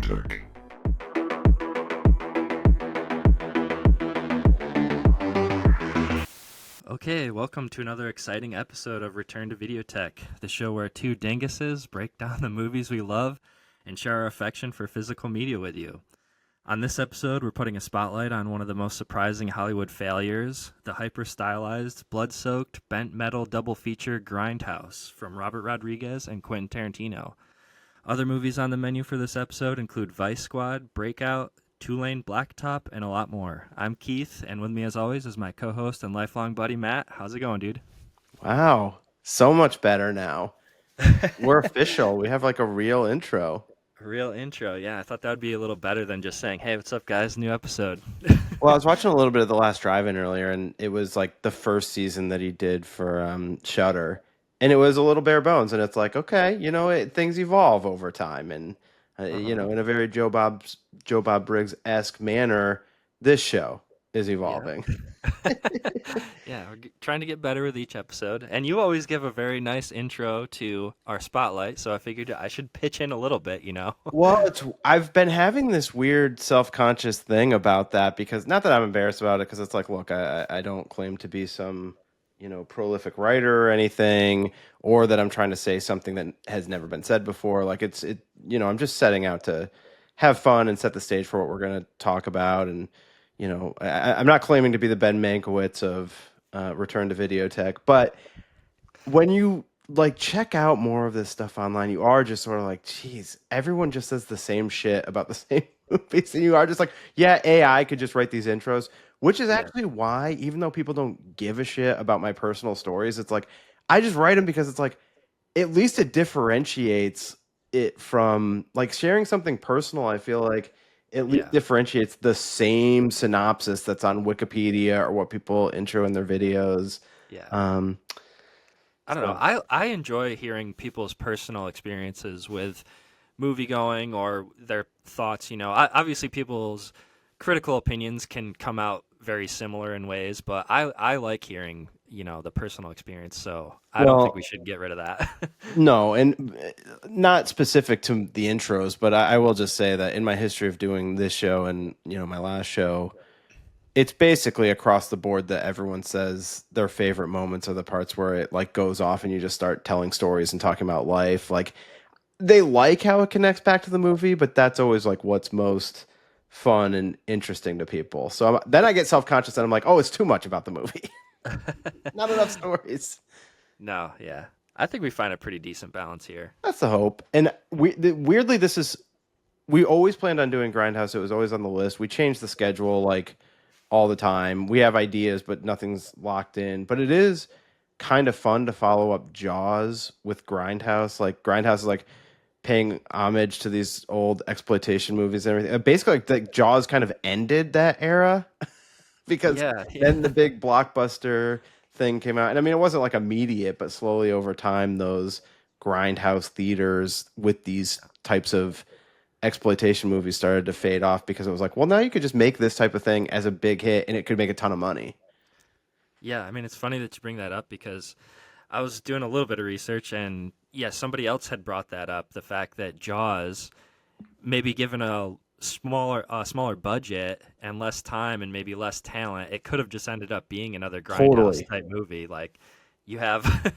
VideoTech. Okay, welcome to another exciting episode of Return to VideoTech, the show where two dinguses break down the movies we love and share our affection for physical media with you. On this episode, we're putting a spotlight on one of the most surprising Hollywood failures, the hyper-stylized, blood-soaked, bent metal double feature Grindhouse from Robert Rodriguez and Quentin Tarantino. Other movies on the menu for this episode include Vice Squad, Breakout, Lane Blacktop, and a lot more. I'm Keith, and with me as always is my co-host and lifelong buddy Matt. How's it going, dude? Wow, so much better now. We're official. We have like a real intro. Real intro, yeah. I thought that would be a little better than just saying, hey, what's up, guys? New episode. Well, I was watching a little bit of The Last Drive-In earlier, and it was like the first season that he did for Shudder, and it was a little bare bones. And it's like, okay, things evolve over time, and in a very Joe Bob Briggs-esque manner, this show is evolving. Yeah, we're trying to get better with each episode. And you always give a very nice intro to our spotlight, so I figured I should pitch in a little bit, Well, I've been having this weird self-conscious thing about that, because not that I'm embarrassed about it, because it's like, look, I don't claim to be some, prolific writer or anything, or that I'm trying to say something that has never been said before. Like I'm just setting out to have fun and set the stage for what we're going to talk about. And, I'm not claiming to be the Ben Mankiewicz of Return to Videotech, but when you like check out more of this stuff online, you are just sort of like, geez, everyone just says the same shit about the same movies, and you are just like, yeah, AI could just write these intros, which is actually why, even though people don't give a shit about my personal stories, it's like I just write them because it's like at least it differentiates it from like sharing something personal. I feel like at least differentiates the same synopsis that's on Wikipedia or what people intro in their videos. Yeah. I don't So- know. I enjoy hearing people's personal experiences with movie going or their thoughts. Obviously people's critical opinions can come out very similar in ways, but I like hearing, the personal experience. So I don't think we should get rid of that. No, and not specific to the intros, but I will just say that in my history of doing this show and, my last show, it's basically across the board that everyone says their favorite moments are the parts where it like goes off and you just start telling stories and talking about life. Like they like how it connects back to the movie, but that's always like what's most fun and interesting to people. So then I get self-conscious and I'm like, oh, it's too much about the movie. Not enough stories. No, yeah. I think we find a pretty decent balance here. That's the hope. And weirdly, we always planned on doing Grindhouse. It was always on the list. We changed the schedule like all the time. We have ideas, but nothing's locked in. But it is kind of fun to follow up Jaws with Grindhouse. Like Grindhouse is like paying homage to these old exploitation movies and everything. Basically, like Jaws kind of ended that era because then the big blockbuster thing came out. And I mean, it wasn't like immediate, but slowly over time, those Grindhouse theaters with these types of exploitation movies started to fade off because it was like, well, now you could just make this type of thing as a big hit and it could make a ton of money. Yeah, I mean, it's funny that you bring that up because I was doing a little bit of research and somebody else had brought that up, the fact that Jaws, maybe given a smaller budget and less time and maybe less talent, it could have just ended up being another Grindhouse type movie. Like you have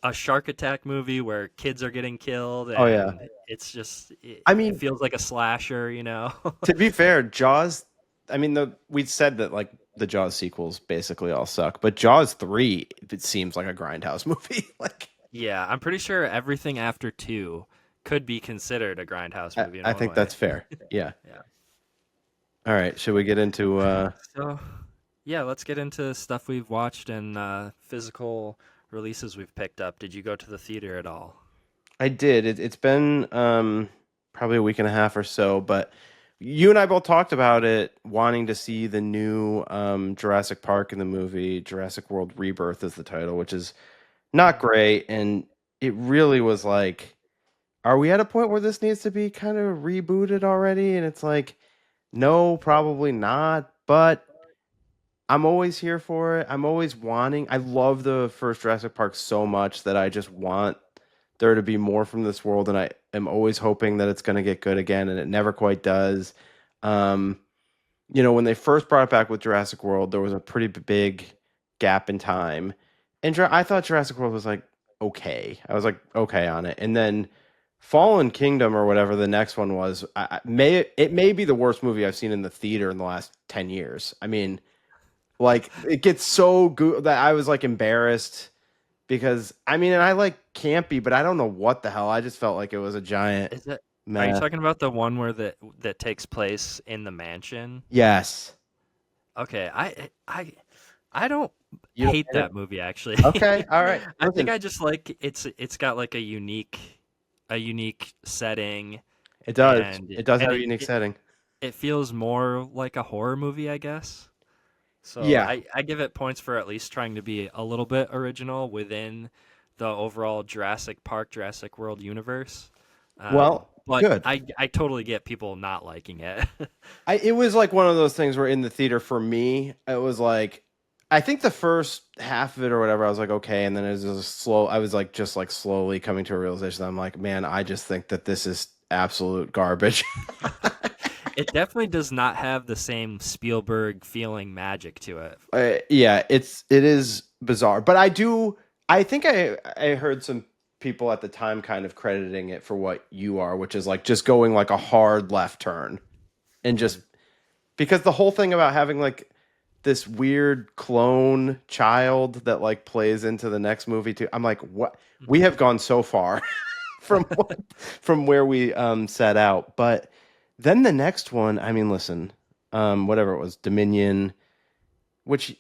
a shark attack movie where kids are getting killed. And it's just, it feels like a slasher, To be fair, Jaws, I mean, we said that like the Jaws sequels basically all suck, but Jaws 3, it seems like a Grindhouse movie. Like, yeah, I'm pretty sure everything after 2 could be considered a Grindhouse movie. I think that's fair. Yeah. Yeah. All right. Should we get into let's get into stuff we've watched and physical releases we've picked up. Did you go to the theater at all? I did. It's been probably a week and a half or so, but you and I both talked about it, wanting to see the new Jurassic Park in the movie. Jurassic World Rebirth is the title, which is not great. And it really was like, are we at a point where this needs to be kind of rebooted already? And it's like, no, probably not. But I'm always here for it. I'm always wanting. I love the first Jurassic Park so much that I just want there to be more from this world. And am always hoping that it's going to get good again, and it never quite does. Um, when they first brought it back with Jurassic World, there was a pretty big gap in time, and I thought Jurassic World was like okay. I was like okay on it, and then Fallen Kingdom or whatever the next one was, it may be the worst movie I've seen in the theater in the last 10 years. I mean, like it gets so good that I was like embarrassed because I mean, and I like campy, but I don't know what the hell. I just felt like it was a giant Is it? Are you mess. talking about the one where that takes place in the mansion? Yes. Okay, I don't You don't hate get it? that movie actually. Okay. All right. I think Listen, I just like it's got like a unique setting, it does. and It does have and a unique setting. it feels more like a horror movie, I guess. So Yeah. I give it points for at least trying to be a little bit original within the overall Jurassic Park, Jurassic World universe. Well, But good. I totally get people not liking it. It was like one of those things where in the theater for me, it was like I think the first half of it or whatever, I was like, okay, and then it was just slow. I was like just like slowly coming to a realization that I'm like, man, I just think that this is absolute garbage. It definitely does not have the same Spielberg feeling magic to it. Yeah, it is bizarre, but I think I heard some people at the time kind of crediting it for what you are, which is like just going like a hard left turn and just Mhm. because the whole thing about having like this weird clone child that like plays into the next movie too. I'm like, what? We have gone so far from from where we set out, but then the next one, I mean, listen, whatever it was, Dominion, which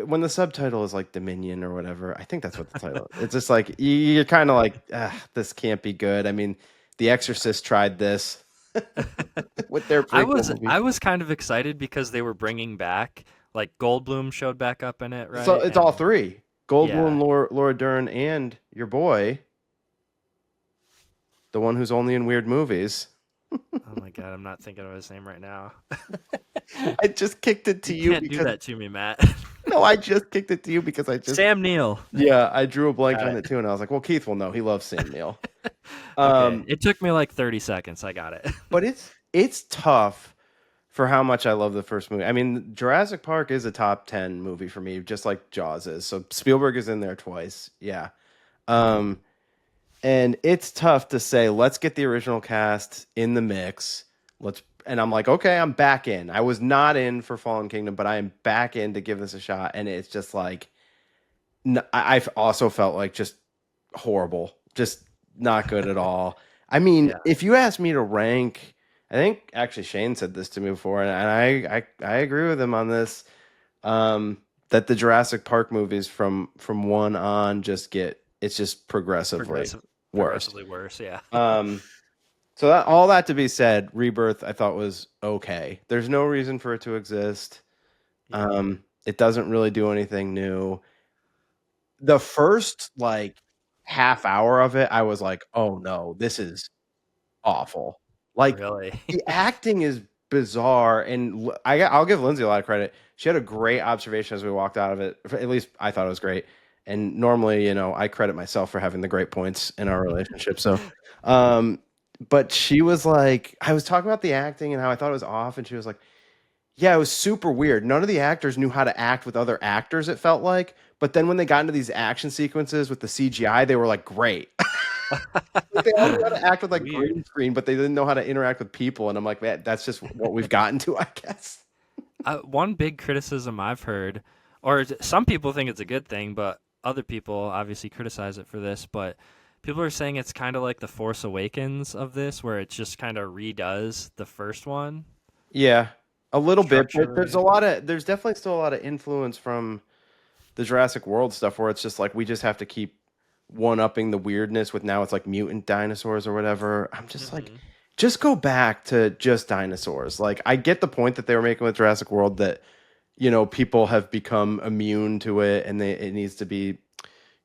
when the subtitle is like Dominion or whatever, I think that's what the title. It's just like you're kind of like, this can't be good. I mean, The Exorcist tried this with their prequel movie. I was kind of excited because they were bringing back like Goldblum showed back up in it, So right? it's all And three: yeah. Goldblum, Laura Dern, and your boy, the one who's only in weird movies. Oh my god, I'm not thinking of his name right now. I just kicked it to You you can't do because that to me, Matt. no, I just kicked it to you because I just Sam Neill. yeah, I drew a blank All on right. it too, and I was like, well, Keith will know. He loves Sam Neill. Okay. Um, It took me like 30 seconds. I got it. but it's tough for how much I love the first movie. I mean, Jurassic Park is a top 10 movie for me, just like Jaws is. So Spielberg is in there twice. Yeah. Um, and it's tough to say, let's get the original cast in the mix. And I'm like, okay, I'm back in. I was not in for Fallen Kingdom, but I am back in to give this a shot. And it's just like, I've also felt like just horrible, just not good at all. I mean, Yeah. if you ask me to rank, I think actually Shane said this to me before, and I agree with him on this. That the Jurassic Park movies from one on just get it's just progressively worse. Progressively worse. Yeah. Um, so all that to be said, Rebirth I thought was okay. There's no reason for it to exist. Yeah. It doesn't really do anything new. The first like half hour of it, I was like, "Oh no, this is awful." Like Really. the acting is bizarre, and I'll give Lindsay a lot of credit. She had a great observation as we walked out of it. At least I thought it was great. And normally, I credit myself for having the great points in our relationship. So, um, but she was like, I was talking about the acting and how I thought it was off, and she was like, yeah, it was super weird. None of the actors knew how to act with other actors, it felt like. But then when they got into these action sequences with the CGI, they were like, great. Like, they all knew how to act with like Weird. green screen, but they didn't know how to interact with people. And I'm like, man, that's just what we've gotten to, I guess. One big criticism I've heard, or some people think it's a good thing, but other people obviously criticize it for this. But people are saying it's kind of like the Force Awakens of this, where it just kind of redoes the first one Yeah, a little bit, but structurally. there's definitely still a lot of influence from the Jurassic World stuff where it's just like we just have to keep one upping the weirdness with now it's like mutant dinosaurs or whatever. I'm just like, Hmm. just go back to just dinosaurs. Like I get the point that they were making with Jurassic World that people have become immune to it and it needs to be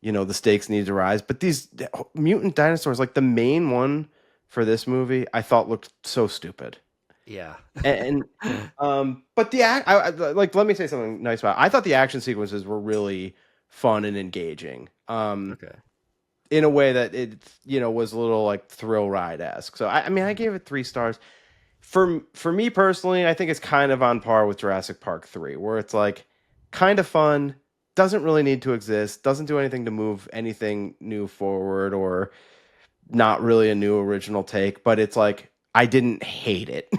the stakes need to rise. But these mutant dinosaurs, like the main one for this movie, I thought looked so stupid. Yeah. And but the act, like let me say something nice about it. I thought the action sequences were really fun and engaging. Okay. in a way that it was a little like thrill ride esque. So I mean, I gave it 3 stars. For me personally, I think it's kind of on par with Jurassic Park 3, where it's like kind of fun, doesn't really need to exist, doesn't do anything to move anything new forward, or not really a new original take, but it's like I didn't hate it.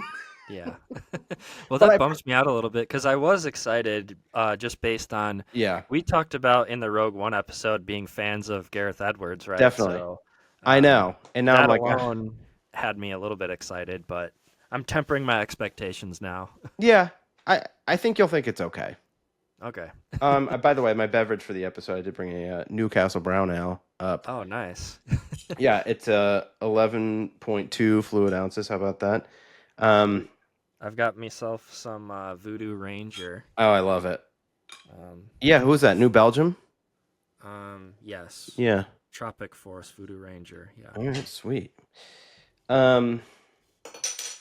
Yeah. Well, But that I bums me out a little bit because I was excited just based on yeah, we talked about in the Rogue One episode being fans of Gareth Edwards, right? definitely. So I know. And now I'm that like, "Ah, alone had me a little bit excited, but I'm tempering my expectations now. yeah, I think you'll think it's okay." Okay. By the way, my beverage for the episode, I did bring a Newcastle Brown Ale up. Oh, nice. Yeah, it's 11.2 fluid ounces. How about that? Sweet. I've got myself some Voodoo Ranger. Oh, I love it. Um, Yeah, who's that? New Belgium? yes. Yeah. Tropic Forest Voodoo Ranger. Yeah. All right, sweet. Um,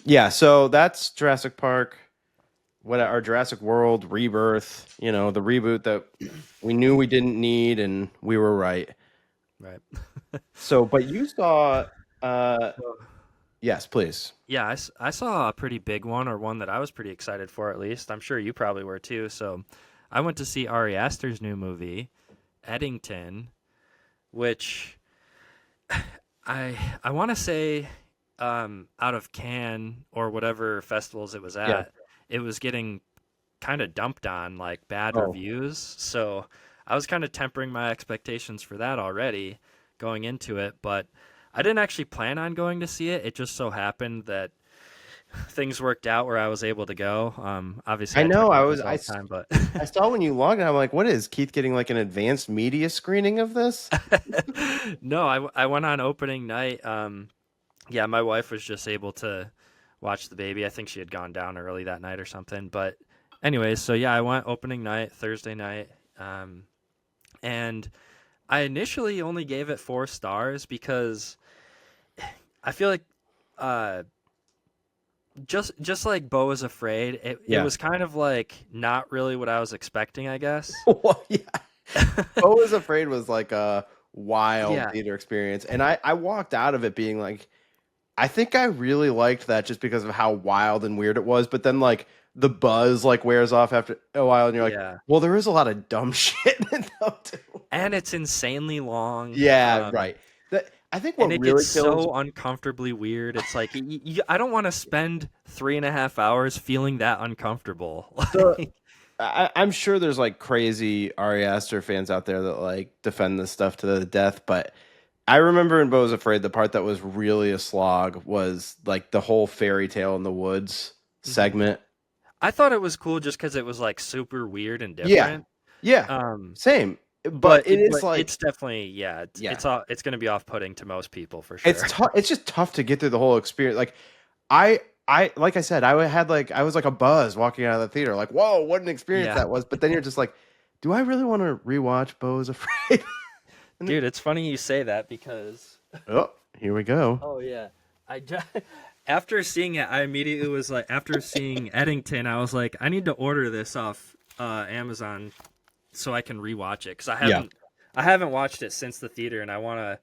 yeah, so that's Jurassic Park. What our Jurassic World Rebirth? The reboot that we knew we didn't need, and we were right. Right. So, but you saw. So, Yes, please. yeah, I saw a pretty big one, or one that I was pretty excited for at least. I'm sure you probably were too. So I went to see Ari Aster's new movie, Eddington, which I want to say out of Cannes or whatever festivals it was Yeah. at, it was getting kind of dumped on like bad Oh, reviews. So I was kind of tempering my expectations for that already going into it, but I didn't actually plan on going to see it. It just so happened that things worked out where I was able to go. Obviously I I talk know. about this all the time, but I saw when you logged in. I'm like, what is Keith getting like an advanced media screening of this? no, I went on opening night. Yeah, my wife was just able to watch the baby. I think she had gone down early that night or something. But anyways, so yeah, I went opening night, Thursday night. And I initially only gave it 4 stars because I feel like uh, just like Beau is Afraid, it Yeah. was kind of like not really what I was expecting, I guess. Well, yeah. Bo was Afraid was like a wild Yeah, theater experience. And I walked out of it being like, I think I really liked that just because of how wild and weird it was. But then like the buzz like wears off after a while and you're like, yeah. well, there is a lot of dumb shit in it though too. And it's insanely long. Yeah, right. I think And what it really gets kills so uncomfortably weird. It's like I don't want to spend 3.5 hours feeling that uncomfortable. the I'm sure there's like crazy Ari Aster fans out there that like defend this stuff to the death, but I remember in Beau's Afraid, the part that was really a slog was like the whole fairy tale in the woods Mhm. segment. I thought it was cool just because it was like super weird and Yeah, different. yeah, Um, same. But it is but like, it's definitely yeah. yeah, It's going to be off putting to most people for it's sure. tough. It's just tough to get through the whole experience. Like I, like I said, I was like a buzz walking out of the theater. Like, whoa, what an experience Yeah, that was. But then you're just like, do I really want to rewatch Beau's Afraid? And dude, it's funny you say that because oh, here we go. oh yeah, I just, after seeing it, I immediately was like, after seeing Eddington, I was like, I need to order this off Amazon so I can rewatch it because Yeah. I haven't watched it since the theater, and I want to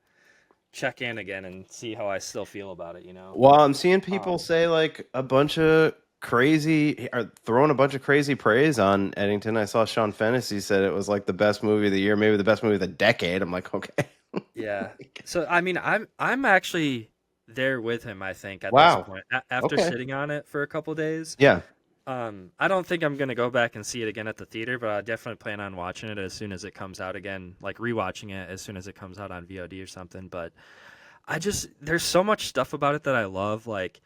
check in again and see how I still feel about it. You know? Well, I'm seeing people Um, say like a bunch of crazy, or throwing a bunch of crazy praise on Eddington. I saw Sean Fennessy said it was like the best movie of the year, maybe the best movie of the decade. I'm like, okay. yeah. So I mean, I'm actually there with him. I think at this Wow. point, after Okay. sitting on it for a couple days. Yeah. I don't think I'm gonna go back and see it again at the theater, but I definitely plan on watching it as soon as it comes out again, like rewatching it as soon as it comes out on VOD or something. But there's so much stuff about it that I love. Like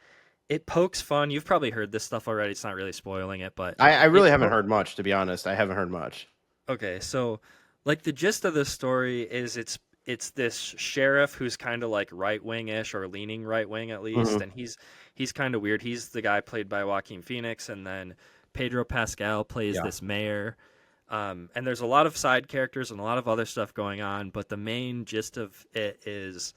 it pokes fun. You've probably heard this stuff already. It's not really spoiling it, but I really it haven't po- heard much, to be honest. I haven't heard much. okay. So like the gist of this story is it's this sheriff who's kind of like right wing ish or leaning right wing at least, Hmm. and he's kind of weird. He's the guy played by Joaquin Phoenix, and then Pedro Pascal plays Yeah. this mayor. And there's a lot of side characters and a lot of other stuff going on, but the main gist of it is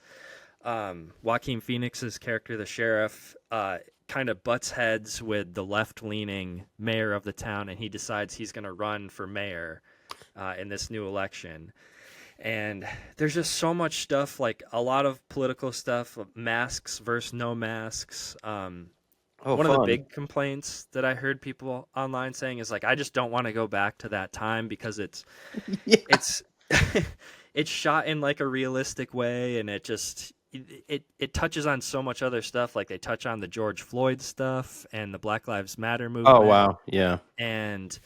Joaquin Phoenix's character, the sheriff, kind of butts heads with the left-leaning mayor of the town, and he decides he's going to run for mayor in this new election. And there's just so much stuff, like a lot of political stuff, masks versus no masks. Oh, One of the fun. big complaints that I heard people online saying is like, I just don't want to go back to that time because Yeah. it's it's shot in like a realistic way, and it touches on so much other stuff. Like they touch on the George Floyd stuff and the Black Lives Matter Oh, movement, wow. Yeah. and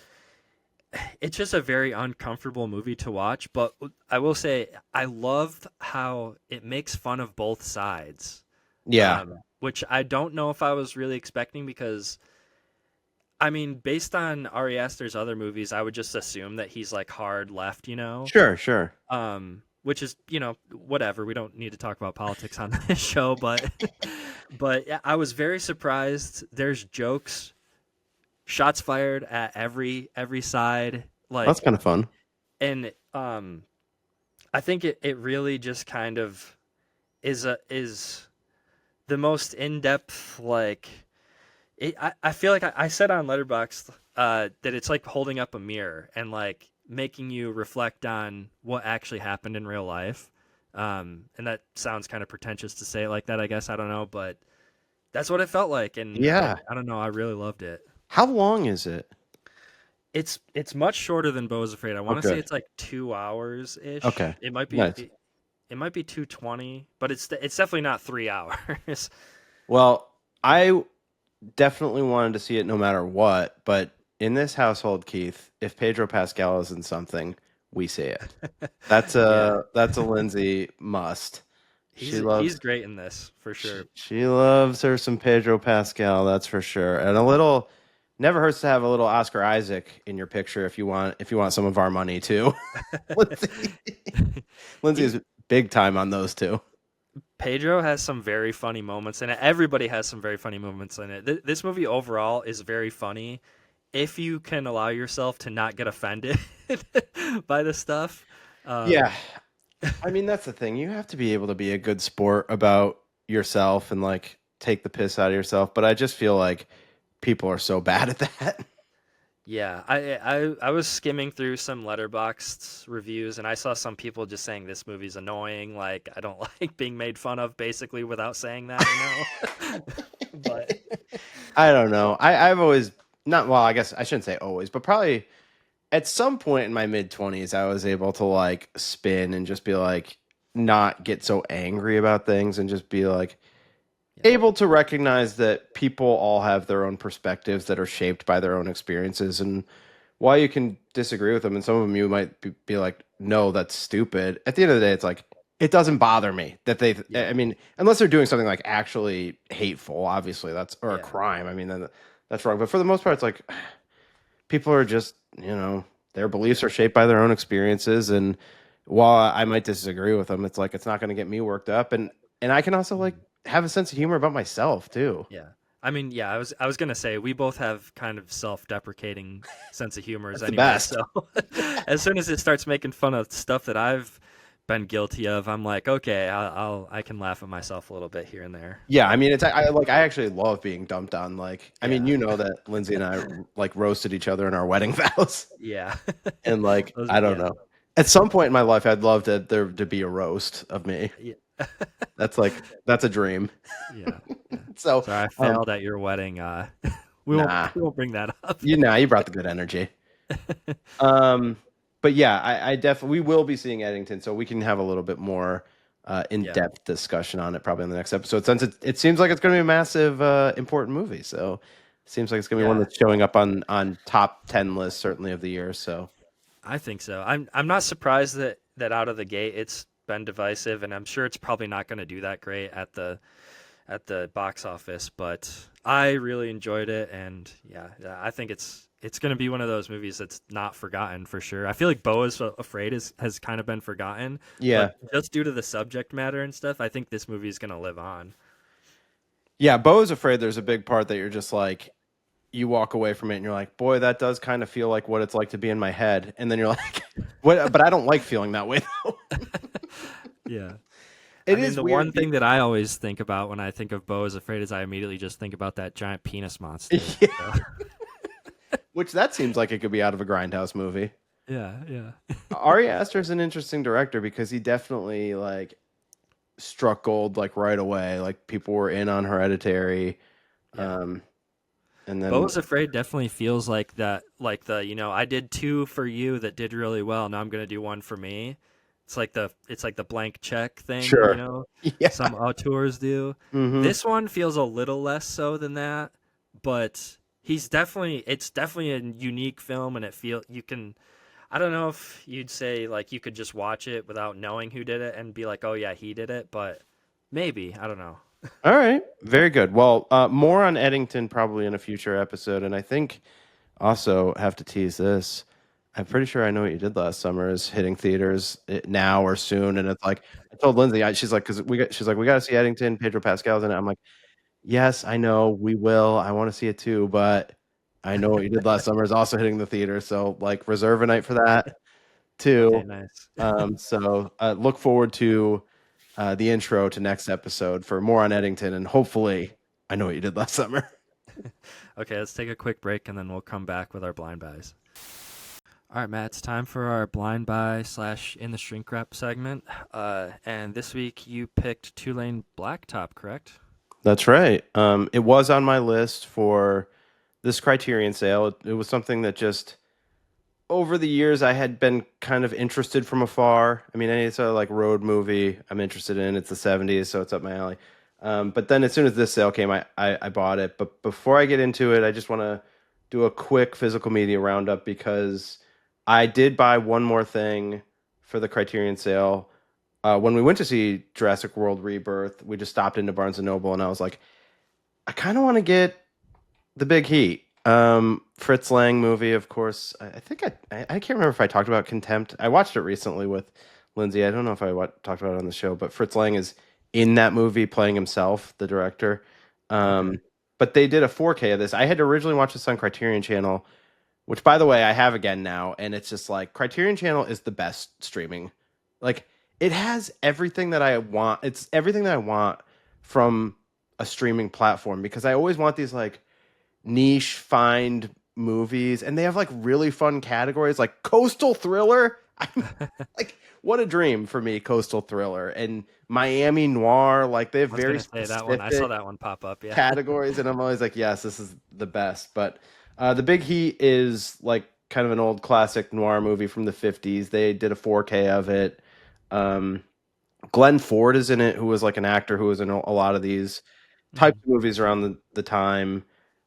it's just a very uncomfortable movie to watch. But I will say I loved how it makes fun of both sides, Yeah. which I don't know if I was really expecting, because I mean, based on Ari Aster's other movies, I would just assume that he's like hard left, you know? Sure, sure. Which is, whatever. We don't need to talk about politics on this show, but but yeah, I was very surprised. There's jokes, shots fired at every side, That's like, kind of fun. and I think it really just kind of is the most in-depth, like, I feel like I said on Letterboxd that it's like holding up a mirror and like making you reflect on what actually happened in real life. And that sounds kind of pretentious to say it like that, I guess. I don't know, but that's what it felt like. And Yeah. I don't know. I really loved it. How long is it? It's much shorter than Beau is Afraid. I Oh, want to say good. it's like 2 hours ish. Okay. It might be Nice. it might be 220, but it's definitely not 3 hours. Well, I definitely wanted to see it no matter what, but in this household, Keith, if Pedro Pascal is in something, we see it. That's Yeah. a Lindsay must. He's great in this for sure. She loves her some Pedro Pascal, that's for sure. And a little never hurts to have a little Oscar Isaac in your picture if you want some of our money too. Lindsay is big time on those two. Pedro has some very funny moments in it. Everybody has some very funny moments in it. This movie overall is very funny if you can allow yourself to not get offended by the stuff. Yeah. I mean, that's the thing. You have to be able to be a good sport about yourself and like take the piss out of yourself. But I just feel like people are so bad at that. Yeah, I was skimming through some Letterboxd reviews, and I saw some people just saying this movie's annoying. Like, I don't like being made fun of, basically, without saying that, But I don't know. I've always not, well, I guess I shouldn't say always, but probably at some point in my mid 20s, I was able to like spin and just be like, not get so angry about things and just be like, able to recognize that people all have their own perspectives that are shaped by their own experiences. And while you can disagree with them, and some of them you might be like, no, that's stupid. At the end of the day, it's like, it doesn't bother me that I mean, unless they're doing something like actually hateful, obviously or a crime. I mean, then that's wrong. But for the most part, it's like people are just, their beliefs are shaped by their own experiences. And while I might disagree with them, it's like, it's not going to get me worked up. And I can also like have a sense of humor about myself too. Yeah. I mean, yeah, I was gonna say we both have kind of self-deprecating sense of humor anyway. Best. So as soon as it starts making fun of stuff that I've been guilty of, I'm like, okay, I can laugh at myself a little bit here and there. Yeah, I mean, I actually love being dumped on. Like, I mean, that Lindsay and I like roasted each other in our wedding vows. Yeah. And like, I don't know. At some point in my life, I'd love there to be a roast of me. Yeah. That's a dream. Yeah. So I failed at your wedding. We won't bring that up. You brought the good energy. But yeah, I definitely, we will be seeing Eddington, so we can have a little bit more in-depth discussion on it probably in the next episode, since it seems like it's going to be a massive, important movie. So it seems like it's going to be one that's showing up on top 10 lists certainly of the year. So I think so. I'm not surprised that out of the gate it's been divisive, and I'm sure it's probably not going to do that great at the box office, but I really enjoyed it, and yeah, I think it's going to be one of those movies that's not forgotten for sure. I feel like Beau is Afraid has kind of been forgotten. Yeah. But just due to the subject matter and stuff, I think this movie is going to live on. Yeah, Beau is Afraid, there's a big part that you're just like, you walk away from it and you're like, boy, that does kind of feel like what it's like to be in my head. And then you're like, what? But I don't like feeling that way though. Yeah. It is the weird. One thing that I always think about when I think of Beau is Afraid is I immediately just think about that giant penis monster. Yeah. Which that seems like it could be out of a Grindhouse movie. Yeah, yeah. Ari Aster's an interesting director because he definitely like struck gold like right away. Like people were in on Hereditary, Yeah. um, and Bo then was Afraid definitely feels like that, like the, I did two for you that did really well. Now I'm gonna do one for me. It's like the blank check thing, sure, yeah, some auteurs do. hmm This one feels a little less so than that, but it's definitely a unique film, and it feel you can. I don't know if you'd say like you could just watch it without knowing who did it and be like, oh yeah, he did it, but maybe I don't know. All right, very good. Well, more on Eddington probably in a future episode, and I think also have to tease this. I'm pretty sure I know what you did last summer is hitting theaters now or soon, and it's like I told Lindsay, she's like, she's like, we got to see Eddington, Pedro Pascal's in it. I'm like, yes, I know we will. I want to see it too, but I know what you did last summer is also hitting the theater, so like reserve a night for that Okay, too. nice. So look forward to the intro to next episode for more on Eddington, and hopefully, I know what you did last summer. Okay, let's take a quick break and then we'll come back with our blind buys. All right, Matt, it's time for our blind buy slash in the shrink wrap segment. And this week you picked Lane Blacktop, correct? That's right. It was on my list for this Criterion sale. It was something that just over the years I had been kind of interested from afar. I mean, any sort of like road movie I'm interested in. It's the 70s, so it's up my alley. But then as soon as this sale came, I bought it. But before I get into it, I just want to do a quick physical media roundup because I did buy one more thing for the Criterion sale. When we went to see Jurassic World Rebirth, we just stopped into Barnes and Noble, and I was like, I kind of want to get the Big Heat. Fritz Lang movie, of course. I think I can't remember if I talked about Contempt. I watched it recently with Lindsay. I don't know if I talked about it on the show, but Fritz Lang is in that movie playing himself, the director. Okay. Um, but they did a 4K of this. I had originally watched this on Criterion Channel, which by the way I have again now, and it's just like Criterion Channel is the best streaming. Like it has everything that I want. It's everything that I want from a streaming platform because I always want these like niche find movies, and they have like really fun categories like coastal thriller. I'm like, what a dream for me, coastal thriller and Miami noir. Like they have I was very gonna say that one. I saw specific that one pop up. Yeah. categories, and I'm always like, yes, this is the best. But the Big Heat is like kind of an old classic noir movie from the 50s. They did a 4K of it. Um, Glenn Ford is in it, who was like an actor who was in a lot of these types Mhm. of movies around the time.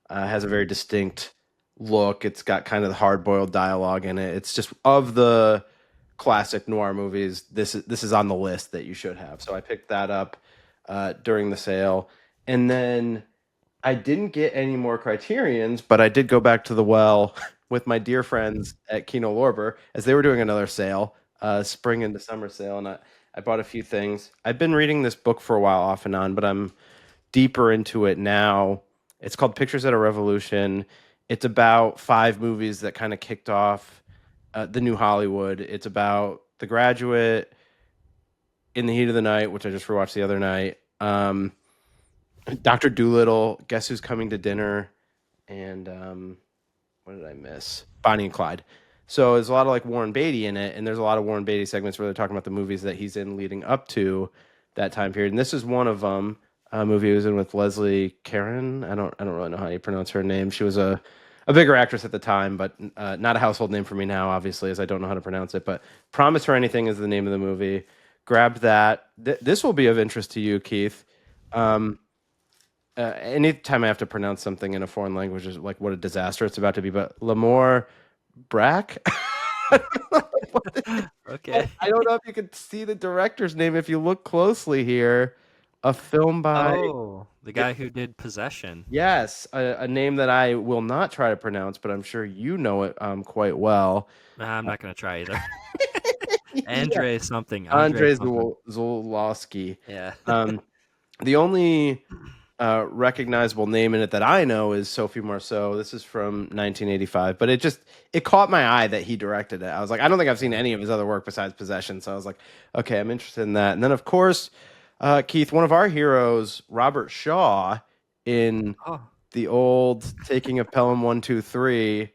Has a very distinct look. It's got kind of the hard boiled dialogue in it. It's just of the classic noir movies. This is on the list that you should have. So I picked that up during the sale, and then I didn't get any more Criterions, but I did go back to the well with my dear friends at Kino Lorber as they were doing another sale, spring into summer sale, and I bought a few things. I've been reading this book for a while off and on, but I'm deeper into it now. It's called Pictures at a Revolution. It's about five movies that kind of kicked off the new Hollywood. It's about The Graduate, In the Heat of the Night, which I just rewatched the other night. Doctor Doolittle, Guess Who's Coming to Dinner, and what did I miss? Bonnie and Clyde. So there's a lot of like Warren Beatty in it, and there's a lot of Warren Beatty segments where they're talking about the movies that he's in leading up to that time period. And this is one of them. A movie he was in with Leslie Caron. I don't really know how you pronounce her name. She was a bigger actress at the time, but not a household name for me now, obviously, as I don't know how to pronounce it. But Promise Her Anything is the name of the movie. Grabbed that. This will be of interest to you, Keith. Um, Anytime I have to pronounce something in a foreign language is like what a disaster it's about to be. But Lamore Brack. I don't know what it is. Okay. I don't know if you can see the director's name if you look closely here. A film by Oh, the guy who did Possession. yes, a name that I will not try to pronounce, but I'm sure you know it quite well. Nah, I'm not gonna try either. Yeah, Andre something. Andre Andrzej something. Zulawski. Yeah. Um, the only recognizable name in it that I know is Sophie Marceau. This is from 1985, but it caught my eye that he directed it. I was like, I don't think I've seen any of his other work besides Possession, so I was like, okay, I'm interested in that. And then of course, Keith, one of our heroes, Robert Shaw, in Oh, the old Taking of Pelham 123.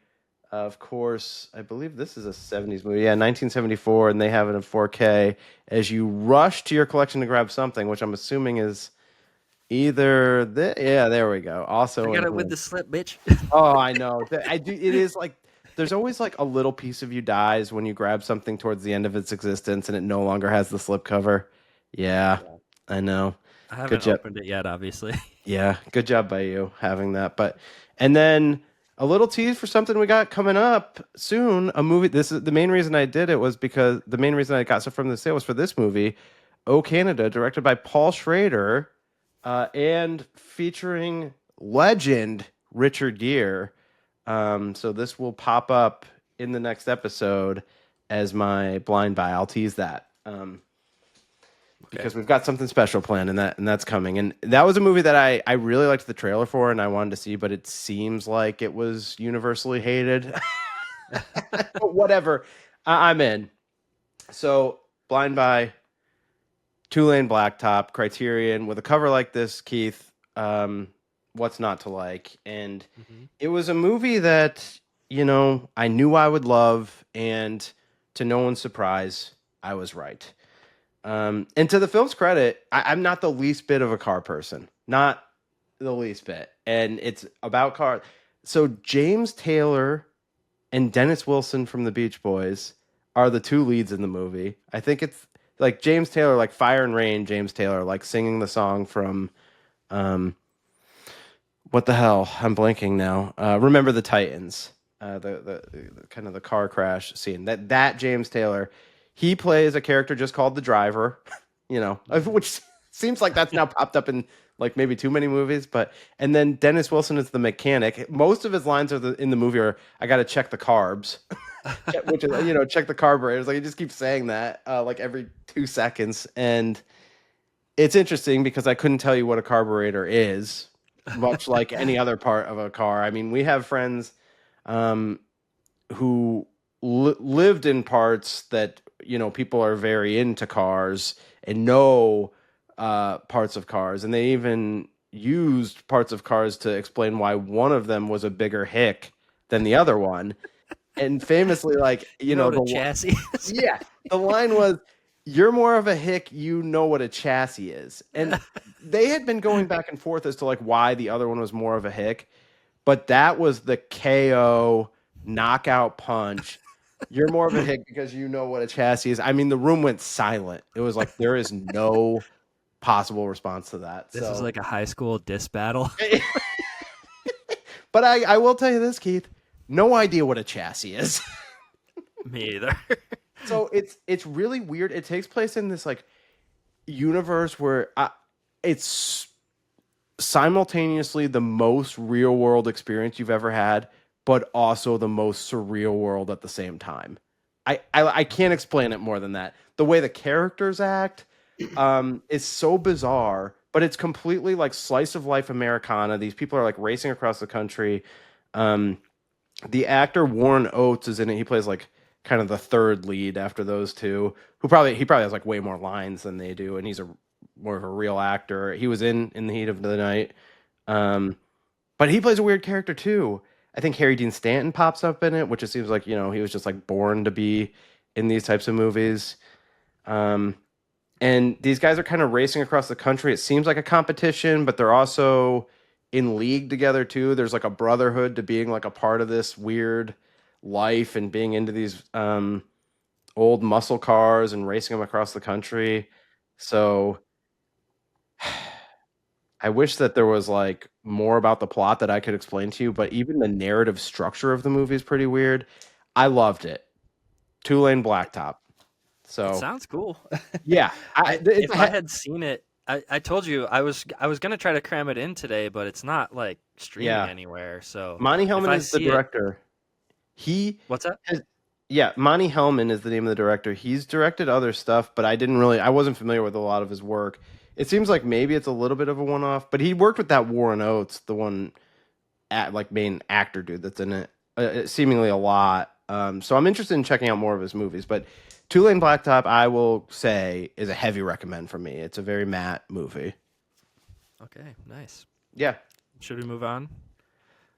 Of course, I believe this is a 70s movie. Yeah, 1974, and they have it in 4K. As you rush to your collection to grab something, which I'm assuming is either yeah, there we go. I Also got in it with here. the slip, bitch. Oh, I know. I do. It is like there's always like a little piece of you dies when you grab something towards the end of its existence and it no longer has the slipcover. Yeah, Yeah. I know. I Good haven't job. opened it yet, obviously. Yeah, good job by you having that. But and then a little tease for something we got coming up soon. A movie. This is the main reason I did it was because the main reason I got stuff from the sale was for this movie, Oh Canada, directed by Paul Schrader, and featuring legend Richard Gere. So this will pop up in the next episode as my blind buy. I'll tease that. Okay. Because we've got something special planned and that's coming. And that was a movie that I really liked the trailer for and I wanted to see, but it seems like it was universally hated. But whatever. I'm in. So blind buy, Lane Blacktop, Criterion with a cover like this, Keith. What's not to like? And Mhm. it was a movie that, I knew I would love, and to no one's surprise, I was right. And to the film's credit, I'm not the least bit of a car person. Not the least bit. And it's about cars. So James Taylor and Dennis Wilson from the Beach Boys are the two leads in the movie. I think it's like James Taylor, like Fire and Rain, James Taylor, like singing the song from um, what the hell? I'm blanking now. Remember the Titans. The kind of the car crash scene. That James Taylor, he plays a character just called the driver, Mhm. which seems like that's now popped up in like maybe too many movies. But and then Dennis Wilson is the mechanic. Most of his lines in the movie are, "I got to check the carbs," which is check the carburetors. Like he just keeps saying that like every 2 seconds, and it's interesting because I couldn't tell you what a carburetor is, much like any other part of a car. I mean, we have friends um, who lived in parts that people are very into cars and know parts of cars, and they even used parts of cars to explain why one of them was a bigger hick than the other one. And famously, like You know what a chassis is? yeah, the line was, "You're more of a hick, you know what a chassis is." And they had been going back and forth as to like why the other one was more of a hick, but that was the KO knockout punch. You're more of a hick because you know what a chassis is. I mean, the room went silent. It was like there is no possible response to that. This is So, like a high school diss battle. but I will tell you this, Keith, no idea what a chassis is. Me either. So it's really weird. It takes place in this like universe where it's simultaneously the most real world experience you've ever had, but also the most surreal world at the same time. I can't explain it more than that. The way the characters act is so bizarre, but it's completely like slice of life Americana. These people are like racing across the country. Um, the actor Warren Oates is in it. He plays like kind of the third lead after those two. He probably has like way more lines than they do, and he's a more of a real actor. He was in the Heat of the Night, um, but he plays a weird character too. I think Harry Dean Stanton pops up in it, which it seems like he was just like born to be in these types of movies. Um, and these guys are kind of racing across the country. It seems like a competition, but they're also in league together too. There's like a brotherhood to being like a part of this weird life and being into these old muscle cars and racing them across the country. So I wish that there was like more about the plot that I could explain to you, but even the narrative structure of the movie is pretty weird. I loved it. Lane Blacktop. It So sounds cool. yeah, it's If I had seen it, I told you I was gonna try to cram it in today, but it's not like streaming yeah. anywhere. So Monty if Hellman I is the see it, director. He what's that? has, yeah, Monty Hellman is the name of the director. He's directed other stuff, but I wasn't familiar with a lot of his work. It seems like maybe it's a little bit of a one-off, but he worked with that Warren Oates, the one like main actor dude that's in it, seemingly a lot. So I'm interested in checking out more of his movies. But Lane Blacktop, I will say, is a heavy recommend for me. It's a very matte movie. Okay, nice. Yeah, Should we move on to a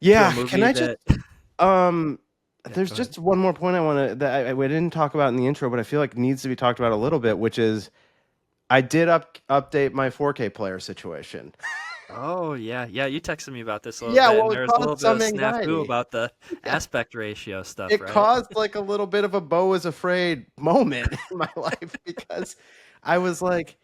yeah. Can movie I just that um Yeah, There's go ahead. just one more point I want to that we didn't talk about in the intro, but I feel like needs to be talked about a little bit, which is I did update my 4K player situation. Oh yeah, yeah. You texted me about this a little Yeah, bit, and well, it there was a little caused bit of some snafu anxiety. about the Yeah, aspect ratio stuff, it right? caused like a little bit of a Beau is afraid moment in my life because I was like,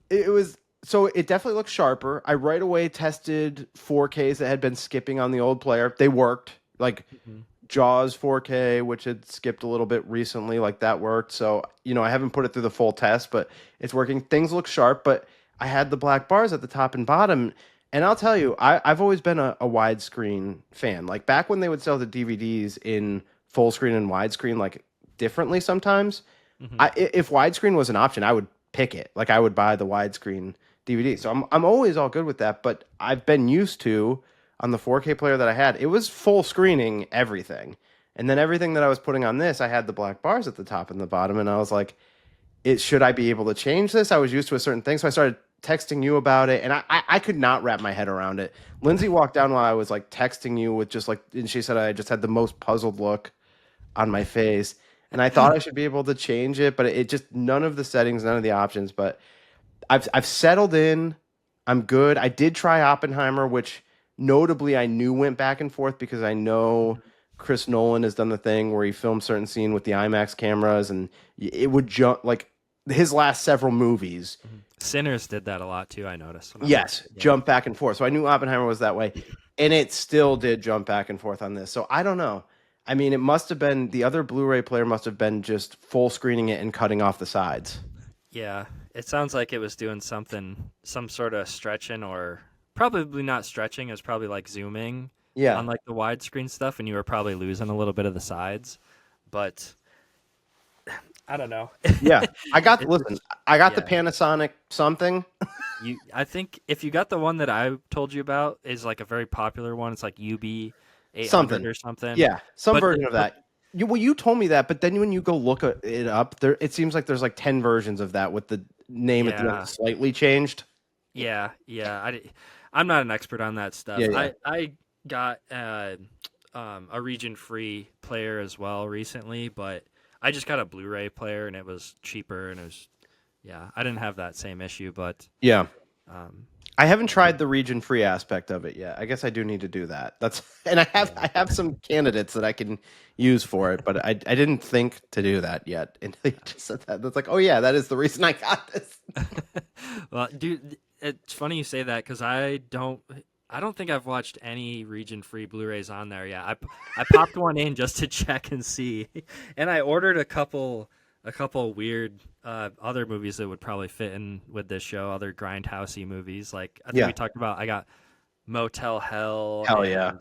it was so it definitely looked sharper. I right away tested 4Ks that had been skipping on the old player. They worked. Like Mhm. Jaws 4K, which had skipped a little bit recently, like that worked. So, I haven't put it through the full test, but it's working. Things look sharp, but I had the black bars at the top and bottom. And I'll tell you, I've always been a widescreen fan. Like back when they would sell the DVDs in full screen and widescreen, like differently sometimes. Mhm. If widescreen was an option, I would pick it. Like I would buy the widescreen DVD. So I'm always all good with that. But I've been used to on the 4K player that I had, it was full screening everything. And then everything that I was putting on this, I had the black bars at the top and the bottom, and I was like, "It should I be able to change this?" I was used to a certain thing, so I started texting you about it, and I could not wrap my head around it. Lindsay walked down while I was like texting you with just like, and she said I just had the most puzzled look on my face, and I thought I should be able to change it, but it just none of the settings, none of the options. But I've settled in. I'm good. I did try Oppenheimer, which notably I knew went back and forth because I know Mhm. Chris Nolan has done the thing where he filmed certain scene with the IMAX cameras, and it would jump like his last several movies. Mhm. Sinners did that a lot too. I noticed when I was Yes, yeah. jump back and forth. So I knew Oppenheimer was that way, and it still did jump back and forth on this. So I don't know. I mean, it must have been the other Blu-ray player must have been just full screening it and cutting off the sides. Yeah, it sounds like it was doing something, some sort of stretching, or probably not stretching. It was probably like zooming on Yeah. like the widescreen stuff, and you were probably losing a little bit of the sides. But I don't know. Yeah, listen, It's I got the yeah. Panasonic something. I think if you got the one that I told you about is like a very popular one. It's like UB 800 Something. or something. Yeah, some But version of that. You told me that, but then when you go look it up, there it seems like there's like 10 versions of that with the name at the end yeah, slightly changed. yeah. I'm not an expert on that Yeah, stuff. yeah. I got a region free player as well recently, but I just got a Blu-ray player and it was cheaper and it was yeah. I didn't have that same issue, but Yeah. um, I haven't yeah, tried the region free aspect of it yet. I guess I do need to do that. That's and yeah. I have some candidates that I can use for it, but I didn't think to do that yet. And you just said that. That's like, oh yeah, that is the reason I got this. Well, dude, it's funny you say that because I don't think I've watched any region-free Blu-rays on there yet. I popped one in just to check and see, and I ordered a couple weird other movies that would probably fit in with this show, other grindhousey movies. Like I think we Yeah. talked about, I got Motel Hell Hell yeah. and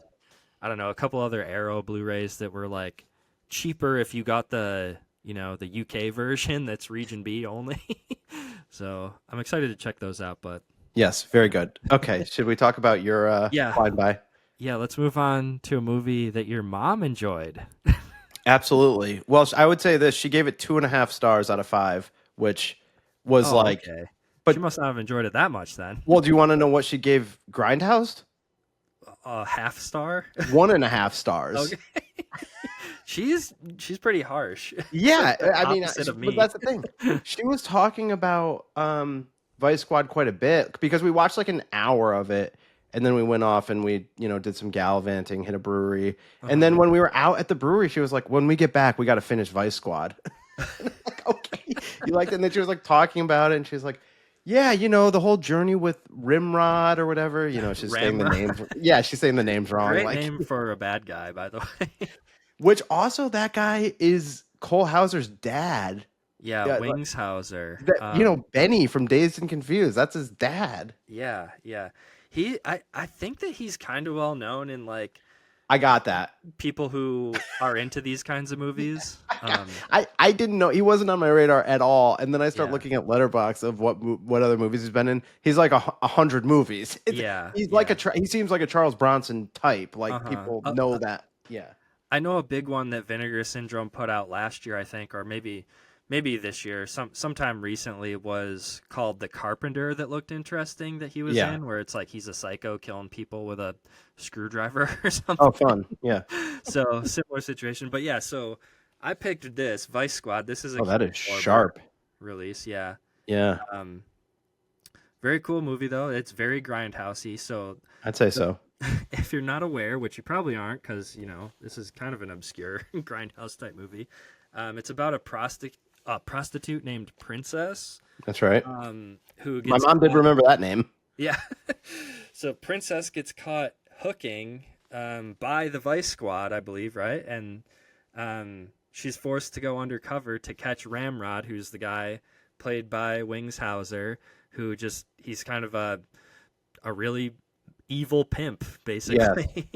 I don't know, a couple other Arrow Blu-rays that were like cheaper if you got the the UK version that's region B only. So I'm excited to check those out. But Yes, very good. Okay, should we talk about your yeah, flying by? yeah, let's move on to a movie that your mom enjoyed. Absolutely. Well, I would say this. She gave it 2.5 stars out of 5, which was Oh, like, okay. She but must not have enjoyed it that much then. well, do you want to know what she gave Grindhouse? A half star. 1.5 stars. Okay. She's pretty harsh. Yeah, Like the I mean, opposite of but me. that's the thing. She was talking about Vice Squad quite a bit because we watched like an hour of it, and then we went off and we, did some gallivanting, hit a brewery, and then Uh-huh. when we were out at the brewery, she was like, "When we get back, we got to finish Vice Squad." And I'm like, okay, you liked it, and then she was like talking about it, and she was like, "Yeah, the whole journey with Rimrod or whatever." She's saying the Ramrod. names. Yeah, she's saying the names wrong. Great Like, name for a bad guy, by the way. which also that guy is Cole Hauser's dad. Yeah, Yeah, Wingshauser. Benny from Dazed and Confused. That's his dad. Yeah, yeah. I think that he's kind of well known in like I got that. people who are into these kinds of movies. I didn't know he wasn't on my radar at all, and then I start Yeah, looking at Letterbox of what other movies he's been in. He's like 100 movies. yeah, He's like yeah. he seems like a Charles Bronson type. Like Uh-huh. people know that. Yeah. I know a big one that Vinegar Syndrome put out last year, I think, or maybe maybe this year, sometime recently, was called The Carpenter that looked interesting that he was Yeah. in, where it's like he's a psycho killing people with a screwdriver or Oh, something. fun. Yeah. So similar situation, but yeah. So I picked this Vice Squad. This is a Oh, that is Q4 sharp. release. Yeah. Yeah, Um, very cool movie though. It's very grindhousey. So I'd say the, so. if you're not aware, which you probably aren't, because you know this is kind of an obscure grindhouse type movie. It's about a prostitute named Princess, That's right. who My gets mom did caught. remember that name. Yeah. So Princess gets caught hooking by the Vice Squad, I believe, right? And she's forced to go undercover to catch Ramrod, who's the guy played by Wings Hauser, who he's kind of a really evil pimp, Yes. basically.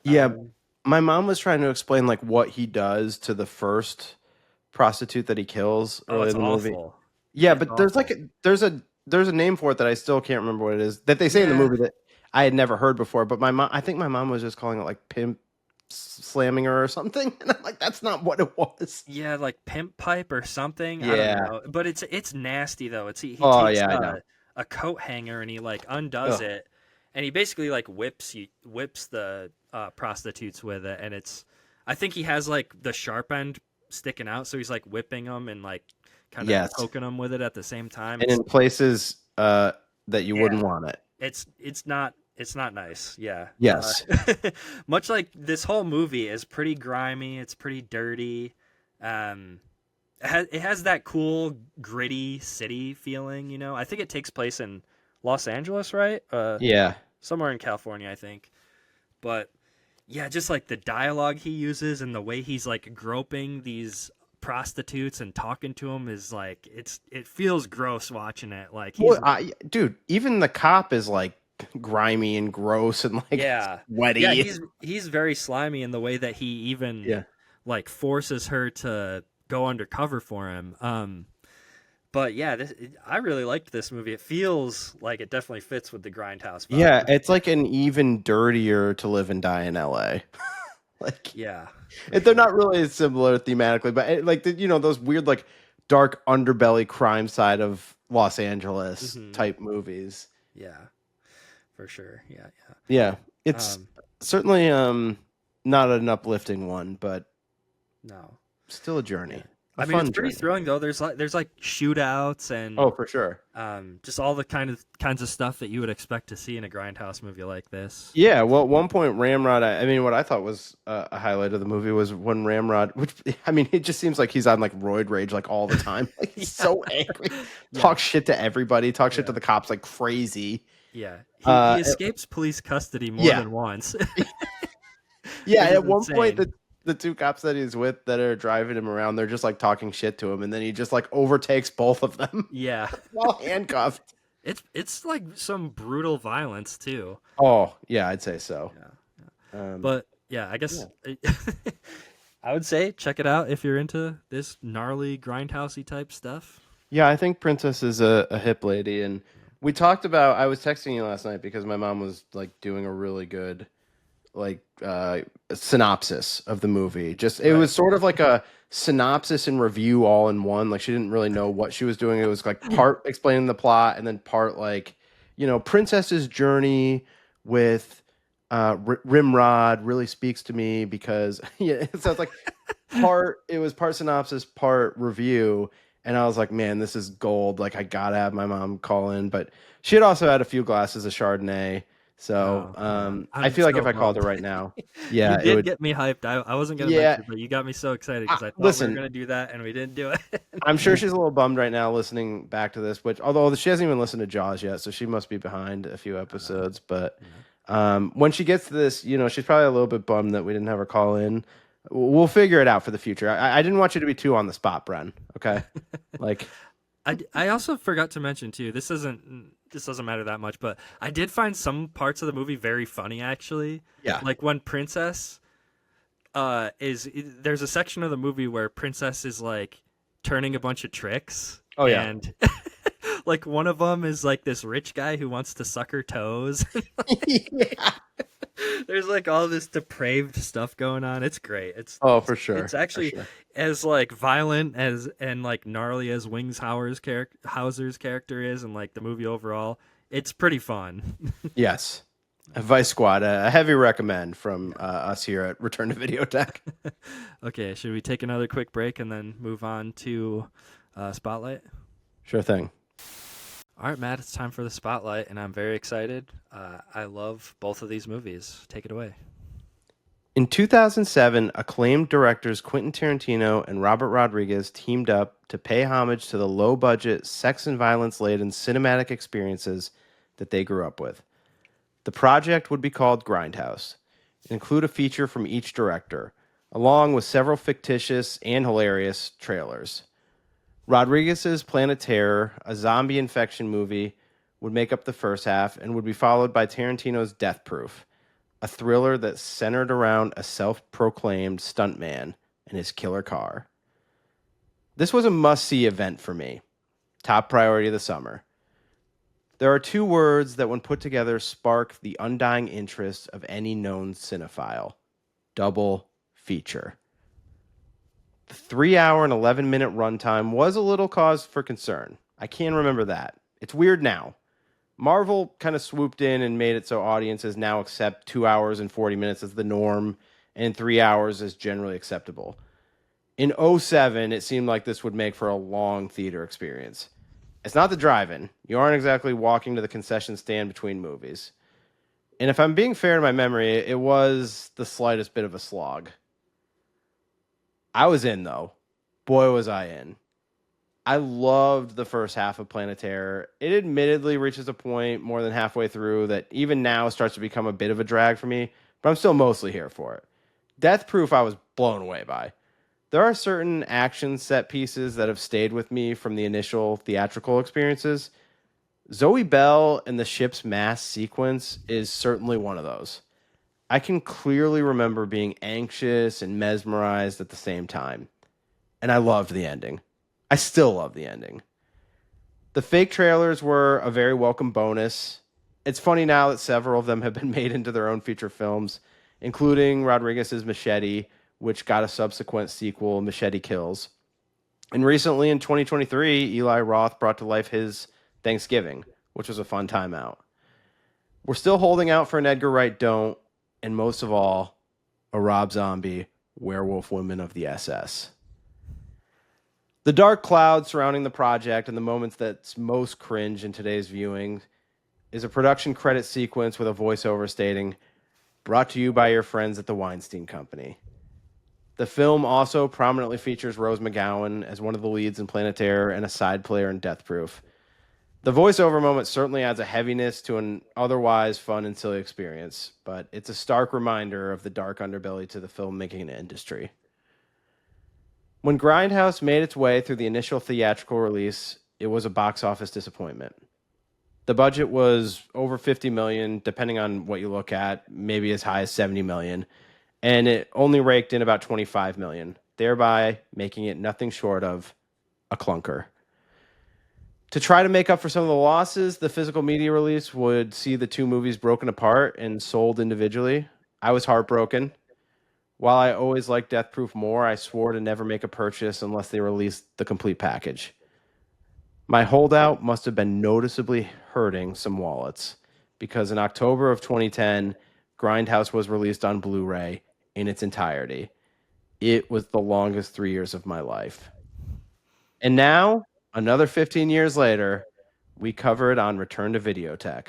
Yeah, um, my mom was trying to explain like what he does to the first prostitute that he kills oh, early it's in the movie. awful. Yeah, It's but there's like awful. there's a name for it that I still can't remember what it is that they say in the Yeah. movie that I had never heard before. But I think my mom was just calling it like pimp slamming her or something, and I'm like, that's not what it was. Yeah, like pimp pipe or something. I don't Yeah. know, but it's nasty though. It's he Oh takes yeah, I know. a coat hanger and he like undoes Ugh. it, and he basically like whips the prostitutes with it, and it's I think he has like the sharp end sticking out, so he's like whipping them and like kind of Yes. poking them with it at the same time. And in places that you Yeah, wouldn't want it. it's not nice. Yeah. Yes. Much like this whole movie is pretty grimy. It's pretty dirty. Um, it has that cool gritty city feeling. You know, I think it takes place in Los Angeles, right? Yeah. Somewhere in California, I think. But yeah, just like the dialogue he uses and the way he's like groping these prostitutes and talking to them is like it feels gross watching it. Like he's Well, dude, even the cop is like grimy and gross and like yeah. Yeah, sweaty. he's very slimy in the way that he even Yeah. like forces her to go undercover for him. But yeah, I really liked this movie. It feels like it definitely fits with the Grindhouse Yeah, vibe. it's like an even dirtier to live and die in LA. Like Yeah, for they're sure. not really similar thematically, but like you know those weird like dark underbelly crime side of Los Angeles Hmm. type movies. Yeah, for sure. Yeah, Yeah, yeah. it's certainly not an uplifting one, but No. still a journey. A I mean, it's fun pretty journey. thrilling though. There's like shootouts and Oh, for sure. just all the kinds of stuff that you would expect to see in a Grindhouse movie like this. Yeah, well, at one point, Ramrod. I mean, what I thought was a highlight of the movie was when Ramrod, which I mean, it just seems like he's on like roid rage like all the time. Like he's Yeah. so angry, Yeah. talk shit to everybody, talk shit to Yeah. the cops like crazy. Yeah, he Uh, escapes police custody more yeah, than once, yeah. which is At one point, insane. the two cops that he's with that are driving him around, they're just like talking shit to him, and then he just like overtakes both of them Yeah, while handcuffed. it's like some brutal violence too. Oh, yeah, I'd say so. Yeah, Um, but yeah, I yeah. guess I would say check it out if you're into this gnarly grindhousey type stuff. Yeah, I think Princess is a hip lady, and we talked about. I was texting you last night because my mom was like doing a really good like synopsis of the movie. Just it Right. was sort of like a synopsis and review all in one. Like she didn't really know what she was doing. It was like part explaining the plot and then part like you know Princess's journey with Rimrod really speaks to me because yeah, so it's like part it was part synopsis, part review, and I was like, man, this is gold. Like I gotta have my mom call in, but she had also had a few glasses of Chardonnay. So Oh man, I I'm feel like so if I called bummed. her right now, You yeah, it did would. get me hyped. I wasn't gonna Yeah, mention it, but you got me so excited because I thought we were listen, gonna do that and we didn't do it. I'm sure she's a little bummed right now listening back to this. Which although she hasn't even listened to Jaws yet, so she must be behind a few episodes. But Yeah. when she gets to this, you know, she's probably a little bit bummed that we didn't have her call in. We'll figure it out for the future. I didn't want you to be too on the spot, Bren. Okay, like I also forgot to mention too. This doesn't matter that much, but I did find some parts of the movie very funny actually. yeah, Like when Princess there's a section of the movie where Princess is like turning a bunch of tricks oh yeah. and like one of them is like this rich guy who wants to suck her toes. Yeah. There's like all this depraved stuff going on. It's great. Oh, for sure, It's for actually sure. as like violent as and like gnarly as Hauser's character is, and like the movie overall. It's pretty fun. Yes. Vice Squad, a heavy recommend from us here at Return to Videotech. Okay, should we take another quick break and then move on to Spotlight? Sure thing. All right, Matt, it's time for the Spotlight, and I'm very excited. I love both of these movies. Take it away. In 2007, acclaimed directors Quentin Tarantino and Robert Rodriguez teamed up to pay homage to the low-budget, sex and violence-laden cinematic experiences that they grew up with. The project would be called Grindhouse, and include a feature from each director, along with several fictitious and hilarious trailers. Rodriguez's Planet Terror, a zombie infection movie, would make up the first half and would be followed by Tarantino's Death Proof, a thriller that centered around a self-proclaimed stuntman and his killer car. This was a must-see event for me. Top priority of the summer. There are two words that, when put together, spark the undying interest of any known cinephile. Double feature. The 3-hour and 11-minute runtime was a little cause for concern. I can remember that. It's weird now. Marvel kind of swooped in and made it so audiences now accept 2 hours and 40 minutes as the norm and 3 hours as generally acceptable. In '07, it seemed like this would make for a long theater experience. It's not the drive-in. You aren't exactly walking to the concession stand between movies. And if I'm being fair to my memory, it was the slightest bit of a slog. I was in, though. Boy, was I in. I loved the first half of Planet Terror. It admittedly reaches a point more than halfway through that even now starts to become a bit of a drag for me, but I'm still mostly here for it. Death Proof I was blown away by. There are certain action set pieces that have stayed with me from the initial theatrical experiences. Zoe Bell and the ship's mass sequence is certainly one of those. I can clearly remember being anxious and mesmerized at the same time. And I loved the ending. I still love the ending. The fake trailers were a very welcome bonus. It's funny now that several of them have been made into their own feature films, including Rodriguez's Machete, which got a subsequent sequel, Machete Kills. And recently in 2023, Eli Roth brought to life his Thanksgiving, which was a fun time out. We're still holding out for an Edgar Wright Don't, and most of all, a Rob Zombie, Werewolf Women of the SS. The dark cloud surrounding the project and the moments that's most cringe in today's viewing is a production credit sequence with a voiceover stating, "Brought to you by your friends at the Weinstein Company." The film also prominently features Rose McGowan as one of the leads in Planet Terror and a side player in Death Proof. The voiceover moment certainly adds a heaviness to an otherwise fun and silly experience, but it's a stark reminder of the dark underbelly to the filmmaking industry. When Grindhouse made its way through the initial theatrical release, it was a box office disappointment. The budget was over $50 million, depending on what you look at, maybe as high as $70 million, and it only raked in about $25 million, thereby making it nothing short of a clunker. To try to make up for some of the losses, the physical media release would see the two movies broken apart and sold individually. I was heartbroken. While I always liked Death Proof more, I swore to never make a purchase unless they released the complete package. My holdout must have been noticeably hurting some wallets, because in October of 2010, Grindhouse was released on Blu-ray in its entirety. It was the longest 3 years of my life. And now, another 15 years later, we cover it on Return to Videotech.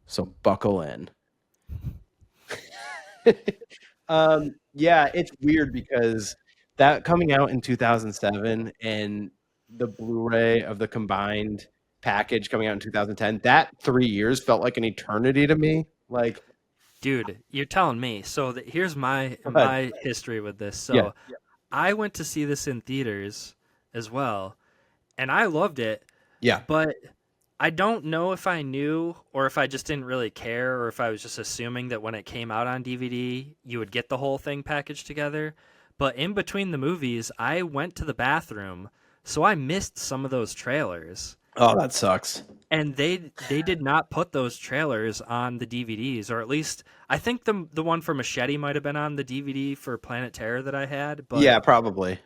So buckle in. Yeah, it's weird because that coming out in 2007 and the Blu-ray of the combined package coming out in 2010, that 3 years felt like an eternity to me. Like, Dude, you're telling me. So here's go ahead. my history with this. Yeah. So I went to see this in theaters as well, and I loved it. Yeah. But I don't know if I knew or if I just didn't really care or if I was just assuming that when it came out on DVD, you would get the whole thing packaged together. But in between the movies, I went to the bathroom, so I missed some of those trailers. Oh, that sucks. and they did not put those trailers on the DVDs, or at least I think the one for Machete might have been on the DVD for Planet Terror that I had, but Yeah, probably.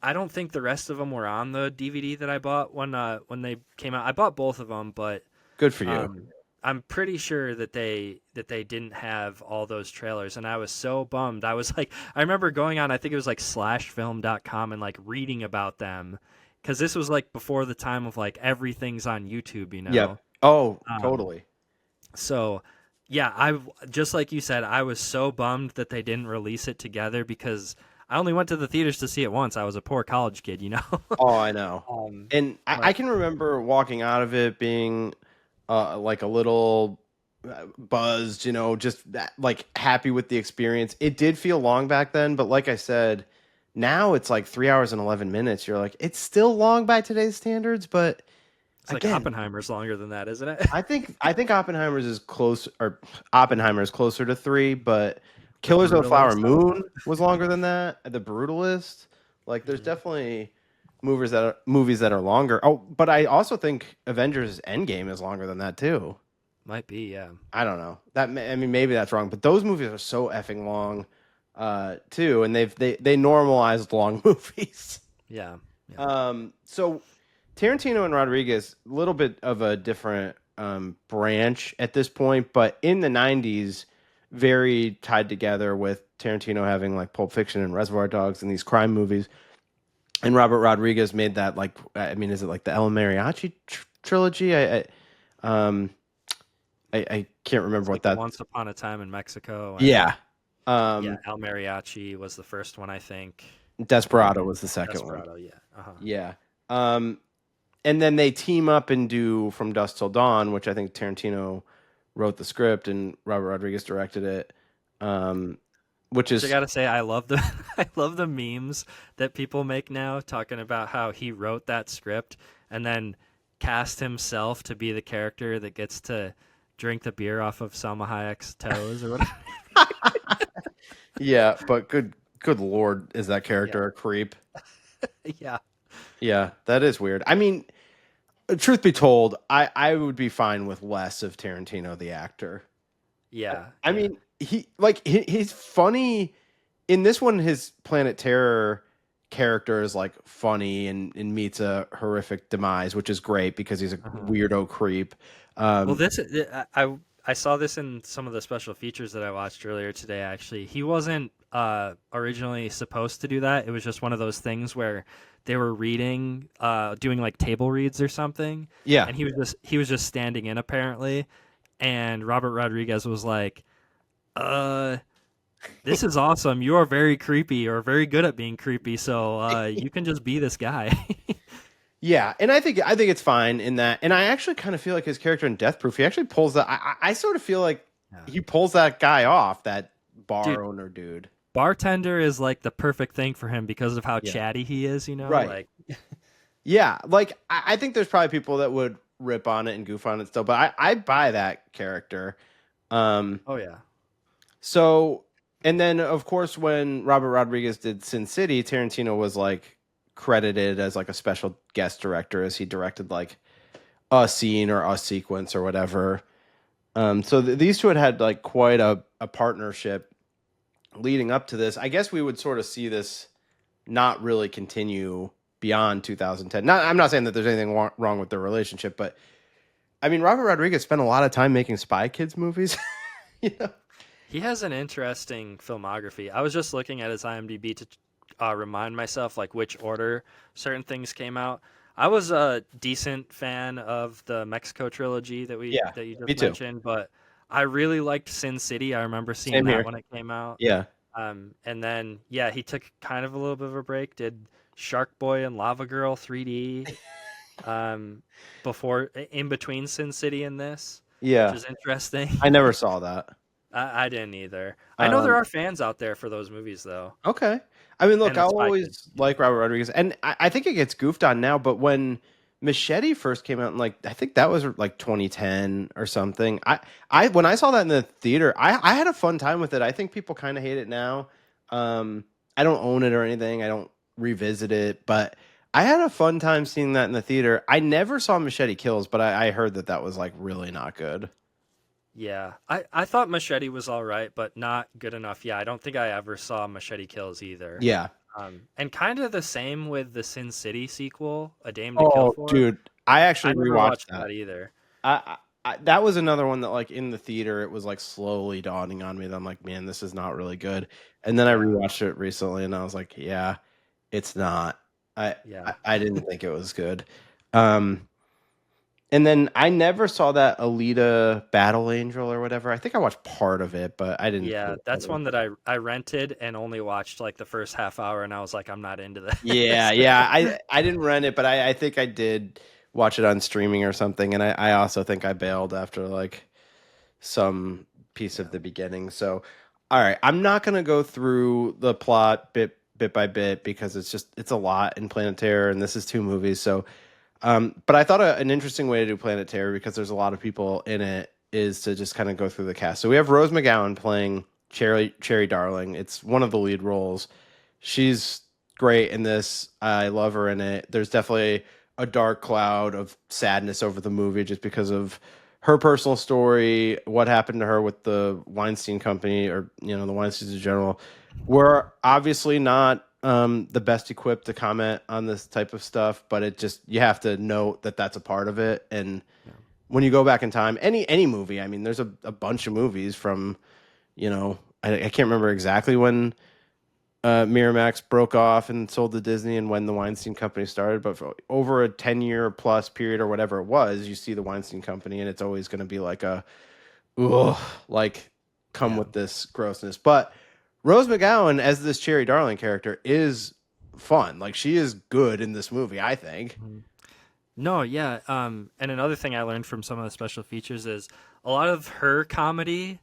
I don't think the rest of them were on the DVD that I bought when they came out. I bought both of them, but Good for you. um, I'm pretty sure that they didn't have all those trailers, and I was so bummed. I was like, I remember going on, I think it was like slashfilm.com and like reading about them, because this was like before the time of like everything's on YouTube, you Yep. know. Oh, Um, totally. so yeah, I just like you said, I was so bummed that they didn't release it together because I only went to the theaters to see it once. I was a poor college kid, you know. Oh, I know. And I But can remember walking out of it being like a little buzzed, just that, like happy with the experience. It did feel long back then, but like I said, now it's like 3 hours and 11 minutes. You're like, it's still long by today's standards, but it's like again, Oppenheimer's longer than that, isn't it? I think Oppenheimer's is close, or Oppenheimer is closer to 3, but The Killers of the Flower Brutalist, I don't know. Moon was longer than that. The Brutalist, like there's Mhm. definitely movies that are longer. Oh, but I also think Avengers Endgame is longer than that too. Might be, yeah. I don't know. I mean, maybe that's wrong, but those movies are so effing long, too, and they normalized long movies. Yeah. Yeah. So Tarantino and Rodriguez, a little bit of a different branch at this point, but in the '90s, very tied together with Tarantino having like Pulp Fiction and Reservoir Dogs and these crime movies, and Robert Rodriguez made that like, I mean, is it like the El Mariachi trilogy? Um, I can't remember It's what like the that. Once Upon a Time in Mexico, and Yeah. yeah, Um, El Mariachi was the first one, I think. Desperado And was the second one. Desperado, yeah. Uh-huh. Yeah. Um, and then they team up and do From Dusk Till Dawn, which I think Tarantino wrote the script and Robert Rodriguez directed it. Um, which Which I is gotta say, I love the I love the memes that people make now talking about how he wrote that script and then cast himself to be the character that gets to drink the beer off of Salma Hayek's toes or whatever. yeah, but good lord, is that Yeah, character a creep? yeah, Yeah, that is weird. I mean, truth be told, I would be fine with less of Tarantino the actor. yeah, I yeah. mean, he's funny in this one. His Planet Terror character is like funny and meets a horrific demise, which is great because he's a Uh-huh. weirdo creep. Well, Um, this I saw this in some of the special features that I watched earlier today. Actually, he wasn't originally supposed to do that. It was just one of those things where they were reading, doing like table reads or something, yeah, and he was just standing in apparently, and Robert Rodriguez was like, "Uh, this is awesome. You are very creepy or very good at being creepy, so you can just be this guy." yeah, and I think it's fine in that. And I actually kind of feel like his character in Death Proof, he actually pulls that. I sort of feel like Yeah. he pulls that guy off, that bar Dude, owner dude. bartender is like the perfect thing for him because of how Yeah, chatty he is. right. Like. Yeah, like I think there's probably people that would rip on it and goof on it still, but I buy that character. Um, Oh yeah. so and then of course when Robert Rodriguez did Sin City, Tarantino was like credited as like a special guest director as he directed like a scene or a sequence or whatever. So these two had like quite a partnership leading up to this. I guess we would sort of see this not really continue beyond 2010. I'm not saying that there's anything wrong with their relationship, but I mean, Robert Rodriguez spent a lot of time making Spy Kids movies. you know? He has an interesting filmography. I was just looking at his IMDb to remind myself like which order certain things came out. I was a decent fan of the Mexico trilogy Yeah, that you me just too. mentioned, but I really liked Sin City. I remember seeing Same that here. when it came out. Yeah. And then yeah, he took kind of a little bit of a break. Did Shark Boy and Lava Girl 3D um, before in between Sin City and this, which Yeah. is interesting. I never saw that. I didn't either. I know there Um, are fans out there for those movies though, okay. I mean, look, and the I'll Spy Kids. always like Robert Rodriguez, and I think it gets goofed on now, but when Machete first came out, in like I think that was like 2010 or something. When I saw that in the theater, I had a fun time with it. I think people kind of hate it now. I don't own it or anything. I don't revisit it, but I had a fun time seeing that in the theater. I never saw Machete Kills, but I heard that that was like really not good. Yeah, I thought Machete was all right, but not good enough. Yeah, I don't think I ever saw Machete Kills either. Yeah. And kind of the same with the Sin City sequel, A Dame to Kill Oh, For. dude, I I actually never rewatched watched that. that either. That was another one that like in the theater it was like slowly dawning on me that I'm like, man, this is not really good. And then I Yeah, rewatched it recently and I was like, yeah, it's not. I yeah, I didn't think it was good. Um and then I never saw that Alita Battle Angel or whatever. I think I watched part of it, but I didn't see yeah. it all the That's way one that through. I rented and only watched like the first half hour, and I was like, I'm not into Yeah, this. yeah. I didn't rent it, but I think I did watch it on streaming or something. And I also think I bailed after like some piece of Yeah, the beginning. So, all right, I'm not gonna go through the plot bit by bit because it's a lot in Planet Terror, and this is two movies. So, but I thought an interesting way to do Planet Terror because there's a lot of people in it is to just kind of go through the cast. So we have Rose McGowan playing Cherry Darling. It's one of the lead roles. She's great in this. I love her in it. There's definitely a dark cloud of sadness over the movie just because of her personal story, what happened to her with the Weinstein Company, or the Weinsteins in general. We're obviously not the best equipped to comment on this type of stuff, but it just you have to note that that's a part of it. And yeah, when you go back in time, any movie, I mean, there's a bunch of movies from I can't remember exactly when Miramax broke off and sold to Disney and when the Weinstein Company started, but for over a 10-year plus period or whatever it was, you see the Weinstein Company and it's always going to be like ugh, like come yeah. with this grossness. But Rose McGowan as this Cherry Darling character is fun. Like she is good in this movie, I think. Mhm. No, yeah. And another thing I learned from some of the special features is a lot of her comedy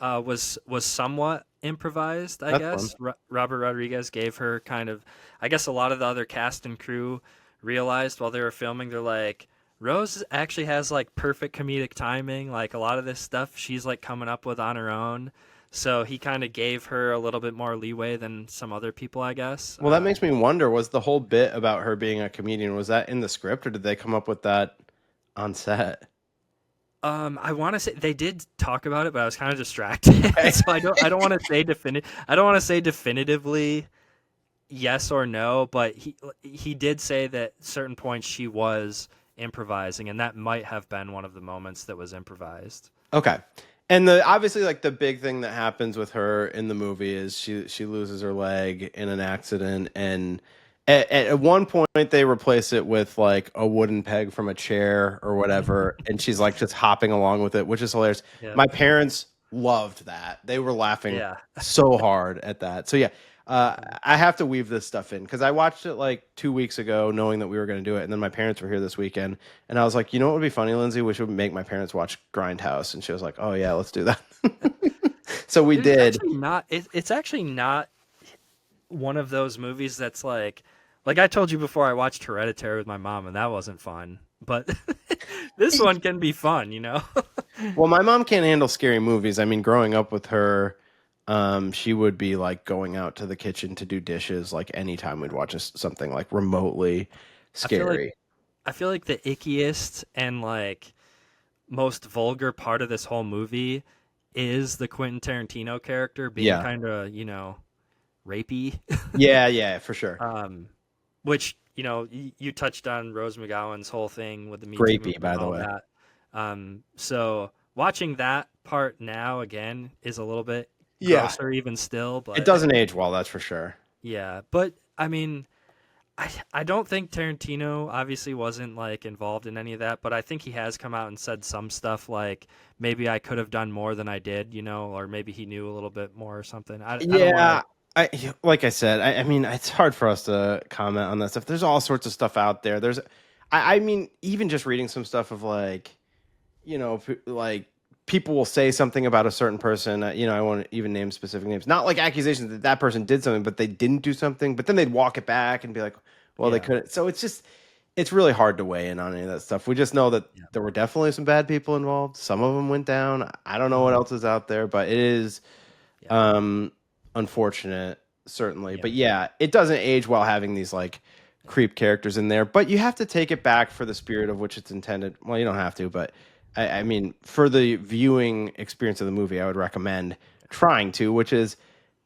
was somewhat improvised. I That's fun. guess Robert Rodriguez gave her kind of. I guess a lot of the other cast and crew realized while they were filming, they're like, Rose actually has like perfect comedic timing. Like a lot of this stuff, she's like coming up with on her own. So he kind of gave her a little bit more leeway than some other people, I guess. Well, that makes me wonder, was the whole bit about her being a comedian, was that in the script or did they come up with that on set? I want to say they did talk about it, but I was kind of distracted, Okay. so I don't want to say I don't want to say definitively yes or no, but he did say that certain points she was improvising, and that might have been one of the moments that was improvised. Okay. And the obviously like the big thing that happens with her in the movie is she loses her leg in an accident and at one point they replace it with like a wooden peg from a chair or whatever and she's like just hopping along with it, which is hilarious. Yeah, My parents loved that. They were laughing yeah, so hard at that. So yeah, I have to weave this stuff in because I watched it like 2 weeks ago, knowing that we were going to do it, and then my parents were here this weekend, and I was like, you know what would be funny, Lindsay? We should make my parents watch Grindhouse, and she was like, oh yeah, let's do that. So we dude, it's did. actually not. It's actually not one of those movies that's like I told you before. I watched Hereditary with my mom, and that wasn't fun. But this one can be fun, you know. Well, my mom can't handle scary movies. I mean, growing up with her, she would be like going out to the kitchen to do dishes like anytime we'd watch something like remotely I feel like scary. I feel like the ickiest and like most vulgar part of this whole movie is the Quentin Tarantino character being Yeah. kind of, rapey. Yeah, yeah, for sure. um, which, you touched on Rose McGowan's whole thing with the Me Too Grapey, movement by and the all way. that. So watching that part now again is a little bit Yeah. grosser even still, It but doesn't age well, that's for sure. yeah. But I mean, I don't think Tarantino obviously wasn't like involved in any of that, but I think he has come out and said some stuff like maybe I could have done more than I did, or maybe he knew a little bit more or something. I don't want Yeah, to. like I said, I mean, it's hard for us to comment on that stuff. There's all sorts of stuff out there. I mean, even just reading some stuff of like, like people will say something about a certain person. I won't even name specific names. Not like accusations that that person did something, but they didn't do something. But then they'd walk it back and be like, well, they Yeah, couldn't. So it's really hard to weigh in on any of that stuff. We just know that yeah, there were definitely some bad people involved. Some of them went down. I don't know what mhm, else is out there, but it is. yeah, Um, unfortunate, certainly. yeah, But yeah, it doesn't age well having these like creep characters in there, but you have to take it back for the spirit of which it's intended. Well, you don't have to, but I mean, for the viewing experience of the movie, I would recommend trying to, which is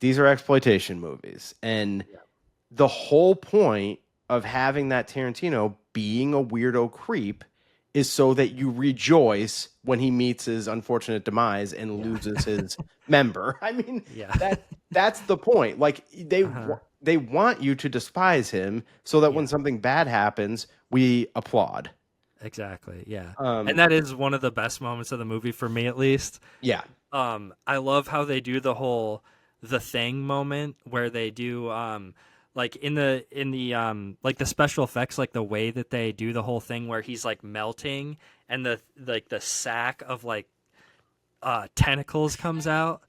these are exploitation movies. And the whole point of having that Tarantino being a weirdo creep is so that you rejoice when he meets his unfortunate demise and loses his member. I mean, that's the point. Like they want you to despise him so that when something bad happens, we applaud. Exactly. Yeah. And that is one of the best moments of the movie for me, at least. Yeah. I love how they do the thing moment where they do like in the like the special effects, like the way that they do the whole thing where he's like melting and the sack of like tentacles comes out.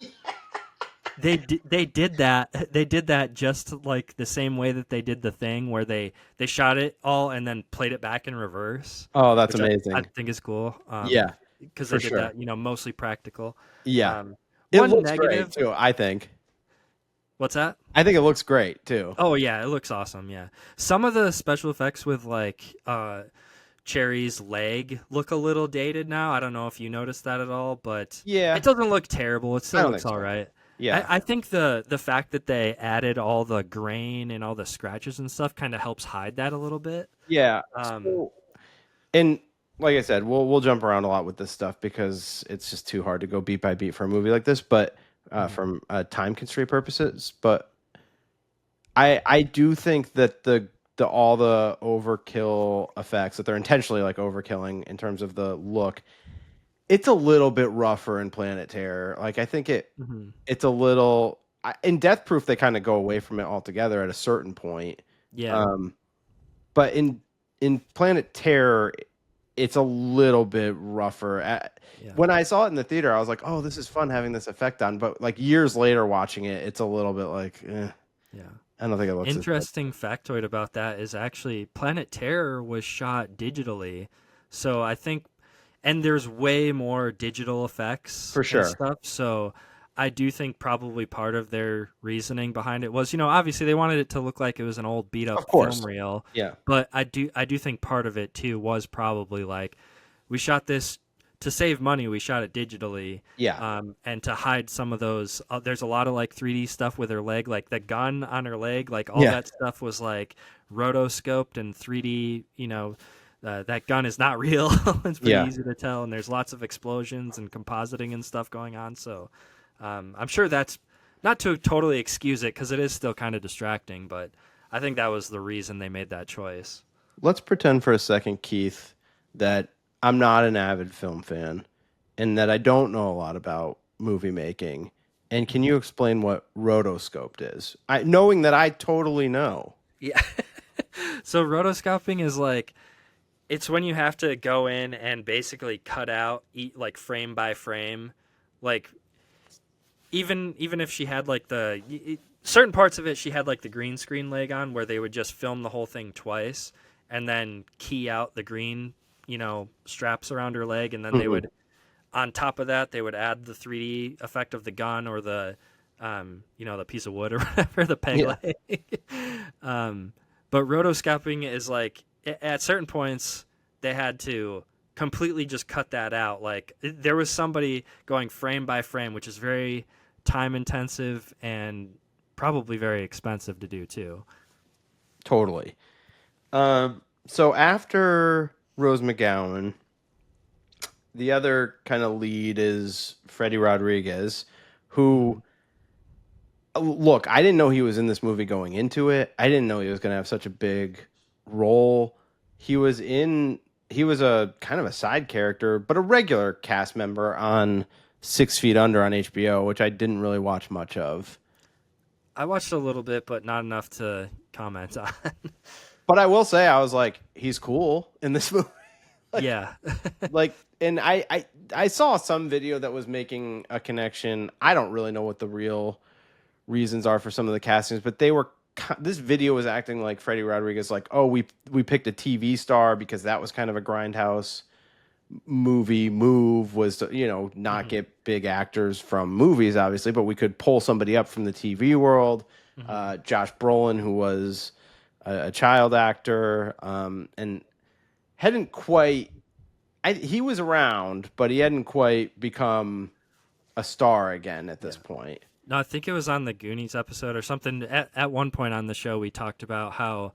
They did that just like the same way that they did the thing where they shot it all and then played it back in reverse. Oh, that's amazing. I think is cool. Yeah, because they did that, mostly practical. Yeah, it one looks negative great too. I think. What's that? I think it looks great too. Oh yeah, it looks awesome. Yeah, some of the special effects with like Cherry's leg look a little dated now. I don't know if you noticed that at all, but yeah, it doesn't look terrible. It still looks all right. Yeah, I think the fact that they added all the grain and all the scratches and stuff kind of helps hide that a little bit. Yeah. And like I said, we'll jump around a lot with this stuff because it's just too hard to go beat by beat for a movie like this. But from time constraint purposes, but I do think that all the overkill effects that they're intentionally like overkilling in terms of the look, it's a little bit rougher in Planet Terror. Like I think it's a little in Death Proof they kind of go away from it altogether at a certain point. Yeah. But in Planet Terror, it's a little bit rougher. When I saw it in the theater, I was like, "Oh, this is fun having this effect on." But like years later, watching it, it's a little bit like, yeah. I don't think it looks interesting factoid about that is actually Planet Terror was shot digitally, so I think, and there's way more digital effects for sure and stuff. So I do think probably part of their reasoning behind it was, obviously they wanted it to look like it was an old beat up film reel. Yeah. But I do think part of it too was probably like, we shot this to save money. We shot it digitally. Yeah. And to hide some of those, there's a lot of like 3D stuff with her leg, like the gun on her leg, like all that stuff was like rotoscoped and 3D, that gun is not real. It's pretty easy to tell. And there's lots of explosions and compositing and stuff going on. So, I'm sure that's not to totally excuse it because it is still kind of distracting, but I think that was the reason they made that choice. Let's pretend for a second, Keith, that I'm not an avid film fan and that I don't know a lot about movie making. And can you explain what rotoscoped is? Knowing that I totally know. Yeah. So rotoscoping is like, it's when you have to go in and basically cut out like frame by frame, like even if she had like certain parts of it, she had like the green screen leg on where they would just film the whole thing twice and then key out the green, straps around her leg. And then they would, on top of that, they would add the 3D effect of the gun or the, the piece of wood or whatever, the peg leg. But rotoscoping is like, at certain points, they had to completely just cut that out. Like there was somebody going frame by frame, which is very time intensive and probably very expensive to do too. Totally. So after Rose McGowan, the other kind of lead is Freddie Rodriguez, who, look, I didn't know he was in this movie going into it. I didn't know he was going to have such a big role. He was a kind of a side character, but a regular cast member on 6 Feet Under on HBO, which I didn't really watch much of. I watched a little bit, but not enough to comment on. But I will say, I was like, he's cool in this movie. And I saw some video that was making a connection. I don't really know what the real reasons are for some of the castings, but this video was acting like Freddie Rodriguez, like, oh, we picked a TV star because that was kind of a Grindhouse movie move, was to, not get big actors from movies, obviously, but we could pull somebody up from the TV world. Josh Brolin, who was a child actor, and hadn't quite. He was around, but he hadn't quite become a star again at this Yeah. point. No, I think it was on the Goonies episode or something. At one point on the show, we talked about how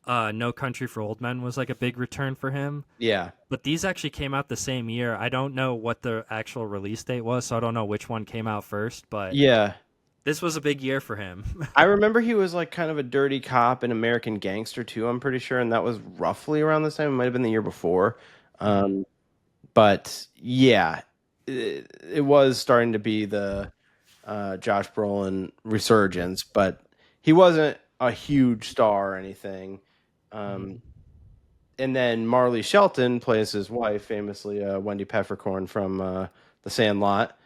No Country for Old Men was like a big return for him. Yeah, But these actually came out the same year. I don't know what the actual release date was, so I don't know which one came out first. But yeah. this was a big year for him. I remember he was like kind of a dirty cop in American Gangster too. I'm pretty sure, and that was roughly around this time. It might have been the year before. Mhm. But yeah, it was starting to be the Josh Brolin resurgence, but he wasn't a huge star or anything. Mhm. And then Marley Shelton plays his wife, famously Wendy Peppercorn from The Sandlot.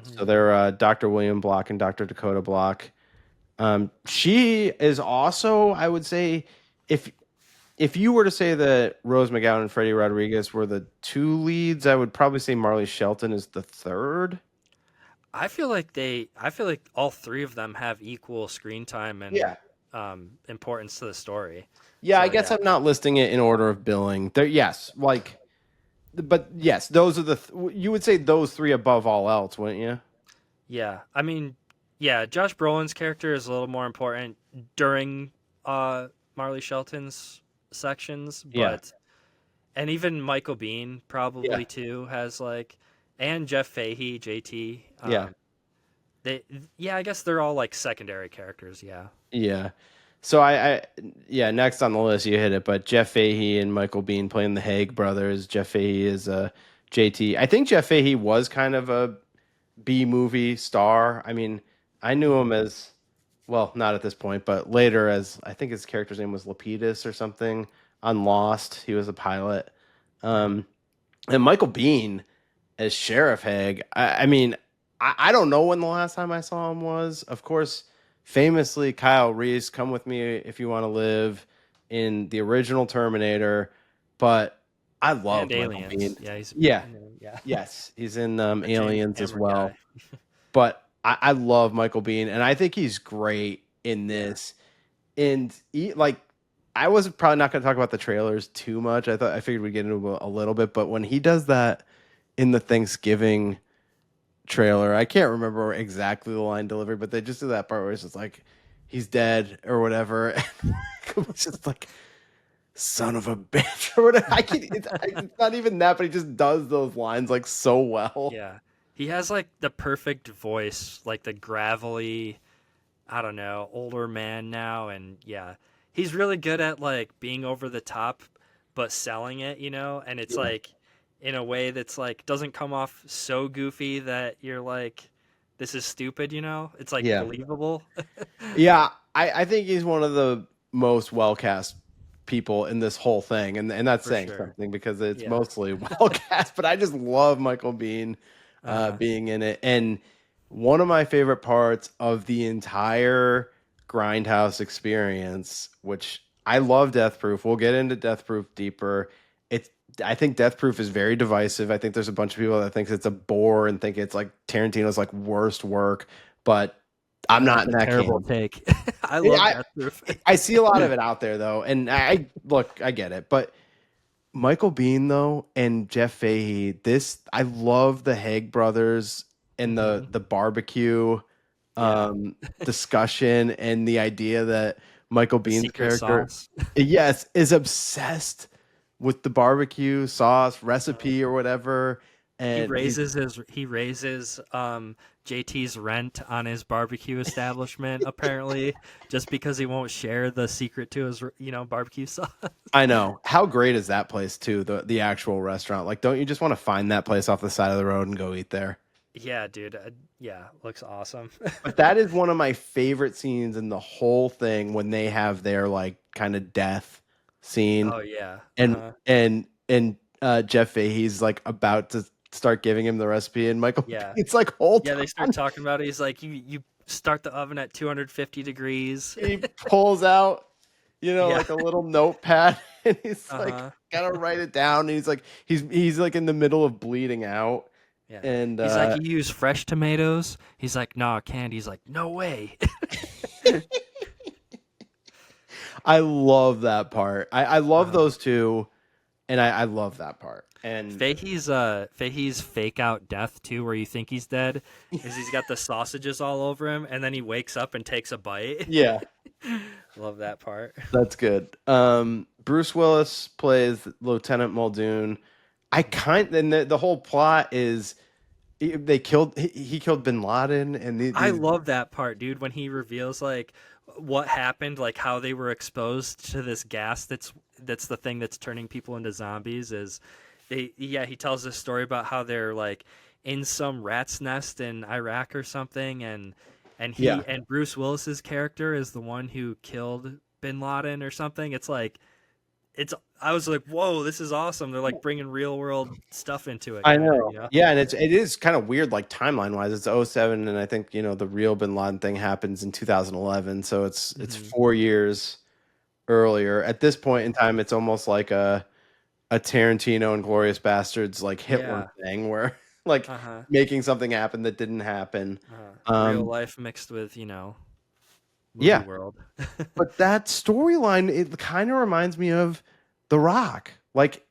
So Mhm. they're Dr. William Block and Dr. Dakota Block. She is also, I would say, if if you were to say that Rose McGowan and Freddie Rodriguez were the two leads, I would probably say Marley Shelton is the third. I feel like all three of them have equal screen time and Yeah. importance to the story. Yeah, I So guess yeah, I'm not listing it in order of billing. There, yes, like, but yes, those are you would say those three above all else, wouldn't you? yeah. I mean, yeah. Josh Brolin's character is a little more important during Marley Shelton's sections, Yeah, but and even Michael Biehn yeah, probably too has like, and Jeff Fahey, JT. yeah, They yeah, I guess they're all like secondary characters. Yeah. yeah. So yeah, next on the list you hit it, but Jeff Fahey and Michael Biehn playing the Haig brothers. Jeff Fahey is JT. I think Jeff Fahey was kind of a B movie star. I mean, I knew him Mhm. as well, not at this point, but later as I think his character's name was Lapidus or something on Lost. He was a pilot. Mhm. Um, and Michael Biehn as Sheriff Haig. I mean, I don't know when the last time I saw him was. Of course, famously, Kyle Reese, "Come with me if you want to live" in the original Terminator. But I And loved Michael Biehn. Aliens. Yeah, he's Yeah, yeah. yes, he's in The James Aliens as Cameron guy. well. But I love Michael Biehn, and I think he's great in Yeah. this. And like, I was probably not going to talk about the trailers too much. I figured we'd get into a little bit, but when he does that in the Thanksgiving trailer, I can't remember exactly the line delivery, but they just do that part where it's just like he's dead or whatever. It was just like son of a bitch or whatever. It's not even that, but he just does those lines like so well. Yeah. He has like the perfect voice, like the gravelly, I don't know, older man now, and yeah. He's really good at like being over the top but selling it, and it's Yeah. like in a way that's like doesn't come off so goofy that you're like this is stupid, It's like Yeah. believable. Yeah, I think he's one of the most well cast people in this whole thing, and that's For saying sure. something because it's Yeah. mostly well cast. But I just love Michael Biehn Uh-huh. being in it, and one of my favorite parts of the entire Grindhouse experience, which I love Death Proof. We'll get into Death Proof deeper. It's I think Death Proof is very divisive. I think there's a bunch of people that think it's a bore and think it's like Tarantino's like worst work, but I'm That's not in a that terrible camp. take. I Yeah, love Death Proof. I see a lot of it out there though, and I look, I get it, but Michael Biehn though and Jeff Fahey, this I love the Haig brothers and the hmm the barbecue Yeah. discussion and the idea that Michael The Bihn's secret character, sauce. yes, is obsessed with the barbecue sauce Uh, recipe or whatever, he and he's raises his he raises JT's rent on his barbecue establishment apparently just because he won't share the secret to his barbecue sauce. I know. How great is that place too, the actual restaurant? Like, don't you just want to find that place off the side of the road and go eat there? Yeah, dude. Yeah, looks awesome. But that is one of my favorite scenes in the whole thing when they have their like kind of death scene Oh yeah. and Uh-huh. Jeff Fahey's like about to start giving him the recipe and Michael Yeah. it's like hold Yeah, they start on. talking about it. He's like, you start the oven at 250 degrees. He pulls out, Yeah. like a little notepad and he's like Uh-huh. gotta write it down. And he's like he's like in the middle of bleeding out. Yeah. And He's like, you use fresh tomatoes? He's like, nah, canned. He's like, no way. I love that part. I love Uh, those two, and I love that part. And Fahey's fake out death too, where you think he's dead, is he's got the sausages all over him, and then he wakes up and takes a bite. yeah, Love that part. that's good. Bruce Willis plays Lieutenant Muldoon. I kind and the whole plot is he killed Bin Laden and I these love that part, dude, when he reveals like what happened, like how they were exposed to this gas that's the thing that's turning people into zombies is he tells this story about how they're like in some rat's nest in Iraq or something and yeah. he and Bruce Willis's character is the one who killed Bin Laden or something. It's I was like, "Whoa, this is awesome." They're like bringing real world stuff into it I kind of, know. Yeah, and it is kind of weird like timeline wise. It's '07, and I think, the real Bin Laden thing happens in 2011, so it's Mhm. 4 years earlier. At this point in time, it's almost like a Tarantino and Glorious Bastards like Hitler Yeah. thing where like Uh-huh. making something happen that didn't happen. Real Um life mixed with, movie yeah, world. but that storyline it kind of reminds me of The Rock. Like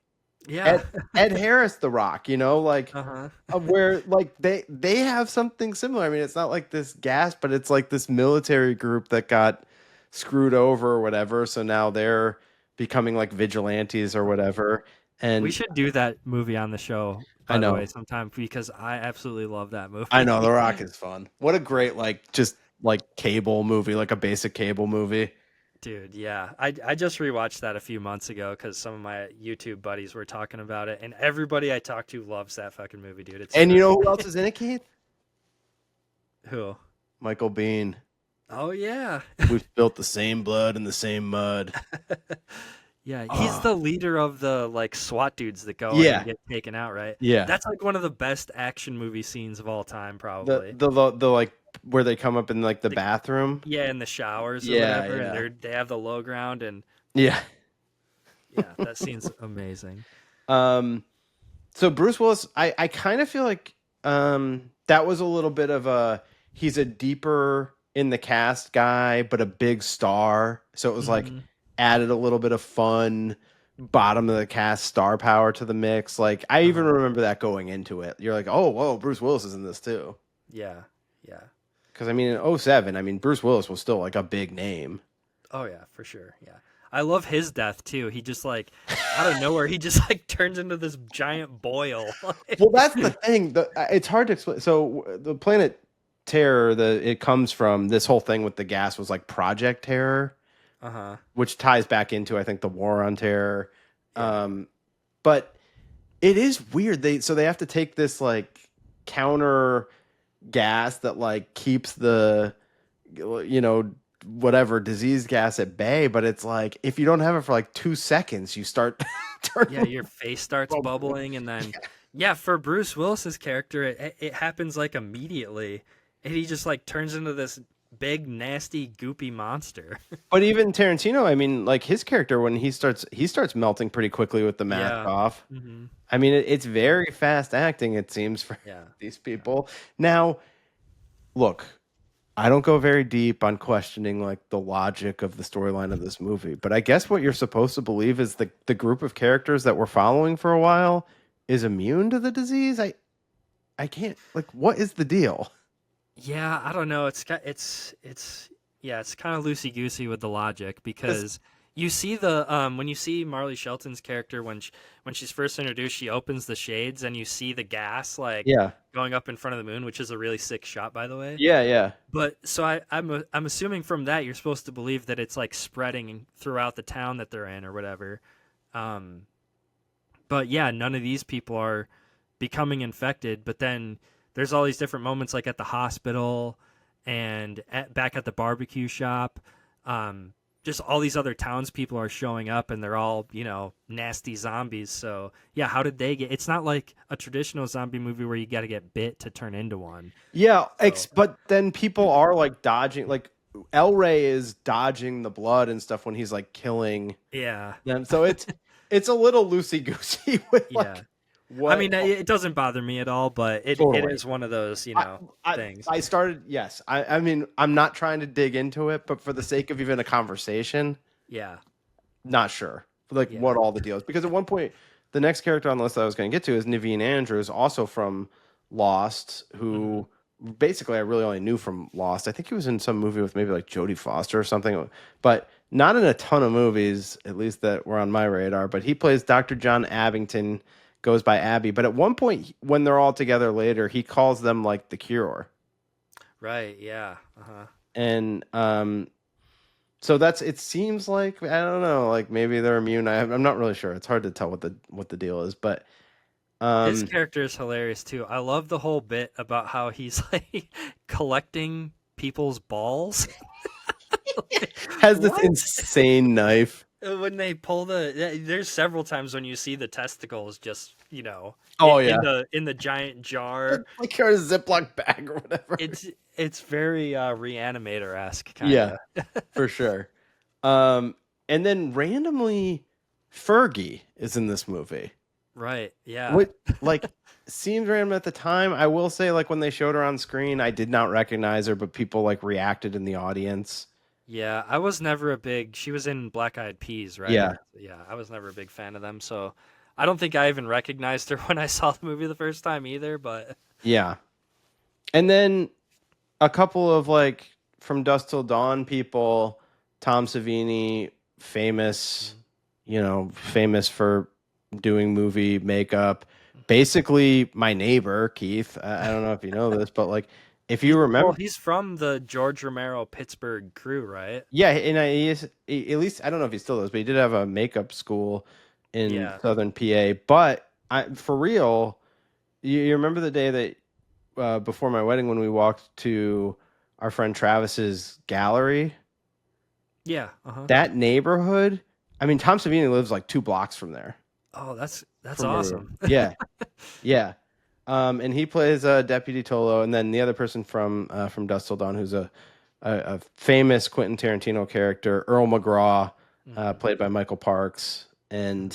Yeah. Ed Harris The Rock, like Uh-huh. of where like they have something similar. I mean, it's not like this gas, but it's like this military group that got screwed over or whatever. So now they're becoming like vigilantes or whatever. We And should do that movie on the show, I by the way, know, sometime because I absolutely love that I movie. know, The Rock is fun. What a great like just like cable movie, like a basic cable movie. Dude, yeah. I just rewatched that a few months ago because some of my YouTube buddies were talking about it, and everybody I talk to loves that fucking movie, dude. It's And you great. know who else is in it, Keith? Who? Michael Biehn. Oh, yeah. We've built the same blood and the same mud. Yeah, he's Oh, the leader of the like SWAT dudes that go in and yeah, get taken out, right? yeah. That's like one of the best action movie scenes of all time, The probably. the the like where they come up in like the The, bathroom. yeah, in the showers or Yeah, whatever, and yeah. they have the low ground, and Yeah. yeah, that scene's amazing. Um so Bruce Willis, I kind of feel like that was a little bit of he's a deeper in the cast guy, but a big star. So it was like Hmm. added a little bit of fun bottom of the cast star power to the mix. Like I even Uh-huh. remember that going into it. You're like, "Oh, whoa, Bruce Willis is in this too." Yeah, yeah. Cuz I mean in '07, I mean Bruce Willis was still like a big name. Oh yeah, for sure. Yeah. I love his death too. He just like out of nowhere, he just like turns into this giant boil. Well, that's the thing. It's hard to explain. So the Planet Terror, it comes from this whole thing with the gas was like Project Terror, Uh-huh. which ties back into I think the War on Terror. Yeah. But it is weird. They have to take this like counter gas that like keeps the whatever disease gas at bay. But it's like if you don't have it for like 2 seconds, you start Yeah, turning. your face starts bubbling, and then yeah, for Bruce Willis's character, it happens like immediately, and he just like turns into this big, nasty, goopy monster. But even Tarantino, I mean, like his character when he starts melting pretty quickly with the mask Yeah. off. Hmm. I mean, it's very fast acting. It seems for Yeah. these people. Now, look, I don't go very deep on questioning like the logic of the storyline of this movie, but I guess what you're supposed to believe is the group of characters that we're following for a while is immune to the disease. I can't like what is the deal? Yeah, I don't know. It's yeah, it's kind of loosey goosey with the logic 'Cause- because you see the when you see Marley Shelton's character when she's first introduced, she opens the shades and you see the gas like yeah, going up in front of the moon, which is a really sick shot, by the way. yeah, yeah. But so I'm assuming from that you're supposed to believe that it's like spreading throughout the town that they're in or whatever. Um, but yeah, none of these people are becoming infected. But then there's all these different moments, like at the hospital and back at the barbecue shop. Just all these other townspeople are showing up, and they're all nasty zombies. So yeah, how did they get? It's not like a traditional zombie movie where you got to get bit to turn into one. Yeah, So but then people are like dodging, like El Rey is dodging the blood and stuff when he's like killing yeah, them. So it's a little loosey goosey with yeah. like I what mean, it doesn't bother me at all, but it totally. is one of those I, things. I started yes. I mean I'm not trying to dig into it, but for the sake of even a conversation, Yeah. Not sure like Yeah. what all the deal is, because at one point the next character on the list that I was going to get to is Naveen Andrews, also from Lost, Hmm. who basically I really only knew from Lost. I think he was in some movie with maybe like Jodie Foster or something, but not in a ton of movies, at least that were on my radar. But he plays Dr. John Abington, goes by Abby. But at one point when they're all together later, he calls them like the Cure. Right. Yeah. Uh-huh. And so that's, it seems like, I don't know, like maybe they're immune. I'm not really sure. It's hard to tell what the deal is, but His um character is hilarious too. I love the whole bit about how he's like collecting people's balls. has this What? insane knife. When they pull there's several times when you see the testicles just, Oh in yeah, the giant jar. like you're a Ziploc bag or whatever. It's very Reanimator-esque kind Yeah, of. for sure. Um, and then randomly, Fergie is in this movie. Right. Yeah. What, like, seemed random at the time. I will say, like, when they showed her on screen, I did not recognize her, but people like reacted in the audience. Yeah, I was never a big. She was in Black Eyed Peas, right? Yeah, Yeah, I was never a big fan of them, so I don't think I even recognized her when I saw the movie the first time either. But yeah. And then a couple of like from Dusk Till Dawn people, Tom Savini, famous, Mhm. famous for doing movie makeup. Basically, my neighbor Keith. I don't know if you know this, but like, if you remember, he's from the George Romero Pittsburgh crew, right? yeah, and at least I don't know if he still does, but he did have a makeup school in Yeah. Southern PA. But for real, you remember the day that before my wedding when we walked to our friend Travis's gallery? Yeah. Uh-huh. That neighborhood, I mean, Tom Savini lives like 2 blocks from there. Oh, that's From where we were. awesome. Yeah, yeah. And he plays Deputy Tolo, and then the other person from Dusk Till Dawn, who's a famous Quentin Tarantino character, Earl McGraw, Hmm. played by Michael Parks, and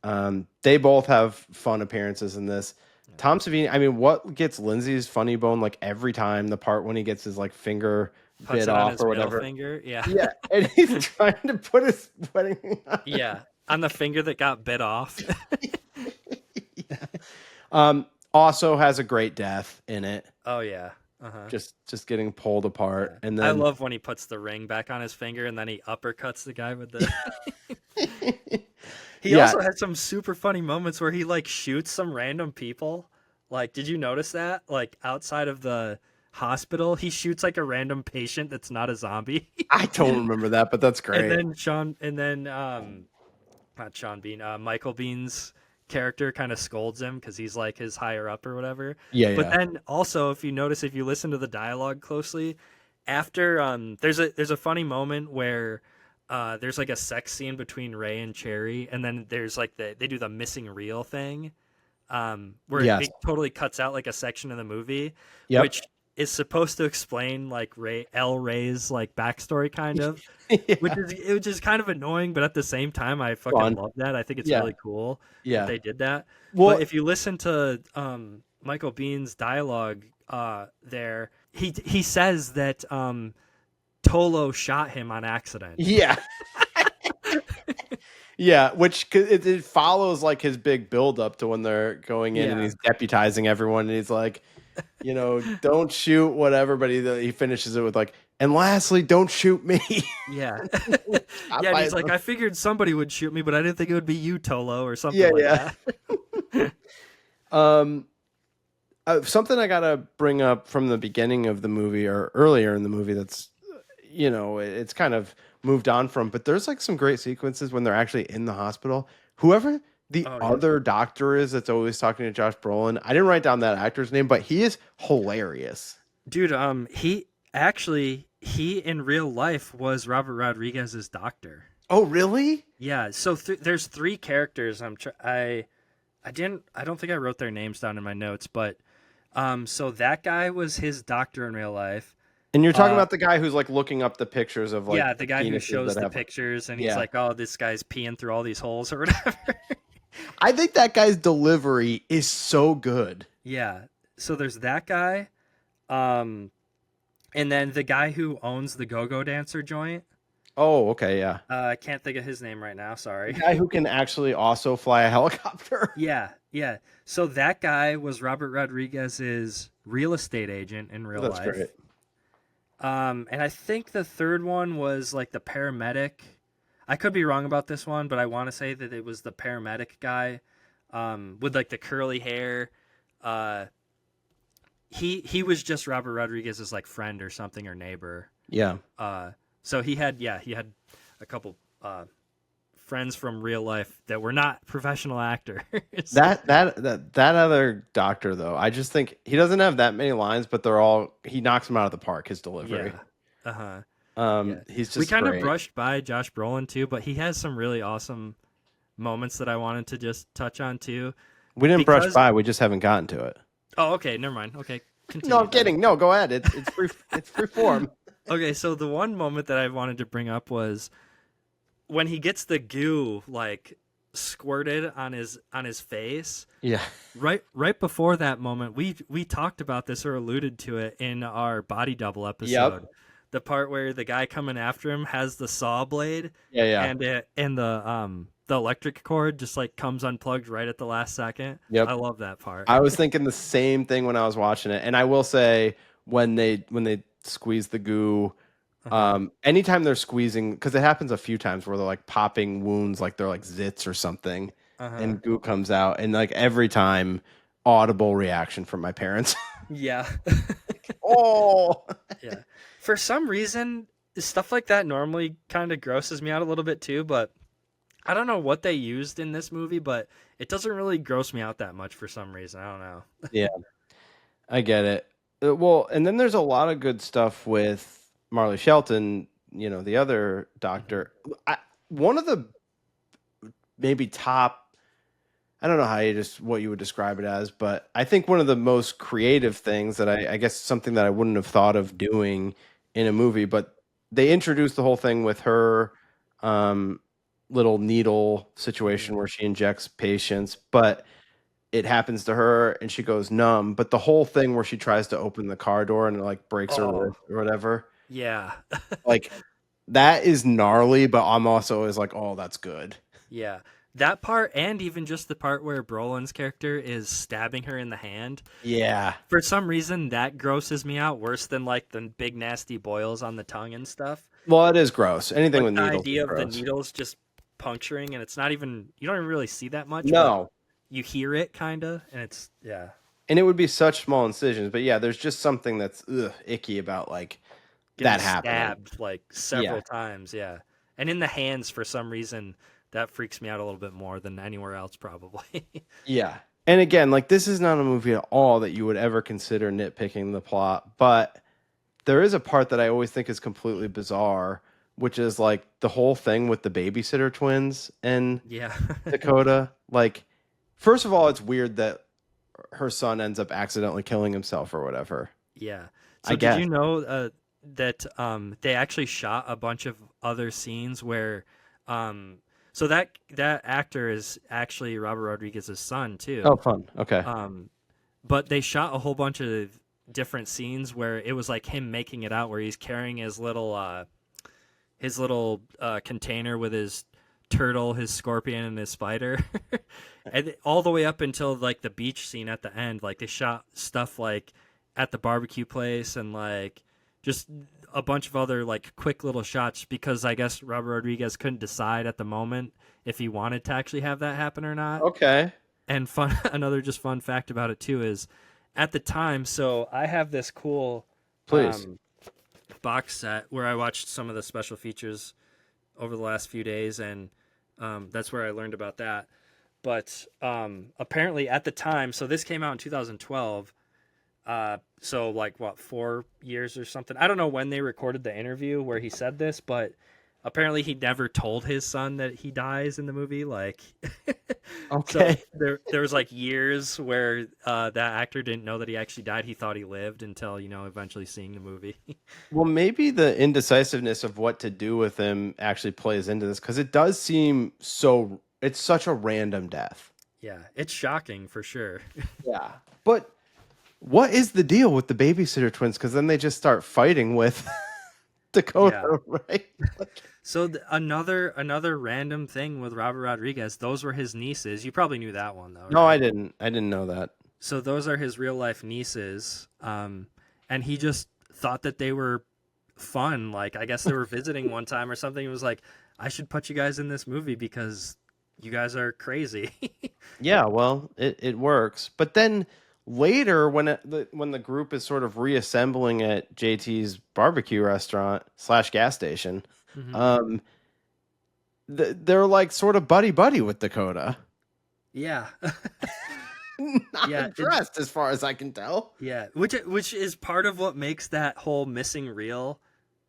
Hmm. they both have fun appearances in this. Yeah. Tom Savini, I mean, what gets Lindsay's funny bone like every time, the part when he gets his like finger Puts bit it on off his or middle whatever. finger. Yeah. Yeah, and he's trying to put his wedding ring on. Yeah. On the finger that got bit off. Yeah. Also has a great death in it. Oh yeah. Uh-huh. Just getting pulled apart, Yeah. and I then love when he puts the ring back on his finger and then he uppercuts the guy with the. He yeah, also had some super funny moments where he like shoots some random people. Like, did you notice that? Like outside of the hospital, he shoots like a random patient that's not a zombie. I don't remember that, but that's And great. then not Sean Bean, Michael Bean's character kind of scolds him because he's like his higher up or whatever. Yeah, But yeah, then also, if you notice, if you listen to the dialogue closely, after there's a funny moment where there's like a sex scene between Ray and Cherry, and then there's like they do the missing reel thing, where yes, it totally cuts out like a section of the movie, yep. which is supposed to explain like Ray's like backstory kind of, Yeah, which is kind of annoying, but at the same time, I fucking fun. love that. I think it's Yeah, really cool that yeah. they did that. But Well, if you listen to Michael Bean's dialogue there, he says that Tolo shot him on accident. yeah. Yeah, which it follows like his big build up to when they're going in and Yeah, he's deputizing everyone, and he's like, don't shoot whatever, but he finishes it with like, and lastly, don't shoot me. yeah, Stop yeah. And by he's like, I figured somebody would shoot me, but I didn't think it would be you, Tolo, or something yeah, like yeah. that. Um, something I gotta bring up from the beginning of the movie or earlier in the movie that's, it's kind of moved on from, but there's like some great sequences when they're actually in the hospital. Whoever the Oh yeah, other doctor is that's always talking to Josh Brolin, I didn't write down that actor's name, but he is hilarious. dude. He in real life was Robert Rodriguez's doctor. Oh, really? Yeah, so there's three characters. I don't think I wrote their names down in my notes, but so that guy was his doctor in real life. And you're talking Uh about the guy who's like looking up the pictures of like yeah, the guy who penises shows that the have, pictures and he's yeah. like, "Oh, this guy's peeing through all these holes or whatever." I think that guy's delivery is so good. Yeah. So there's that guy. Um and then the guy who owns the go-go dancer joint. Oh, okay, yeah. I can't think of his name right now. The Sorry. guy who can actually also fly a helicopter. Yeah, yeah. So that guy was Robert Rodriguez's real estate agent in real That's great. life. And I think the third one was like the paramedic. I could be wrong about this one, but I want to say that it was the paramedic guy, with like the curly hair. Uh, he was just Robert Rodriguez's like friend or something or neighbor. Yeah. So he had a couple friends from real life that were not professional actors. That other doctor though, I just think he doesn't have that many lines, but he knocks them out of the park. His delivery. Yeah. Uh-huh. Yeah. He's We just kind of great. brushed by Josh Brolin too, but he has some really awesome moments that I wanted to just touch on too. We didn't brush Because by. We just haven't gotten to it. Oh, okay, never mind. Okay, continue. No, I'm then. kidding. No, go ahead. It's free. It's free form. Okay, so the one moment that I wanted to bring up was when he gets the goo like squirted on his face. Yeah. Right before that moment, we talked about this or alluded to it in our body double episode. Yep. The part where the guy coming after him has the saw blade, Yeah, yeah. and the electric cord just like comes unplugged right at the last second. Yep. I love that part. I was thinking the same thing when I was watching it, and I will say when they squeeze the goo, anytime they're squeezing, because it happens a few times where they're like popping wounds, like they're like zits or something, and goo comes out, and like every time, audible reaction from my parents. Yeah. Oh, Yeah. For some reason, stuff like that normally kind of grosses me out a little bit too, but I don't know what they used in this movie, but it doesn't really gross me out that much for some reason. I don't know. yeah, I get it. Well, and then there's a lot of good stuff with Marley Shelton, the other doctor. One of the maybe top, I don't know what you would describe it as, but I think one of the most creative things that I guess something that I wouldn't have thought of doing in a movie, but they introduced the whole thing with her little needle situation where she injects patients, but it happens to her and she goes numb. But the whole thing where she tries to open the car door and it like breaks her wrist or whatever, Yeah. like that is gnarly, but I'm also always like, oh, that's good. Yeah. That part, and even just the part where Brolin's character is stabbing her in the hand. Yeah. For some reason, that grosses me out worse than like the big nasty boils on the tongue and stuff. Well, it is gross. Anything Like with the needles. idea is of the gross. needles just puncturing, and it's not even, you don't even really see that much. No. But you hear it kind of, and it's, yeah. And it would be such small incisions, but yeah, there's just something that's icky about like Getting that happening. stabbed like several times, yeah. And in the hands, for some reason, that freaks me out a little bit more than anywhere else, probably. Yeah. And again, like this is not a movie at all that you would ever consider nitpicking the plot, but there is a part that I always think is completely bizarre, which is like the whole thing with the babysitter twins and Yeah. Dakota. Like, first of all, it's weird that her son ends up accidentally killing himself or whatever. Yeah. I So guess. did you know that they actually shot a bunch of other scenes where so that actor is actually Robert Rodriguez's son too. Oh, fun. Okay. But they shot a whole bunch of different scenes where it was like him making it out, where he's carrying his little container with his turtle, his scorpion, and his spider, and all the way up until like the beach scene at the end. Like they shot stuff like at the barbecue place and like just a bunch of other like quick little shots, because I guess Robert Rodriguez couldn't decide at the moment if he wanted to actually have that happen or not. Okay. And another just fun fact about it too is at the time, so I have this cool Please. box set where I watched some of the special features over the last few days, and that's where I learned about that. But apparently at the time, so this came out in 2012, so like what, 4 years or something. I don't know when they recorded the interview where he said this, but apparently he never told his son that he dies in the movie. Like, Okay. So there was like years where that actor didn't know that he actually died. He thought he lived until, eventually seeing the movie. Well, maybe the indecisiveness of what to do with him actually plays into this, because it does seem it's such a random death. Yeah, it's shocking for sure. Yeah. But what is the deal with the babysitter twins? Because then they just start fighting with Dakota, right? So another random thing with Robert Rodriguez, those were his nieces. You probably knew that one though, No, I right? didn't. I didn't know that. So those are his real life nieces. And he just thought that they were fun. Like I guess they were visiting one time or something. He was like, I should put you guys in this movie because you guys are crazy. Yeah, well, it works. But then later, when the group is sort of reassembling at JT's barbecue restaurant slash gas station, Mhm. um, they're like sort of buddy buddy with Dakota. Yeah. Not Yeah, impressed, as far as I can tell. yeah, which is part of what makes that whole missing reel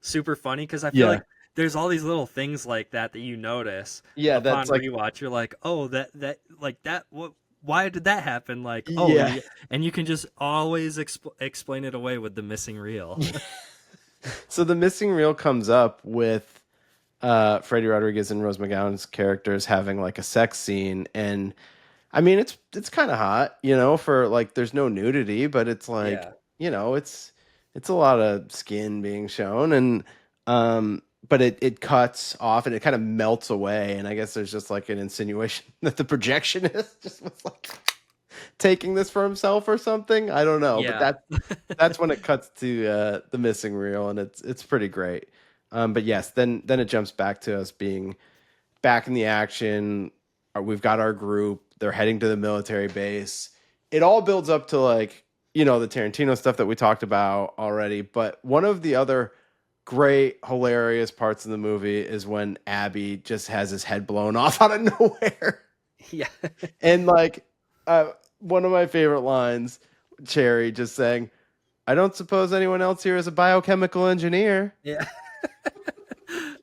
super funny because I feel Yeah, like there's all these little things like that you notice yeah, upon that's like rewatch. You're like, oh, that like that. What? Why did that happen? Like, oh, yeah. and you can just always explain it away with the missing reel. So the missing reel comes up with Freddie Rodriguez and Rose McGowan's characters having like a sex scene, and I mean it's kind of hot, for like there's no nudity, but it's like Yeah, it's a lot of skin being shown, and but it cuts off and it kind of melts away, and I guess there's just like an insinuation that the projectionist just was like taking this for himself or something. I don't know, but yeah, that's when it cuts to the missing reel, and it's pretty great. But yes, then it jumps back to us being back in the action. We've got our group. They're heading to the military base. It all builds up to like the Tarantino stuff that we talked about already. But one of the other great, hilarious parts of the movie is when Abby just has his head blown off out of nowhere. yeah, And like one of my favorite lines, Cherry just saying, "I don't suppose anyone else here is a biochemical engineer." yeah.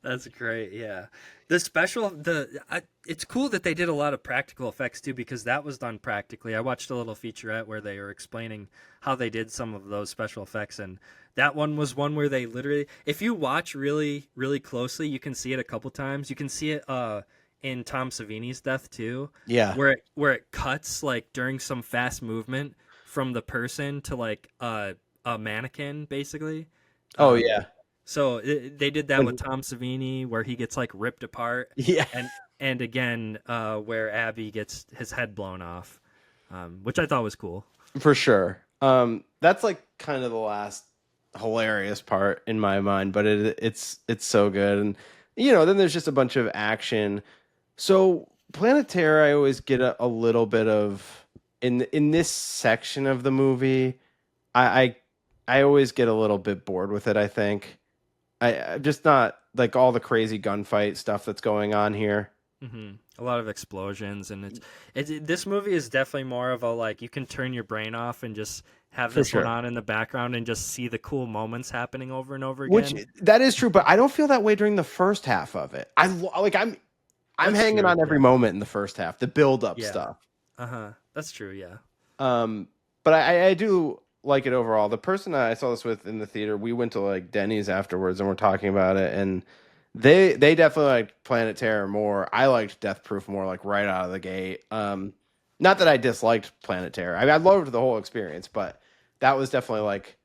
That's great. Yeah. It's cool that they did a lot of practical effects too because that was done practically. I watched a little featurette where they were explaining how they did some of those special effects, and that one was one where they literally, if you watch really really closely, you can see it a couple times. You can see it in Tom Savini's death too, Yeah. where it cuts like during some fast movement from the person to like a mannequin basically. Oh Um, yeah. so they did that When with Tom Savini, where he gets like ripped apart, yeah, and again where Abby gets his head blown off, which I thought was cool. for sure. That's like kind of the last hilarious part in my mind, but it's so good, and then there's just a bunch of action. So Planet Terror, I always get a little bit of in this section of the movie. I, I I always get a little bit bored with it. I think I'm just not like all the crazy gunfight stuff that's going on here. A lot of explosions, and this movie is definitely more of a like you can turn your brain off and just have For this one sure. on in the background and just see the cool moments happening over and over Which again. that is true, but I don't feel that way during the first half of it. Like I'm That's hanging true. on every Yeah. moment in the first half, the build up Yeah. stuff. That's true. Yeah. But I do like it overall. The person I saw this with in the theater, we went to like Denny's afterwards and we're talking about it, and they definitely liked Planet Terror more. I liked Death Proof more, like right out of the gate. Not that I disliked Planet Terror. I mean, I loved the whole experience, but that was definitely like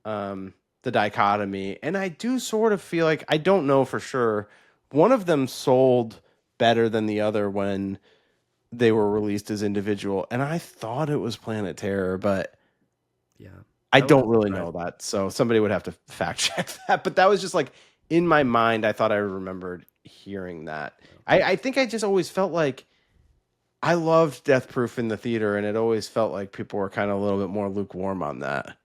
the dichotomy. And I do sort of feel like I don't know for sure. One of them sold better than the other when they were released as individual, and I thought it was Planet Terror, but Yeah. I That don't wouldn't really surprise know me. that. So somebody would have to fact check that. But that was just like in my mind, I thought I remembered hearing that. I think I just always felt like I loved Death Proof in the theater, and it always felt like people were kind of a little bit more lukewarm on that.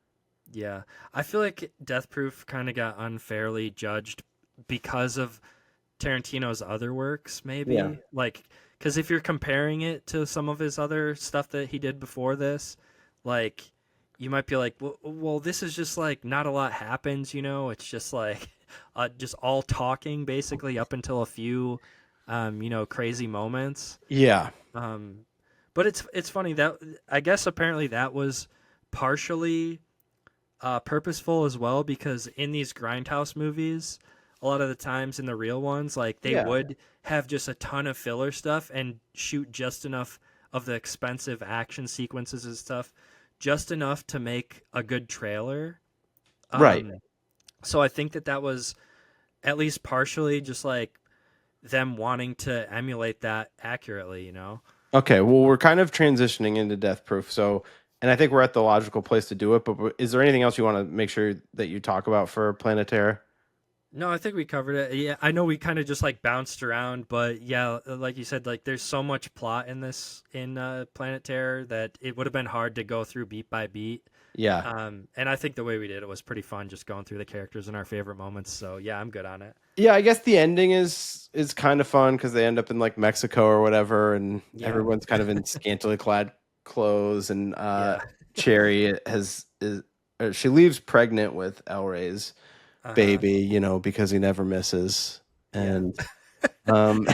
Yeah. I feel like Death Proof kind of got unfairly judged because of Tarantino's other works, Yeah. maybe. Like, because if you're comparing it to some of his other stuff that he did before this, like, you might be like, well, this is just like not a lot happens, you know? It's just like, just all talking basically up until a few, crazy moments. Yeah. Um, but it's funny that I guess apparently that was partially purposeful as well because in these Grindhouse movies, a lot of the times in the real ones, like they Yeah. would have just a ton of filler stuff and shoot just enough of the expensive action sequences and stuff, just enough to make a good trailer. Right. So I think that was at least partially just like them wanting to emulate that accurately, you know? Okay, well, we're kind of transitioning into Death Proof, so and I think we're at the logical place to do it. But is there anything else you want to make sure that you talk about for Planet Terror? No, I think we covered it. Yeah, I know we kind of just like bounced around, but yeah, like you said, like there's so much plot in this in Planet Terror that it would have been hard to go through beat by beat. Yeah, And I think the way we did it was pretty fun, just going through the characters and our favorite moments. So yeah, I'm good on it. yeah. I guess the ending is kind of fun because they end up in like Mexico or whatever, and Yeah, everyone's kind of in scantily clad clothes, and yeah, Cherry she leaves pregnant with Elray's uh-huh. baby, because he never misses, Yeah, and um.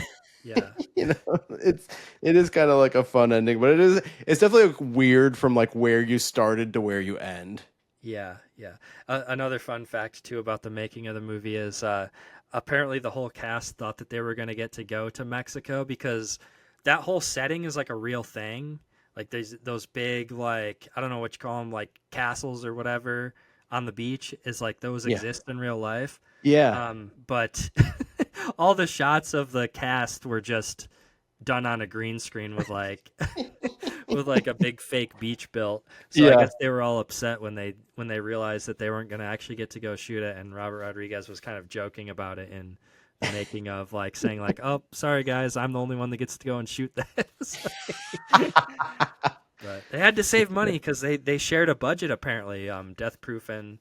yeah. you know it is kind of like a fun ending, but it's definitely like weird from like where you started to where you end. Yeah, yeah. Another fun fact too about the making of the movie is apparently the whole cast thought that they were going to get to go to Mexico because that whole setting is like a real thing. Like there's those big like I don't know what you call them like castles or whatever on the beach is like those Yeah, exist in real life. yeah. But all the shots of the cast were just done on a green screen with like with like a big fake beach built. So I Yeah. guess they were all upset when they realized that they weren't going to actually get to go shoot it. And Robert Rodriguez was kind of joking about it in the making of, like saying like, "Oh, sorry guys, I'm the only one that gets to go and shoot this." But they had to save money because they shared a budget apparently. Death Proof and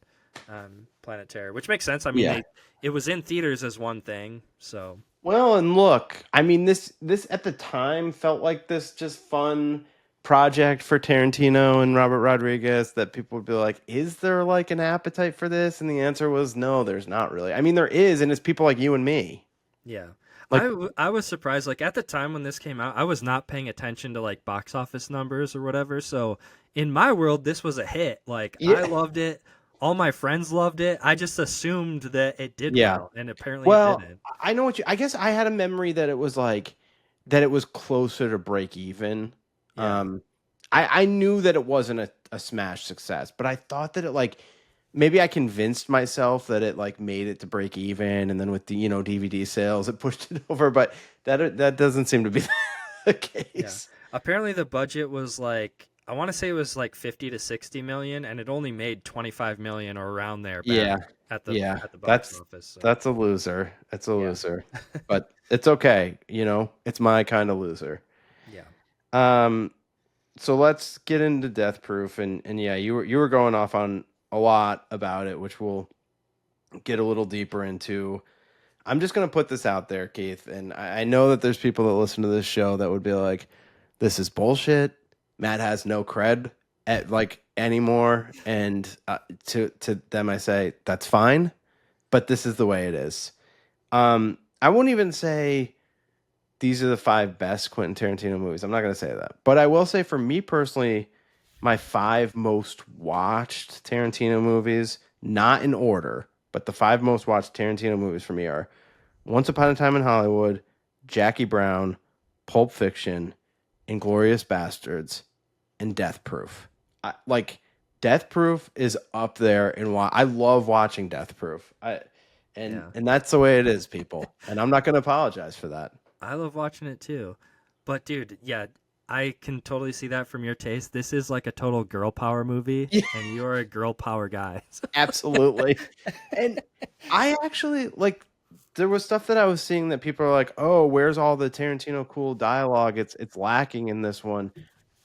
Planet Terror, which makes sense. I mean, Yeah. it was in theaters as one thing, so Well, and look, I mean, this at the time felt like this just fun project for Tarantino and Robert Rodriguez that people would be like, is there like an appetite for this? And the answer was no, there's not really. I mean, there is, and it's people like you and me. yeah. Like, I was surprised. Like at the time when this came out, I was not paying attention to like box office numbers or whatever. So in my world, this was a hit. Like I yeah, loved it. All my friends loved it. I just assumed that it did yeah. well, and apparently it Well, didn't. I know what you. I guess I had a memory that it was like that it was closer to break even. Yeah. Um, I knew that it wasn't a smash success, but I thought that it like maybe I convinced myself that it like made it to break even, and then with the DVD sales, it pushed it over. But that doesn't seem to be the Yeah. case. Apparently the budget was like I want to say it was like 50 to 60 million and it only made 25 million or around there back Yeah, yeah. at the box That's office. So, that's a loser. It's a yeah. loser, but it's okay. It's my kind of loser. Yeah. Um. So let's get into Death Proof, and yeah, you were going off on a lot about it, which we'll get a little deeper into. I'm just gonna put this out there, Keith, and I know that there's people that listen to this show that would be like, "This is bullshit. Matt has no cred at like anymore," and to them I say that's fine, but this is the way it is. I won't even say these are the 5 best Quentin Tarantino movies. I'm not going to say that. But I will say for me personally, my 5 most watched Tarantino movies, not in order, but the 5 most watched Tarantino movies for me are Once Upon a Time in Hollywood, Jackie Brown, Pulp Fiction, Inglorious Bastards, and Death Proof. Like Death Proof is up there in why I love watching Death Proof. And Yeah. and that's the way it is, people. And I'm not going to apologize for that. I love watching it too. But dude, yeah, I can totally see that from your taste. This is like a total girl power movie and you're a girl power guy. Absolutely. And I actually like there was stuff that I was seeing that people are like, "Oh, where's all the Tarantino cool dialogue? It's lacking in this one."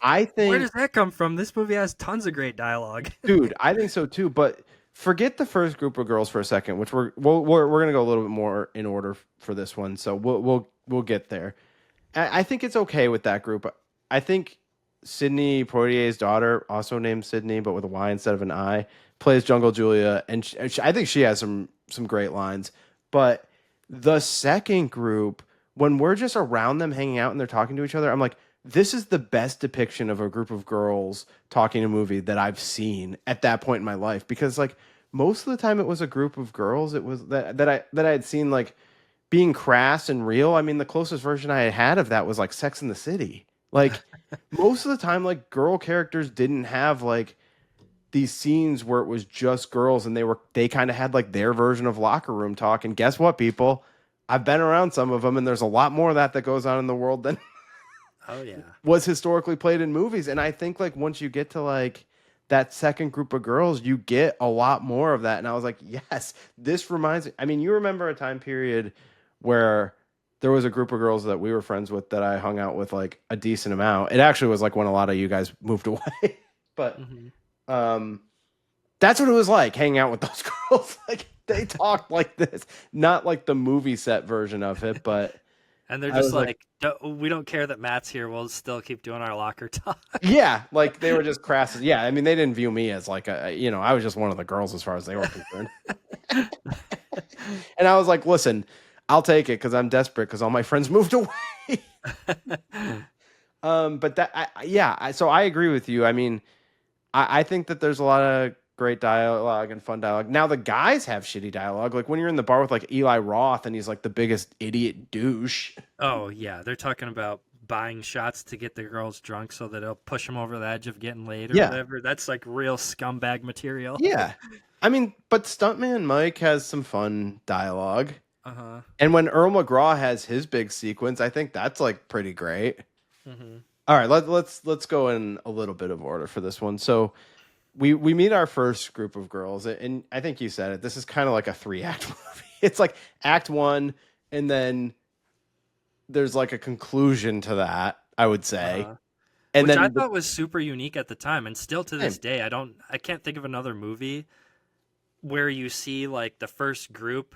I Where think, does that come from? This movie has tons of great dialogue. dude, I think so too, but forget the first group of girls for a second, which we're going to go a little bit more in order for this one. So we'll get there. I think it's okay with that group. I think Sydney Poitier's daughter, also named Sydney, but with a Y instead of an I, plays Jungle Julia, and I think she has some great lines. But the second group, when we're just around them hanging out and they're talking to each other, I'm like, this is the best depiction of a group of girls talking a movie that I've seen at that point in my life. Because like most of the time, it was a group of girls. It was that I had seen like being crass and real. I mean, the closest version I had of that was like Sex in the City. Like most of the time, like girl characters didn't have like these scenes where it was just girls and they kind of had like their version of locker room talk. And guess what, people? I've been around some of them, and there's a lot more of that goes on in the world than Oh yeah. was historically played in movies. And I think like once you get to like that second group of girls, you get a lot more of that. And I was like, yes, this reminds me. I mean, you remember a time period where there was a group of girls that we were friends with that I hung out with like a decent amount. It actually was like when a lot of you guys moved away. But that's what it was like hanging out with those girls. Like they talked like this, not like the movie set version of it, but And they're I just was like, we don't care that Matt's here. We'll still keep doing our locker talk. yeah, like they were just crass. Yeah, I mean, they didn't view me as like I was just one of the girls as far as they were concerned. And I was like, listen, I'll take it because I'm desperate because all my friends moved away. But so I agree with you. I mean, I think that there's a lot of great dialogue and fun dialogue. Now the guys have shitty dialogue. Like when you're in the bar with like Eli Roth and he's like the biggest idiot douche. Oh yeah, they're talking about buying shots to get the girls drunk so that it'll push them over the edge of getting laid or whatever. That's like real scumbag material. Yeah. I mean, but Stuntman Mike has some fun dialogue. Uh-huh. And when Earl McGraw has his big sequence, I think that's like pretty great. All right, let's go in a little bit of order for this one. So we meet our first group of girls, and I think you said it. This is kind of like a 3-act movie. It's like act 1, and then there's like a conclusion to that, I would say. And which then I thought was super unique at the time, and still to this day, I can't think of another movie where you see like the first group,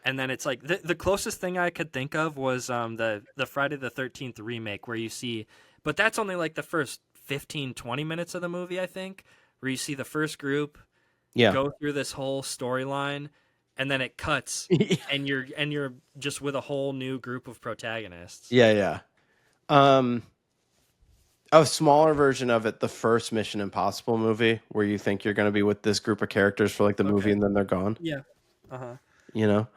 and then it's like the closest thing I could think of was the Friday the 13th remake, where you see, but that's only like the first 15-20 minutes of the movie, I think, where you see the first group go through this whole storyline, and then it cuts, and you're just with a whole new group of protagonists. Yeah. A smaller version of it, the first Mission Impossible movie, where you think you're going to be with this group of characters for like the movie and then they're gone. Yeah. Uh-huh. You know,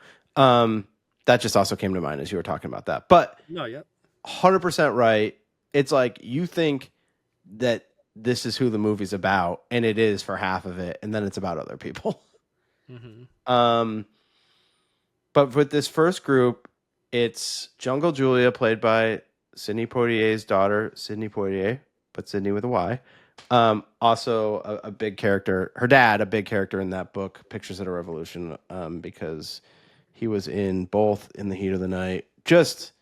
that just also came to mind as you were talking about that. But 100% right. It's like you think that this is who the movie's about, and it is for half of it, and then it's about other people. But with this first group, it's Jungle Julia, played by Sidney Poitier's daughter, Sidney Poitier, but Sidney with a Y. Also a big character. Her dad, a big character in that book, Pictures at a Revolution, because he was in both In the Heat of the Night. Just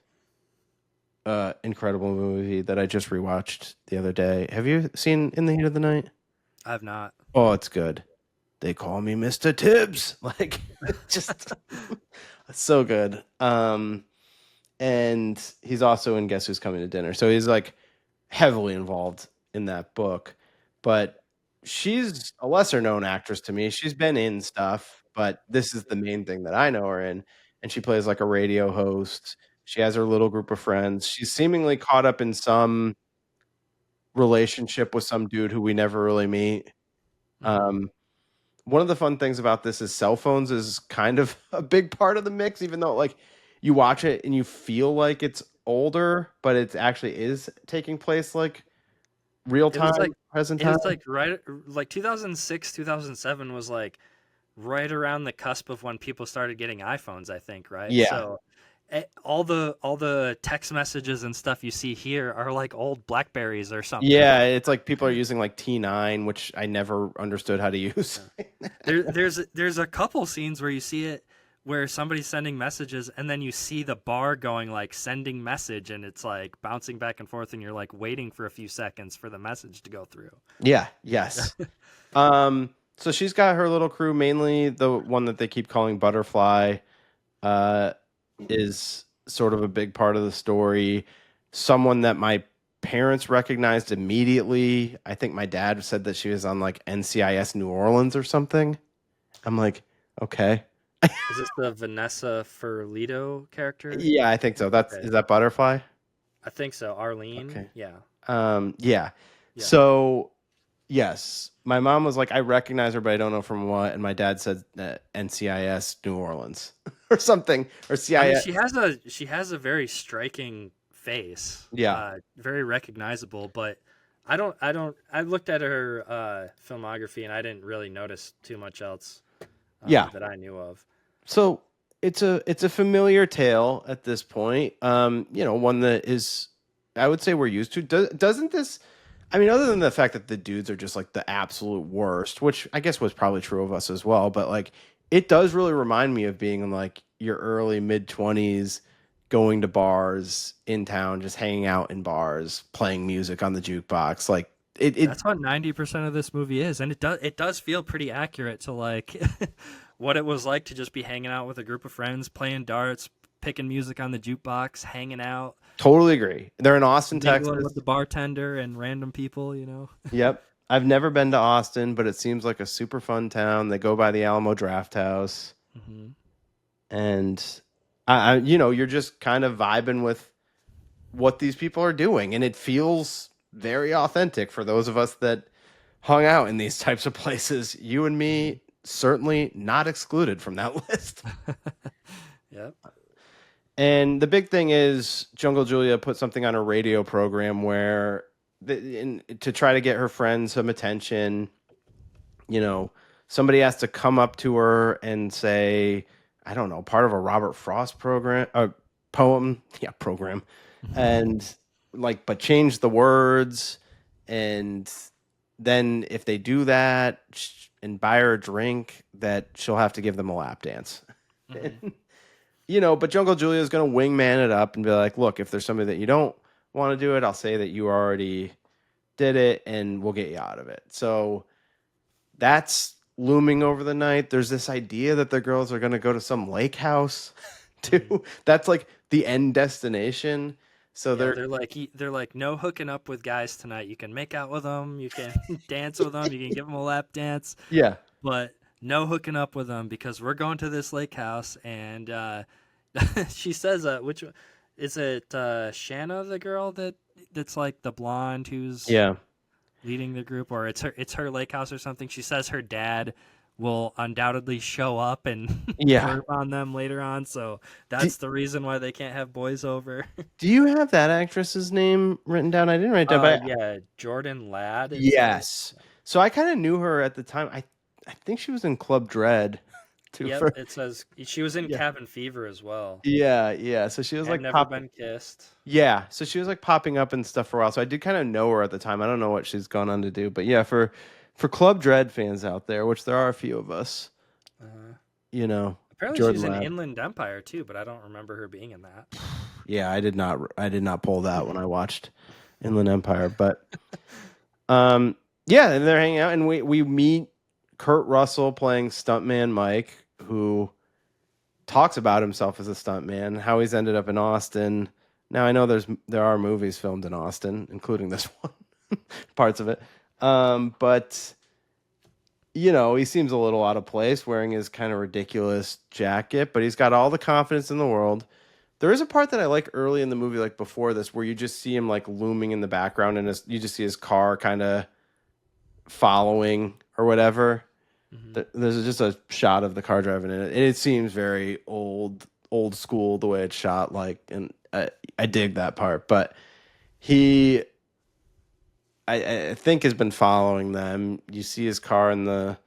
incredible movie that I just rewatched the other day. Have you seen In the Heat of the Night? I've not. Oh, it's good. They call me Mr. Tibbs. Like, just so good. And he's also in Guess Who's Coming to Dinner. So he's like heavily involved in that book. But she's a lesser known actress to me. She's been in stuff, but this is the main thing that I know her in. And she plays like a radio host. She has her little group of friends. She's seemingly caught up in some relationship with some dude who we never really meet. One of the fun things about this is cell phones is kind of a big part of the mix, even though like you watch it and you feel like it's older, but it actually is taking place like real time, present time. It was like right, like 2006, 2007 was like right around the cusp of when people started getting iPhones, I think, right? Yeah. So all the text messages and stuff you see here are like old Blackberries or something. Yeah, it's like people are using like T9, which I never understood how to use. There's a couple scenes where you see it where somebody's sending messages and then you see the bar going like sending message and it's like bouncing back and forth and you're like waiting for a few seconds for the message to go through. Yeah, yes. So she's got her little crew, mainly the one that they keep calling Butterfly, is sort of a big part of the story. Someone that my parents recognized immediately. I think my dad said that she was on like NCIS New Orleans or something. I'm like, okay. Is this the Vanessa Ferlito character? Yeah, I think so. Is that Butterfly? I think so. Arlene. Okay. Yeah. Yeah. So, yes, my mom was like, I recognize her, but I don't know from what. And my dad said NCIS New Orleans or something, or CIS. I mean, she has a very striking face. Yeah. Very recognizable, but I looked at her filmography and I didn't really notice too much else Yeah. that I knew of. So it's a familiar tale at this point. One that is, I would say, we're used to. Doesn't this? I mean, other than the fact that the dudes are just like the absolute worst, which I guess was probably true of us as well, but like it does really remind me of being in like your early mid 20s, going to bars in town, just hanging out in bars, playing music on the jukebox. Like it That's what 90% of this movie is, and it does feel pretty accurate to like what it was like to just be hanging out with a group of friends, playing darts, picking music on the jukebox, hanging out, totally agree. They're in Austin, mingling Texas. with the bartender and random people, you know. Yep. I've never been to Austin, but it seems like a super fun town. They go by the Alamo Draft House, Hmm. and you're just kind of vibing with what these people are doing, and it feels very authentic for those of us that hung out in these types of places. You and me certainly not excluded from that list. Yep. And the big thing is Jungle Julia put something on a radio program where to try to get her friends some attention, you know, somebody has to come up to her and say, I don't know, part of a Robert Frost program, poem, yeah, program, and like, but change the words. And then if they do that and buy her a drink, that she'll have to give them a lap dance. Hmm. But Jungle Julia is going to wingman it up and be like, look, if there's somebody that you don't want to do it, I'll say that you already did it and we'll get you out of it. So that's looming over the night. There's this idea that the girls are going to go to some lake house too. That's like the end destination. So Yeah, they're, they're like no hooking up with guys tonight. You can make out with them, you can dance with them, you can give them a lap dance, yeah, but no hooking up with them because we're going to this lake house. And she says, "Which is it? Shanna, the girl that's like the blonde who's yeah, leading the group, or it's her lake house or something." She says her dad will undoubtedly show up and yeah. perv on them later on, so Do, that's the reason why they can't have boys over. do you have that actress's name written down? I didn't write it down, but Yeah, Jordan Ladd, it says. yes. So I kind of knew her at the time. I think she was in Club Dread too. Yep, it says she was in Yeah. Cabin Fever as well. Yeah. So she was And like Never popping. Been Kissed. Yeah, so she was like popping up and stuff for a while. So I did kind of know her at the time. I don't know what she's gone on to do, but yeah, for Club Dread fans out there, which there are a few of us, Uh, you know, Apparently Jordan she's in Lab. Inland Empire too, but I don't remember her being in that. Yeah, I did not pull that when I watched Inland Empire, but um, yeah, and they're hanging out, and we meet Kurt Russell playing stuntman Mike, who talks about himself as a stuntman, how he's ended up in Austin. Now I know there are movies filmed in Austin, including this one, parts of it. But he seems a little out of place wearing his kind of ridiculous jacket, but he's got all the confidence in the world. There is a part that I like early in the movie, like before this, where you just see him like looming in the background, and you just see his car kind of following or whatever. Hmm. There's just a shot of the car driving in it, and it seems very old school the way it's shot. Like, and I dig that part, but he, I think, has been following them. You see his car in the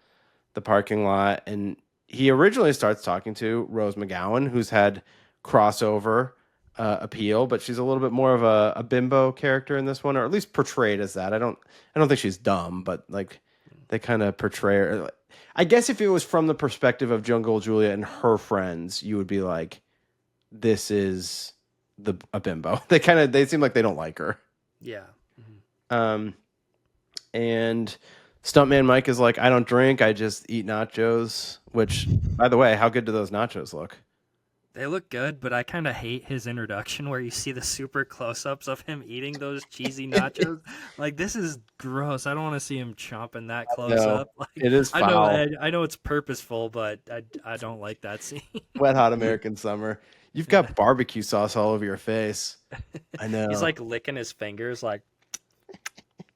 parking lot, and he originally starts talking to Rose McGowan, who's had crossover appeal, but she's a little bit more of a bimbo character in this one, or at least portrayed as that. I don't think she's dumb, but like they kind of portray her. I guess if it was from the perspective of Jungle Julia and her friends, you would be like, this is a bimbo. They seem like they don't like her. Yeah. Hmm. Um, and Stuntman Mike is like, I don't drink, I just eat nachos. Which, by the way, how good do those nachos look? They look good, but I kind of hate his introduction where you see the super close-ups of him eating those cheesy nachos. Like, this is gross. I don't want to see him chomping that close No, up. Like, it is I know, foul. I know it's purposeful, but I don't like that scene. Wet hot American summer. You've got barbecue sauce all over your face. I He's know. like licking his fingers, like,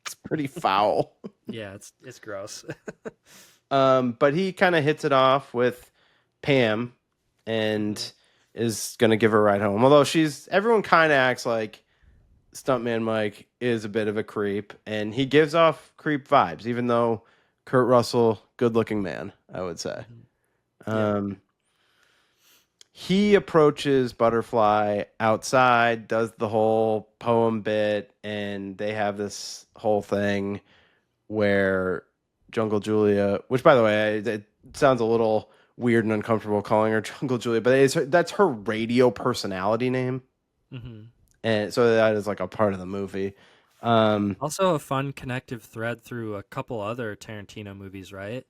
It's pretty foul. yeah, it's gross. But he kind of hits it off with Pam and is gonna give her a ride home. Although everyone kind of acts like Stuntman Mike is a bit of a creep, and he gives off creep vibes, even though Kurt Russell, good-looking man, I would say. Mhm. Yeah. Um, he approaches Butterfly outside, does the whole poem bit, and they have this whole thing where Jungle Julia, which by the way, it sounds a little weird and uncomfortable calling her Jungle Julia, but that's her radio personality name, Hmm. and so that is like a part of the movie. Um, Also, a fun connective thread through a couple other Tarantino movies, right?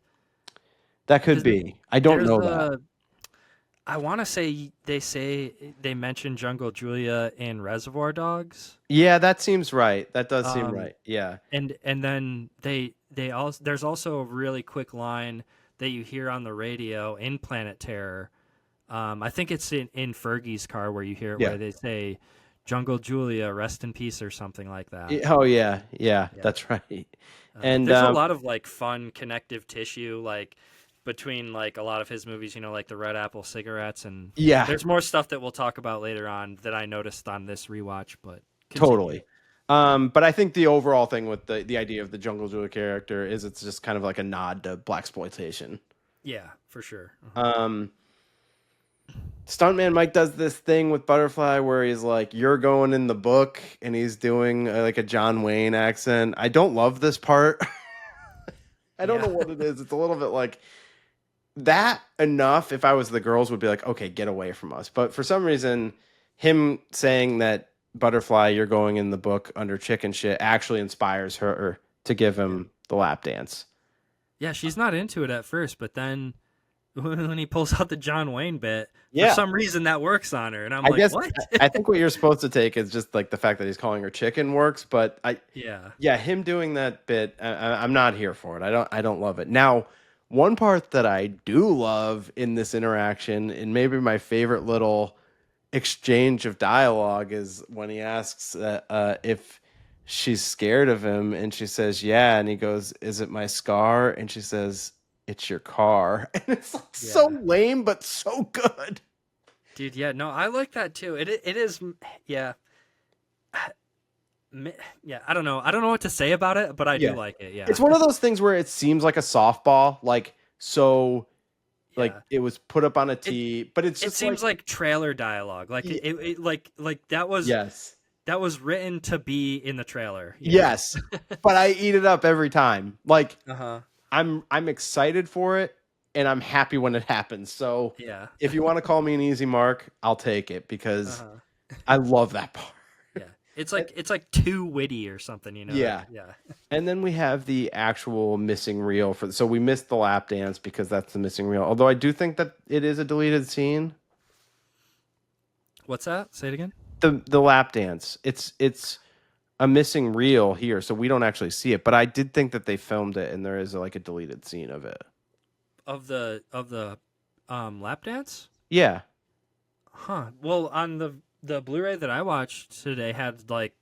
that could Because be. I don't there's know that. I want to say they mentioned Jungle Julia in Reservoir Dogs. Yeah, that seems right. That does seem Um, right. Yeah. and then they also there's also a really quick line that you hear on the radio in Planet Terror. I think it's in Fergie's car where you hear it Yeah. where they say Jungle Julia, rest in peace or something like that. Oh yeah. Yeah, Yeah. that's right. And There's a lot of like fun connective tissue like between like a lot of his movies, like the Red Apple cigarettes, and yeah, there's more stuff that we'll talk about later on that I noticed on this rewatch, but continue. totally. But I think the overall thing with the idea of the Jungle Julia character is it's just kind of like a nod to blaxploitation. Yeah, for sure. Um, Stuntman Mike does this thing with Butterfly where he's like, "You're going in the book," and he's doing like a John Wayne accent. I don't love this part. I don't Yeah. know what it is. It's a little bit like that enough. If I was the girls, would be like, "Okay, get away from us." But for some reason, him saying that Butterfly, you're going in the book under chicken shit, actually inspires her to give Yeah. him the lap dance. Yeah, she's not into it at first, but then when he pulls out the John Wayne bit, for Yeah, some reason that works on her, and I'm I like, guess what? I think what you're supposed to take is just like the fact that he's calling her chicken works, but Yeah. yeah, him doing that bit, I'm not here for it. I don't love it. Now, one part that I do love in this interaction, and maybe my favorite little exchange of dialogue, is when he asks if she's scared of him, and she says, "Yeah," and he goes, "Is it my scar?" And she says, "It's your car," and it's like so Yeah. lame but so good. Dude, yeah, no, I like that too. It is, yeah. Yeah, I don't know. I don't know what to say about it, but I do Yeah. like it. Yeah. It's one of those things where it seems like a softball, like so, like Yeah. it was put up on a It tee, but it's it just seems like trailer dialogue. Like like yes, that was written to be in the trailer, yes, but I eat it up every time. Like Uh-huh. I'm excited for it, and I'm happy when it happens. So Yeah. if you want to call me an easy mark, I'll take it because Uh-huh. I love that part. Yeah. It's like too witty or something, Yeah. Yeah. And then we have the actual missing reel so we missed the lap dance because that's the missing reel. Although I do think that it is a deleted scene. What's that? Say it again. The lap dance. It's a missing reel here, so we don't actually see it. But I did think that they filmed it, and there is like a deleted scene of it. Of the lap dance? Yeah. Huh. Well, on the Blu-ray that I watched today had like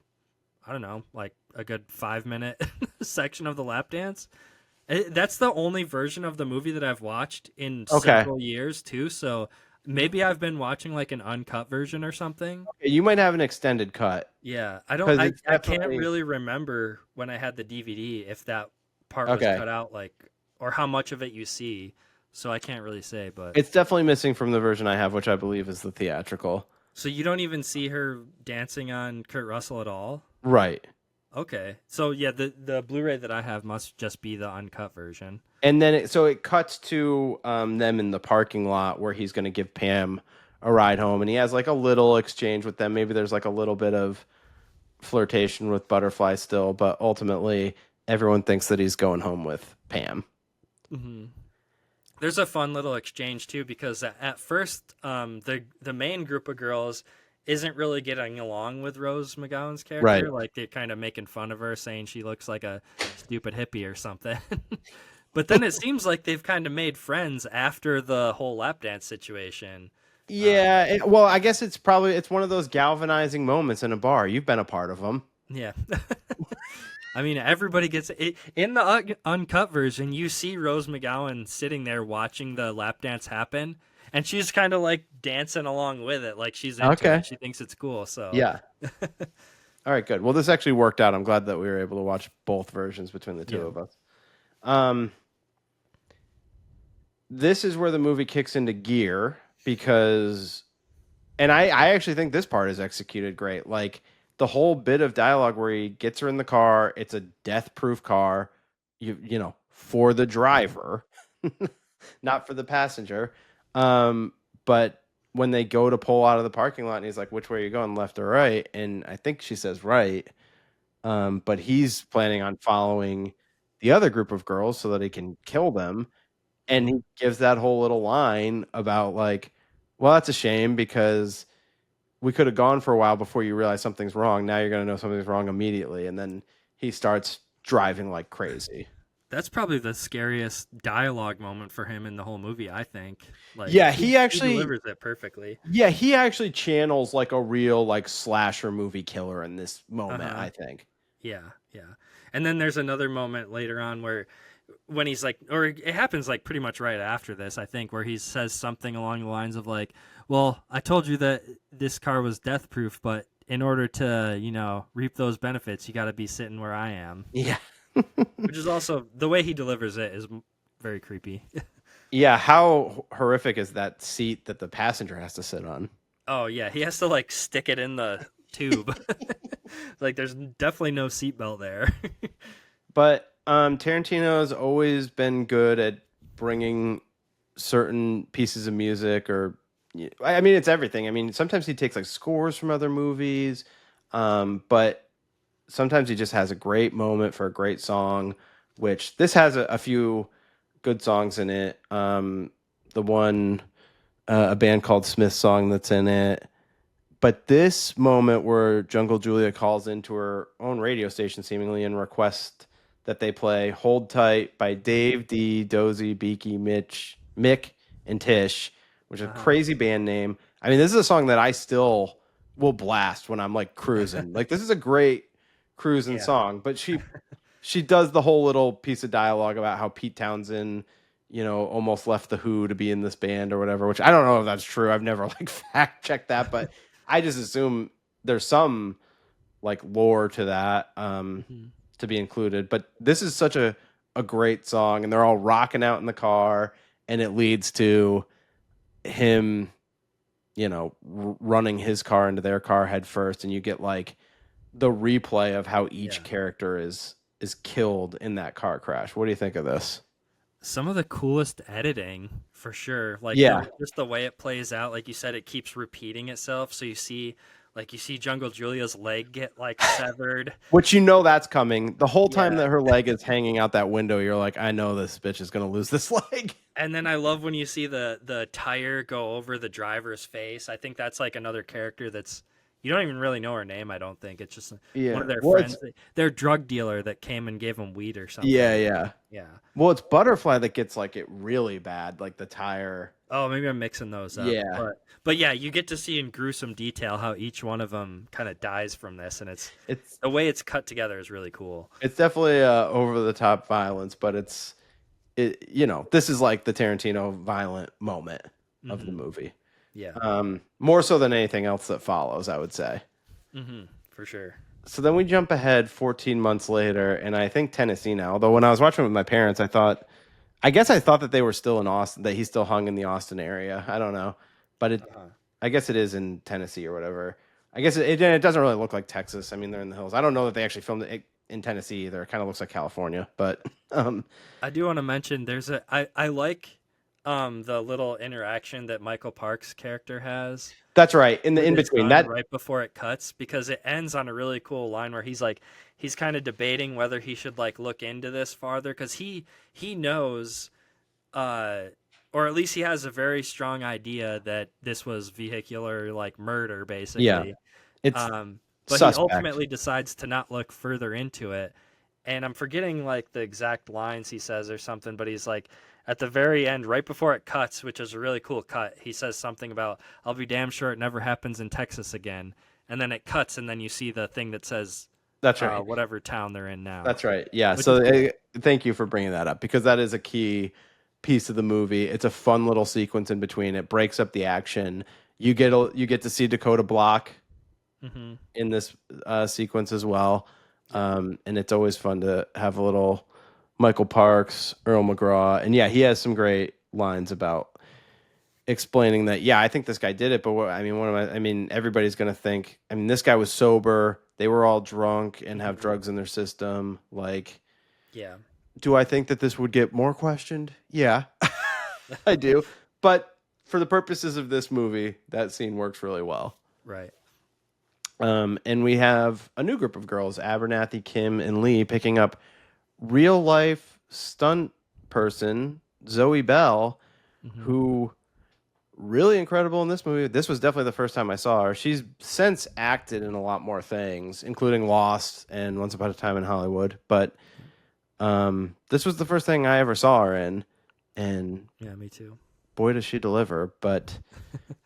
I don't know, like a good 5-minute section of the lap dance. That's the only version of the movie that I've watched in Okay. several years too. So maybe I've been watching like an uncut version or something. You might have an extended cut Yeah, I don't. because it's I can't definitely really remember when I had the DVD if that part was okay. cut out, like, or how much of it you see. So I can't really say. But It's definitely missing from the version I have, which I believe is the theatrical. so you don't even see her dancing on Kurt Russell at all. Right. Okay, so yeah, the Blu-ray that I have must just be the uncut version. And then it cuts to them in the parking lot where he's going to give Pam a ride home, and he has like a little exchange with them. Maybe there's like a little bit of flirtation with Butterfly still, but ultimately everyone thinks that he's going home with Pam. Hmm. There's a fun little exchange too because at first, the main group of girls isn't really getting along with Rose McGowan's character. Right. Like they're kind of making fun of her, saying she looks like a stupid hippie or something. But then it seems like they've kind of made friends after the whole lap dance situation. Yeah, well, I guess it's one of those galvanizing moments in a bar. You've been a part of them. Yeah. I mean, everybody gets it. In the uncut version, you see Rose McGowan sitting there watching the lap dance happen, and she's kind of like dancing along with it, like she's into Okay. it. She thinks it's cool. So Yeah. All right, good. Well, this actually worked out. I'm glad that we were able to watch both versions between the two Yeah. of us. Um, this is where the movie kicks into gear because, and I actually think this part is executed great. Like the whole bit of dialogue where he gets her in the car, it's a death-proof car, for the driver, not for the passenger. But when they go to pull out of the parking lot, and he's like, "Which way are you going, left or right?" And I think she says right. But he's planning on following the other group of girls so that he can kill them. And he gives that whole little line about like, well, that's a shame because we could have gone for a while before you realize something's wrong. Now you're going to know something's wrong immediately. And then he starts driving like crazy. That's probably the scariest dialogue moment for him in the whole movie, I think. Like Yeah, he delivers it perfectly. he actually channels like a real like slasher movie killer in this moment, I think. Yeah, yeah. And then there's another moment later on where when he's like, or it happens like pretty much right after this, I think, where he says something along the lines of like, well, I told you that this car was death proof, but in order to, reap those benefits, you got to be sitting where I am. Yeah. Which is also the way he delivers it is very creepy. Yeah, how horrific is that seat that the passenger has to sit on? Oh yeah, he has to like stick it in the tube. Like there's definitely no seatbelt there. But Tarantino has always been good at bringing certain pieces of music, or I mean, it's everything. I mean, sometimes he takes like scores from other movies, but sometimes he just has a great moment for a great song. Which this has a few good songs in it. The one, a band called Smith song that's in it. But this moment where Jungle Julia calls into her own radio station seemingly and requests that they play Hold Tight by Dave D, Dozy, Beaky, Mick, and Tish, which is a crazy band name. I mean, this is a song that I still will blast when I'm like cruising. Like this is a great cruising song, but she does the whole little piece of dialogue about how Pete Townsend, almost left the Who to be in this band or whatever, which I don't know if that's true. I've never like fact checked that, but I just assume there's some like lore to that to be included. But this is such a great song, and they're all rocking out in the car, and it leads to him, running his car into their car head first, and you get like the replay of how each character is killed in that car crash. What do you think of this? Some of the coolest editing for sure. Like just the way it plays out. Like you said, it keeps repeating itself. So you see Jungle Julia's leg get like severed. Which that's coming. The whole time that her leg is hanging out that window, you're like, I know this bitch is gonna lose this leg. And then I love when you see the tire go over the driver's face. I think that's like another character that's you don't even really know her name, I don't think. It's just one of their friends. Their drug dealer that came and gave them weed or something. Yeah. Well, it's Butterfly that gets like it really bad, like the tire. Oh, maybe I'm mixing those up. Yeah. But yeah, you get to see in gruesome detail how each one of them kind of dies from this, and it's the way it's cut together is really cool. It's definitely over the top violence, but this is like the Tarantino violent moment of the movie. Yeah. More so than anything else that follows, I would say. For sure. So then we jump ahead 14 months later, and I think Tennessee now. Although when I was watching with my parents, I thought that they were still in Austin, that he still hung in the Austin area. I don't know, but I guess it is in Tennessee or whatever. I guess it doesn't really look like Texas. I mean, they're in the hills. I don't know that they actually filmed it in Tennessee either. It kind of looks like California, but I do want to mention I like the little interaction that Michael Park's character has. That's right. In between that, right before it cuts, because it ends on a really cool line where he's kind of debating whether he should like look into this farther, because he knows, or at least he has a very strong idea that this was vehicular like murder, basically. Yeah, it's but suspect. He ultimately decides to not look further into it, and I'm forgetting like the exact lines he says or something, but he's like, at the very end, right before it cuts, which is a really cool cut, he says something about, I'll be damn sure it never happens in Texas again. And then it cuts, and then you see the thing that says, that's right, whatever town they're in now. That's right. Yeah. So thank you for bringing that up, because that is a key piece of the movie. It's a fun little sequence in between. It breaks up the action. You get to see Dakota Block Mm-hmm. in this sequence as well. Yeah. And it's always fun to have a little Michael Parks, Earl McGraw, and yeah, he has some great lines about explaining that. Yeah, I think this guy did it, but what, I mean, I mean, everybody's gonna think. I mean, this guy was sober. They were all drunk and have Mm-hmm. drugs in their system. Like, Yeah. do I think that this would get more questioned? Yeah, I do. But for the purposes of this movie, that scene works really well. Right. And we have a new group of girls, Abernathy, Kim, and Lee, picking up real life stunt person Zoe Bell, Mm-hmm. who really incredible in this movie. This was definitely the first time I saw her. She's since acted in a lot more things, including Lost and Once Upon a Time in Hollywood. But this was the first thing I ever saw her in, and Yeah, me too. boy, does she deliver. But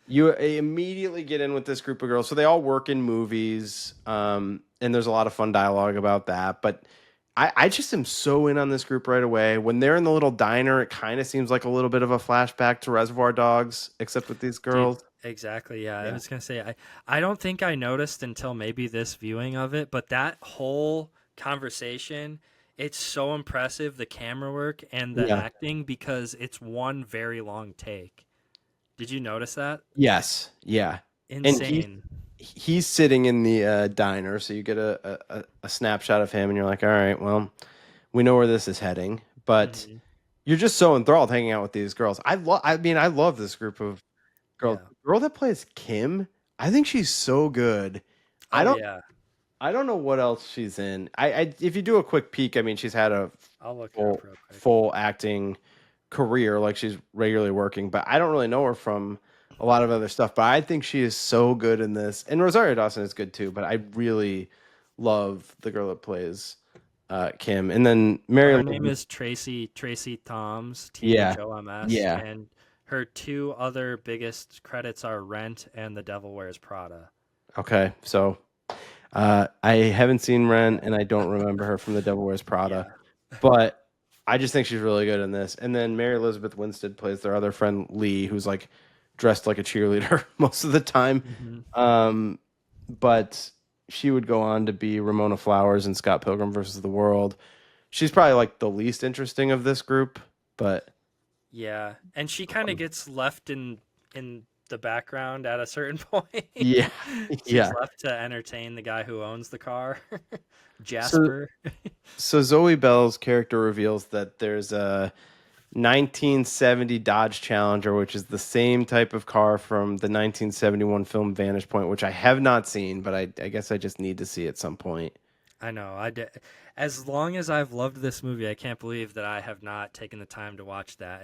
you immediately get in with this group of girls. So they all work in movies, and there's a lot of fun dialogue about that. But I just am so in on this group right away. When they're in the little diner, it kind of seems like a little bit of a flashback to Reservoir Dogs, except with these Dude, girls. exactly. Yeah, I Yeah. was gonna say I don't think I noticed until maybe this viewing of it, but that whole conversation, it's so impressive, the camera work and the Yeah. acting, because it's one very long take. Did you notice that? Yes. Yeah. And Insane. he's sitting in the diner, so you get a snapshot of him, and you're like, all right, well, we know where this is heading. But Hmm. you're just so enthralled hanging out with these girls. I mean, I love this group of girls. Yeah. The girl that plays Kim, I think she's so good. I Oh don't yeah. I don't know what else she's in. If you do a quick peek, I mean, she's had a I'll look her full up real quick. full acting career, like she's regularly working, but I don't really know her from a lot of other stuff. But I think she is so good in this, and Rosario Dawson is good too. But I really love the girl that plays Kim, and then So Mary her name Elizabeth. is Tracy Toms, Yeah, THOMS, yeah. and her two other biggest credits are Rent and The Devil Wears Prada. Okay, so I haven't seen Ren, Yeah. and I don't remember her from The Devil Wears Prada, Yeah. but I just think she's really good in this. And then Mary Elizabeth Winstead plays their other friend Lee, who's like dressed like a cheerleader most of the time. Hmm. Um, but she would go on to be Ramona Flowers in Scott Pilgrim versus the World. She's probably like the least interesting of this group, but Yeah, and she kind of gets left in the background at a certain point. yeah, She's yeah. left to entertain the guy who owns the car, So Jasper. so Zoe Bell's character reveals that there's a 1970 Dodge Challenger, which is the same type of car from the 1971 film Vantage Point, which I have not seen, but I guess I just need to see at some point. I know. I did. As long as I've loved this movie, I can't believe that I have not taken the time to watch that.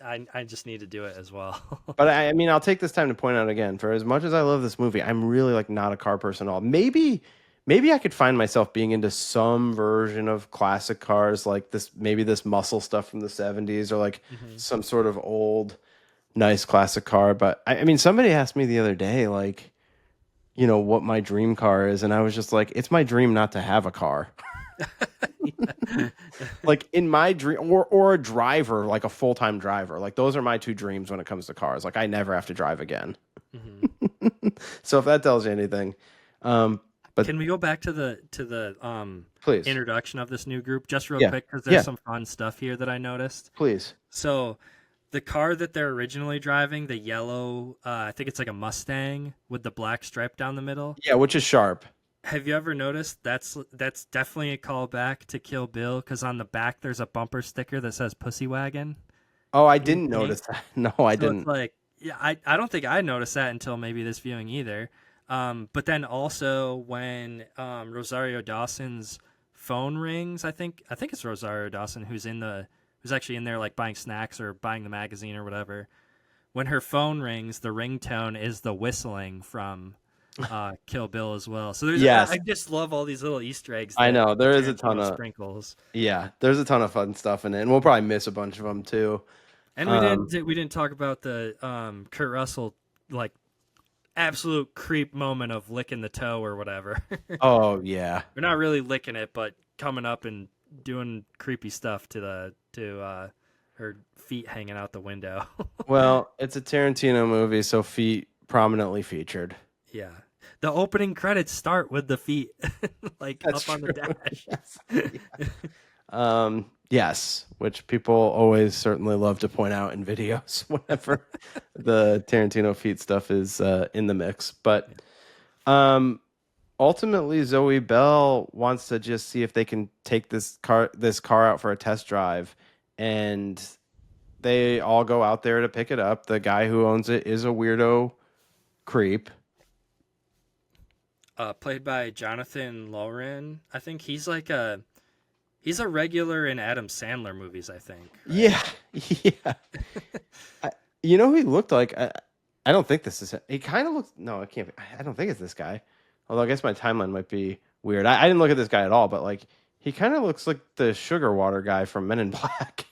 I just need to do it as well. But I mean, I'll take this time to point out again, for as much as I love this movie, I'm really like not a car person at all. Maybe I could find myself being into some version of classic cars, like this, maybe this muscle stuff from the 70s, or like Hmm. some sort of old, nice classic car. But I mean, somebody asked me the other day, like, what my dream car is, and I was just like, it's my dream not to have a car. Yeah. Like in my dream, or a driver, like a full-time driver. Like those are my two dreams when it comes to cars. Like I never have to drive again. Hmm. So if that tells you anything, um, but Can we go back to the please, introduction of this new group just real yeah, quick, because there's yeah, some fun stuff here that I noticed. please, So the car that they're originally driving, the yellow, I think it's like a Mustang with the black stripe down the middle. yeah, which is sharp. Have you ever noticed that's definitely a callback to Kill Bill, because on the back there's a bumper sticker that says Pussy Wagon Oh, I in didn't pink. notice that. No, I So it's didn't. like, yeah, I don't think I noticed that until maybe this viewing either. But then also when Rosario Dawson's phone rings, I think it's Rosario Dawson who's actually in there like buying snacks or buying the magazine or whatever. When her phone rings, the ringtone is the whistling from Kill Bill as well. So I Yes, just love all these little Easter eggs I that know there is a ton Tarantino of sprinkles. there's a ton of fun stuff in it, and we'll probably miss a bunch of them too. And Um, we didn't talk about the Kurt Russell like absolute creep moment of licking the toe or whatever. oh yeah. We're not really licking it, but coming up and doing creepy stuff to her feet hanging out the window. Well, it's a Tarantino movie, so feet prominently featured. Yeah. The opening credits start with the feet like That's up on the true. dash. Yes. Yes, which people always certainly love to point out in videos whenever the Tarantino feet stuff is in the mix. But ultimately, Zoe Bell wants to just see if they can take this car out for a test drive, and they all go out there to pick it up. The guy who owns it is a weirdo creep. Played by Jonathan Lauren. I think he's a regular in Adam Sandler movies, I think. Right? Yeah, yeah. You know who he looked like? I don't think this is him. He kind of looks. No, it can't be. I don't think it's this guy. Although I guess my timeline might be weird. I didn't look at this guy at all, but like he kind of looks like the sugar water guy from Men in Black.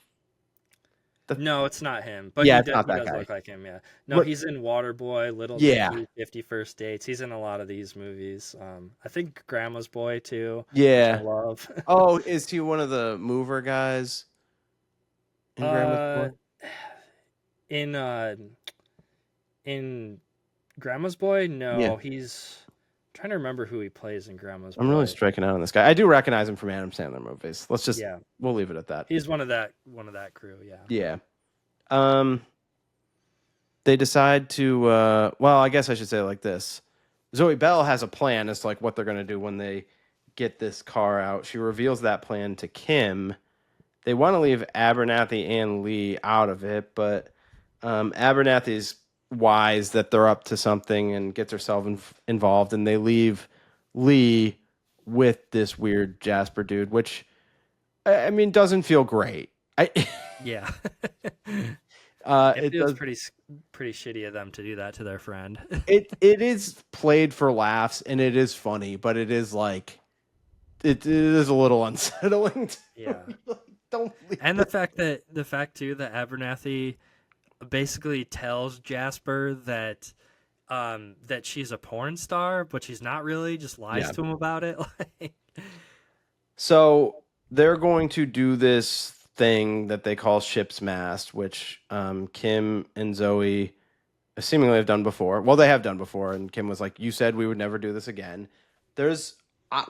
No, it's not him, but Yeah, he it's does, not he that does guy. look like him. Yeah, no, What? he's in Waterboy, Little Yeah, Dicky, 50 First Dates. He's in a lot of these movies. I think Grandma's Boy too, which I yeah. love. Oh, is he one of the mover guys in Grandma's uh, Boy? in uh, in Grandma's Boy, Yeah, no, he's I'm trying to remember who he plays in Grandma's I'm really Boy. striking out on this guy. I do recognize him from Adam Sandler movies. Yeah, We'll leave it at that. he's one of that crew. Yeah. Yeah. Um, they decide to well, I guess I should say it like this. Zoe Bell has a plan as to like what they're going to do when they get this car out. She reveals that plan to Kim. They want to leave Abernathy and Lee out of it, but Abernathy's wise that they're up to something and gets herself involved, and they leave Lee with this weird Jasper dude, which I mean doesn't feel great. I Yeah. It it feels does. pretty shitty of them to do that to their friend. It is played for laughs and it is funny, but it is like it is a little unsettling. Yeah. Like, don't leave And the fact too that Abernathy basically tells Jasper that she's a porn star, but she's not really, just lies Yeah. to him about it. Like, So they're going to do this thing that they call ship's mast, which Kim and Zoe seemingly have done before. Well, they have done before, and Kim was like, "You said we would never do this again." There's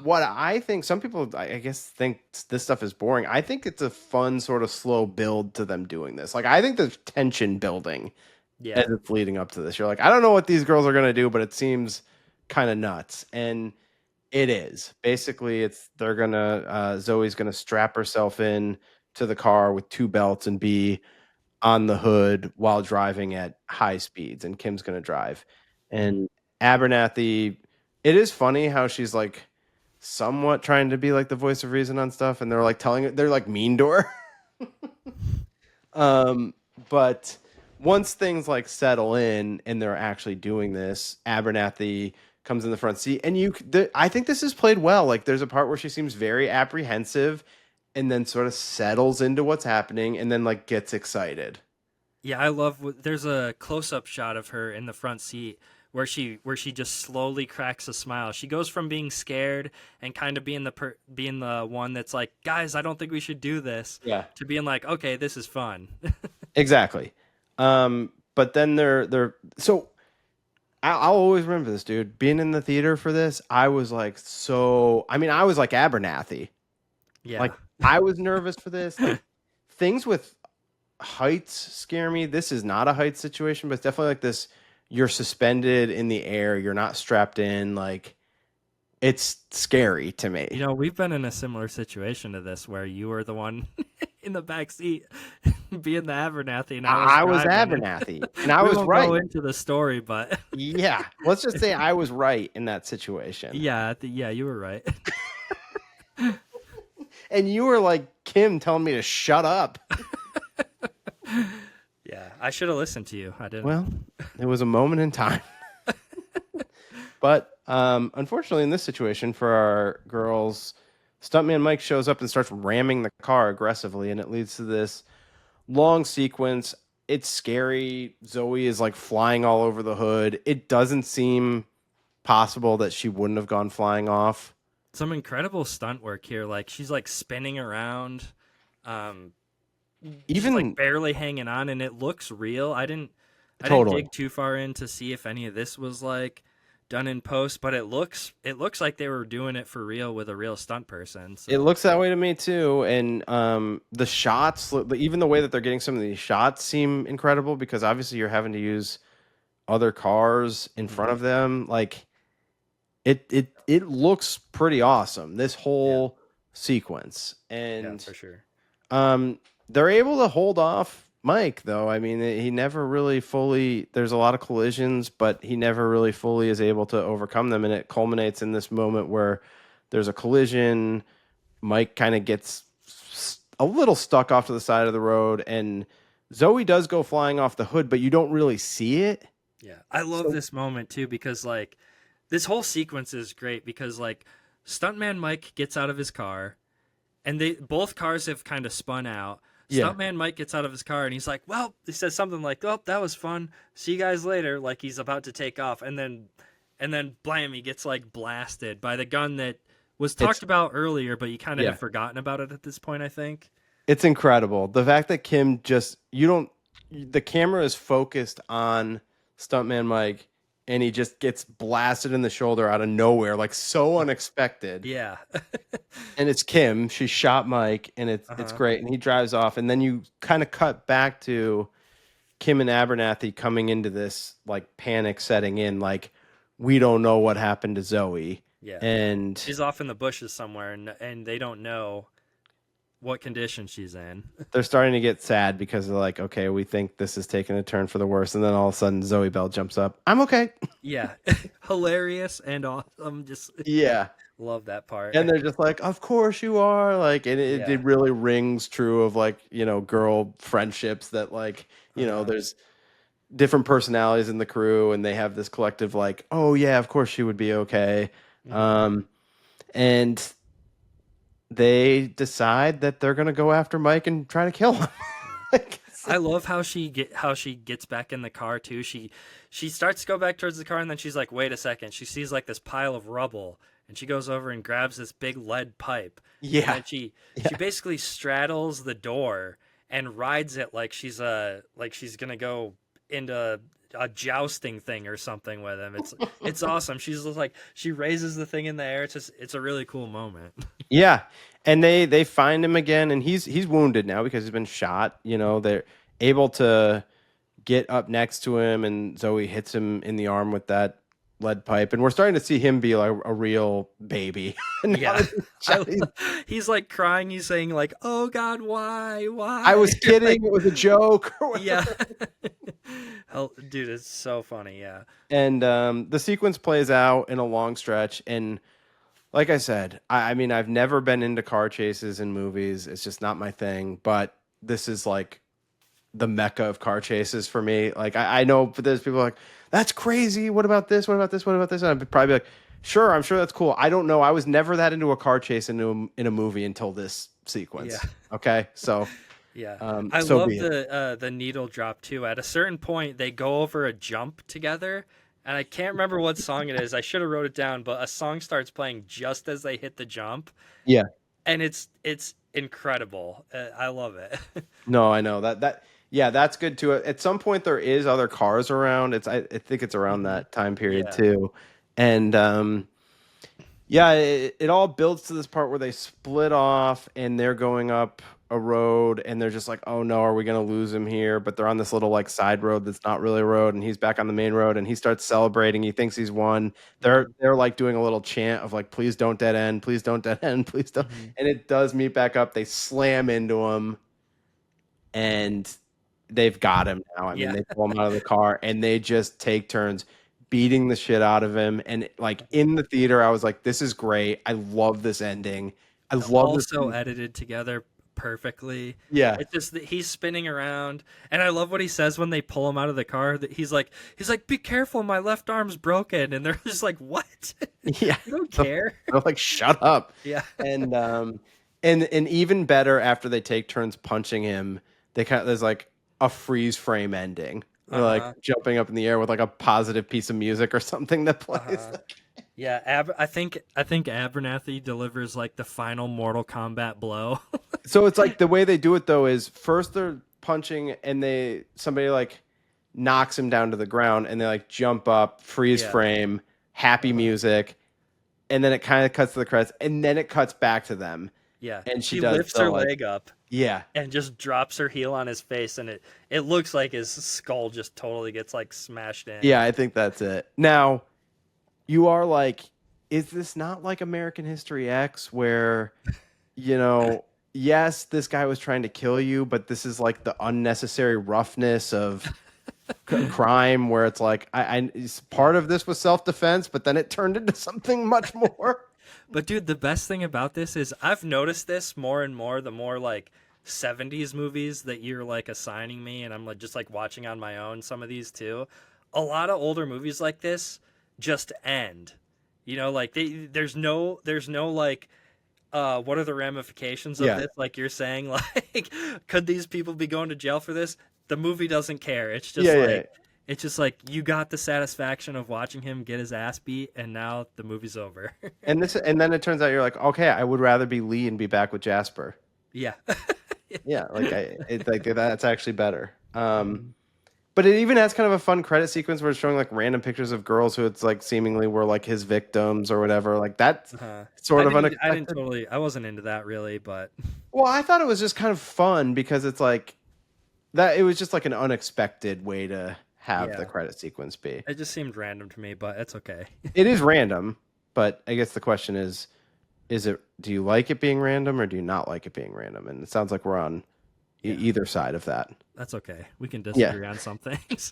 what I think. Some people, I guess, think this stuff is boring. I think it's a fun sort of slow build to them doing this. Like, I think there's tension building yeah. as it's leading up to this. You're like, I don't know what these girls are gonna do, but it seems kind of nuts, and it is. Basically, it's they're gonna Zoe's gonna strap herself in to the car with two belts and be on the hood while driving at high speeds, and Kim's gonna drive. And Abernathy, it is funny how she's like somewhat trying to be like the voice of reason on stuff, and they're like mean to her. um, but once things like settle in and they're actually doing this, Abernathy comes in the front seat, and I think this is played well. Like there's a part where she seems very apprehensive, and then sort of settles into what's happening, and then like gets excited. Yeah, I love there's a close-up shot of her in the front seat where she just slowly cracks a smile. She goes from being scared and kind of being the one that's like, "Guys, I don't think we should do this," Yeah. to being like, "Okay, this is fun." Exactly. But then they're so I'll always remember this, dude. Being in the theater for this, I was like I was like Abernathy. Yeah. Like I was nervous for this. Like things with heights scare me. This is not a height situation, but it's definitely like this. You're suspended in the air. You're not strapped in. Like it's scary to me. You know, we've been in a similar situation to this where you were the one in the back seat being the Abernathy and I was driving. Abernathy, and I We was won't right. go into the story, but Yeah, let's just say I was right in that situation. yeah, you were right. And you were like Kim telling me to shut up. Yeah, I should have listened to you. I didn't. Well, it was a moment in time. But unfortunately, in this situation for our girls, Stuntman Mike shows up and starts ramming the car aggressively, and it leads to this long sequence. It's scary. Zoe is like flying all over the hood. It doesn't seem possible that she wouldn't have gone flying off. Some incredible stunt work here. Like she's like spinning around, she's like barely hanging on, and it looks real. I didn't dig too far in to see if any of this was like done in post, but it looks like they were doing it for real with a real stunt person. It So looks that way to me too, and the shots, even the way that they're getting some of these shots, seem incredible because obviously you're having to use other cars in front mhm. of them. Like it looks pretty awesome. This Yeah, whole sequence, yeah, and for sure. um, they're able to hold off Mike though. I mean, he never really fully. There's a lot of collisions, but he never really fully is able to overcome them, and it culminates in this moment where there's a collision. Mike kind of gets a little stuck off to the side of the road, and Zoe does go flying off the hood, but you don't really see it. Yeah, I love So this moment too because like this whole sequence is great because like stuntman Mike gets out of his car and they both cars have kind of spun out. yeah, Stuntman Mike gets out of his car and he's like, "Well," he says something like, "Oh, that was fun. See you guys later." Like he's about to take off, and then blam, he gets like blasted by the gun that was it's talked about earlier, but you kind of yeah, have forgotten about it at this point, I think. it's incredible. The fact that Kim just you don't the camera is focused on Stuntman Mike, and he just gets blasted in the shoulder out of nowhere, like so unexpected. Yeah. And it's Kim. She shot Mike, and it's Uh-huh. great. And he drives off, and then you kind of cut back to Kim and Abernathy coming into this like panic setting in, like we don't know what happened to Zoe, Yeah. and She's off in the bushes somewhere and they don't know what condition she's in. they're starting to get sad because they're like, okay, we think this is taking a turn for the worse, and then all of a sudden Zoe Bell jumps up. I'm okay. Yeah. Hilarious and awesome. Just Yeah. love that part. And they're just like, of course you are. Like, and it Yeah. really rings true of like, girl friendships that like, Uh-huh. there's different personalities in the crew and they have this collective like, oh yeah, of course she would be okay. Hmm. Um, and they decide that they're gonna go after Mike and try to kill him. Yeah. Like, I love how she gets back in the car too. She starts to go back towards the car and then she's like, "Wait a second." She sees like this pile of rubble and she goes over and grabs this big lead pipe. And yeah, then she yeah, basically straddles the door and rides it like she's going to go into a jousting thing or something with him. It's awesome. She's just like she raises the thing in the air. It's a really cool moment. yeah. And they find him again, and he's wounded now because he's been shot. They're able to get up next to him, and Zoe hits him in the arm with that lead pipe, and we're starting to see him be like a real baby. Now Yeah. that he's shot, He's like crying. He's saying like, "Oh God, why, I why?" was kidding. Like, It was a joke, or yeah. whatever. Hell, dude, it's so funny. Yeah. And the sequence plays out in a long stretch, and like I said, I mean, I've never been into car chases in movies. It's just not my thing. But this is like the mecca of car chases for me. Like I know, but there's people like, that's crazy. What about this? What about this? What about this? And I'd probably be like, sure, I'm sure that's cool. I don't know. I was never that into a car chase in a movie until this Yeah. sequence. Okay, so Yeah. I so love be it. the needle drop too. At a certain point, they go over a jump together, and I can't remember what song it is. I should have wrote it down, but a song starts playing just as they hit the jump, Yeah. and it's incredible. I love it. No, I know that. Yeah, that's good too. At some point, there is other cars around. I think it's around Hmm. that time period Yeah. too, and yeah, it all builds to this part where they split off and they're going up a road and they're just like, oh no, are we gonna lose him here? But they're on this little like side road that's not really a road, and he's back on the main road and he starts celebrating. He thinks he's won. They're Hmm. they're like doing a little chant of like, please don't dead end, please don't dead end, please don't. Hmm. And it does meet back up. They slam into him and they've got him now. I mean, Yeah. they pull him out of the car and they just take turns beating the shit out of him. And like in the theater, I was like, this is great. I love this ending. I love this. Also edited together perfectly. Yeah. It's just that he's spinning around, and I love what he says when they pull him out of the car. That he's like, "Be careful, my left arm's broken," and they're just like, "What? Yeah. You don't care?" I'm like, shut up. Yeah. And and even better after they take turns punching him, there's like a freeze frame ending. They're like Uh-huh. jumping up in the air with like a positive piece of music or something that plays. Uh-huh. Yeah, I think Abernathy delivers like the final Mortal Kombat blow. So it's like the way they do it though is first they're punching and somebody like knocks him down to the ground and they like jump up, freeze Yeah. frame, happy music, and then it kind of cuts to the credits, and then it cuts back to them, Yeah. and she She does lifts the her like, leg up yeah, and just drops her heel on his face, and it looks like his skull just totally gets like smashed in. yeah, I think that's it. Now, you are like, is this not like American History X where, you know, yes, this guy was trying to kill you, but this is like the unnecessary roughness of crime where it's like, part of this was self-defense, but then it turned into something much more. But dude, the best thing about this is I've noticed this more and more the more like 70s movies that you're like assigning me, and I'm like just like watching on my own some of these too. A lot of older movies like this just end. You know, like there's no like what are the ramifications of Yeah. this? Like you're saying, like, could these people be going to jail for this? The movie doesn't care. Yeah. It's just like you got the satisfaction of watching him get his ass beat, and now the movie's over. And then it turns out you're like, okay, I would rather be Lee and be back with Jasper. Yeah. Yeah, like that's actually better. But it even has kind of a fun credit sequence where it's showing like random pictures of girls who it's like seemingly were like his victims or whatever. Like that's sort of I didn't unexpected. totally. I wasn't into that really, but Well, I thought it was just kind of fun because it's like that. It was just like an unexpected way to have the yeah, credit sequence be. it just seemed random to me. But it's okay. It is random, but I guess the question is it? Do you like it being random or do you not like it being random? And it sounds like we're on Yeah, either side of that. that's okay. We can Yeah. disagree on some things.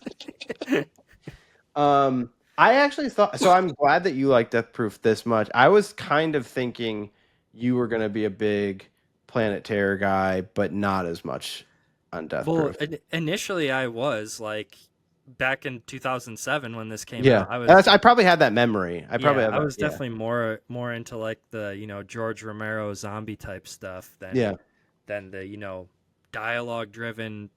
I actually thought so. I'm glad that you like Death Proof this much. I was kind of thinking you were going to be a big Planet Terror guy, but not as much on Death Well, Proof. initially I was like back in 2007 when this came Yeah, out. I was I probably had that memory. I probably yeah, have I that. was definitely more into like the George Romero zombie type stuff Yeah. than the dialogue driven,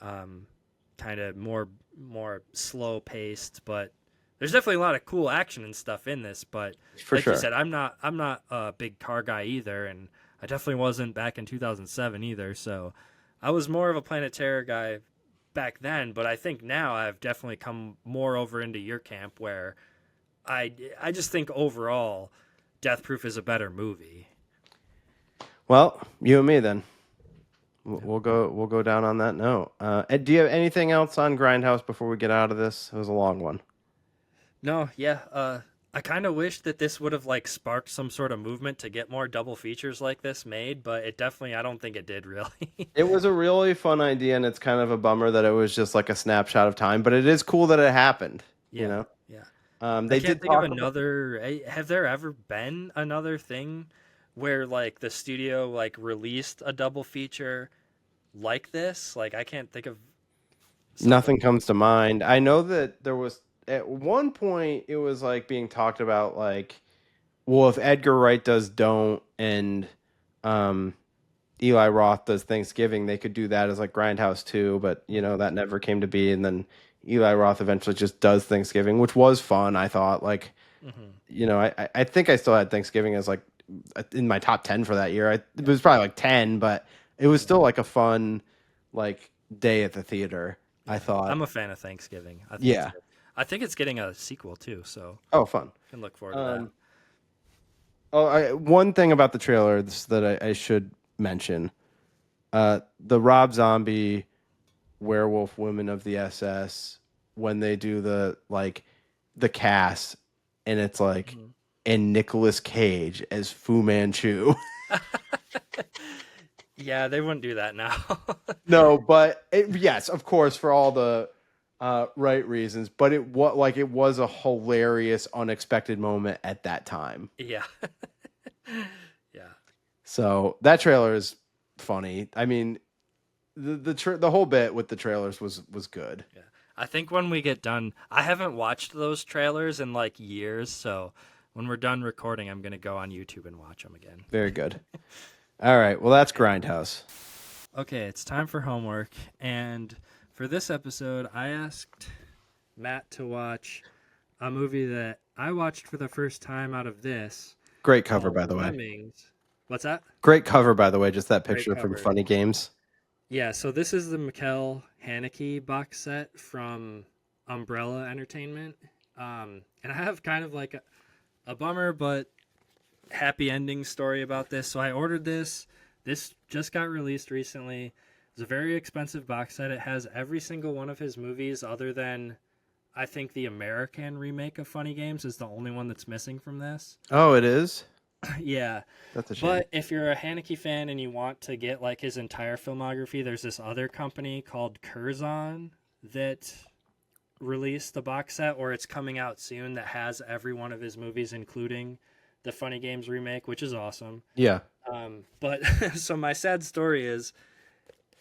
kind of more slow paced. But there's definitely a lot of cool action and stuff in this. But For like sure. you said, I'm not a big car guy either, and I definitely wasn't back in 2007 either. So I was more of a Planet Terror guy back then. But I think now I've definitely come more over into your camp where I just think overall, Death Proof is a better movie. Well, you and me then. We'll go down on that note. Ed, do you have anything else on Grindhouse before we get out of this? It was a long one. No, yeah. I kind of wish that this would have like sparked some sort of movement to get more double features like this made, but it definitely I don't think it did really. It was a really fun idea, and it's kind of a bummer that it was just like a snapshot of time. But it is cool that it happened. You Yeah, know, yeah. I they can't did think of talk about. another. Have there ever been another thing where like the studio like released a double feature like this? Like I can't think of something. Nothing comes to mind. I know that there was at one point it was like being talked about like, well, if Edgar Wright does Don't and um, Eli Roth does Thanksgiving, they could do that as like Grindhouse too. But that never came to be. And then Eli Roth eventually just does Thanksgiving, which was fun. I thought like, Hmm. I think I still had Thanksgiving as like in my top 10 for that year. It was probably like 10, but it was still like a fun like day at the theater. I Yeah, thought. I'm a fan of Thanksgiving. I think it's Yeah. good. I think it's getting a sequel too, so Oh, fun. can look forward to that. Um, one thing about the trailers that I should mention: the Rob Zombie Werewolf Women of the SS when they do the cast, and it's like Mhm. and Nicolas Cage as Fu Manchu. Yeah, they wouldn't do that now. No, but yes, of course, for all the right reasons. But it was a hilarious, unexpected moment at that time. Yeah. Yeah. So that trailer is funny. I mean, the whole bit with the trailers was good. Yeah. I think when we get done, I haven't watched those trailers in like years, so when we're done recording, I'm going to go on YouTube and watch them again. Very good. All right. Well, that's Grindhouse. Okay, it's time for homework, and for this episode, I asked Matt to watch a movie that I watched for the first time out of this. Great cover, by the way. Lemmings. What's that? Great cover, by the way. Just that Great picture from cover. Funny Games. Yeah, so this is the Haneke box set from Umbrella Entertainment. And I have kind of like a bummer but happy ending story about this. So I ordered this. This just got released recently. It's a very expensive box set. It has every single one of his movies other than I think the American remake of Funny Games is the only one that's missing from this. Oh, it is? Yeah. That's a shame. But if you're a Haneke fan and you want to get like his entire filmography, there's this other company called Curzon that released the box set, or it's coming out soon, that has every one of his movies, including the Funny Games remake, which is awesome. Yeah. But so my sad story is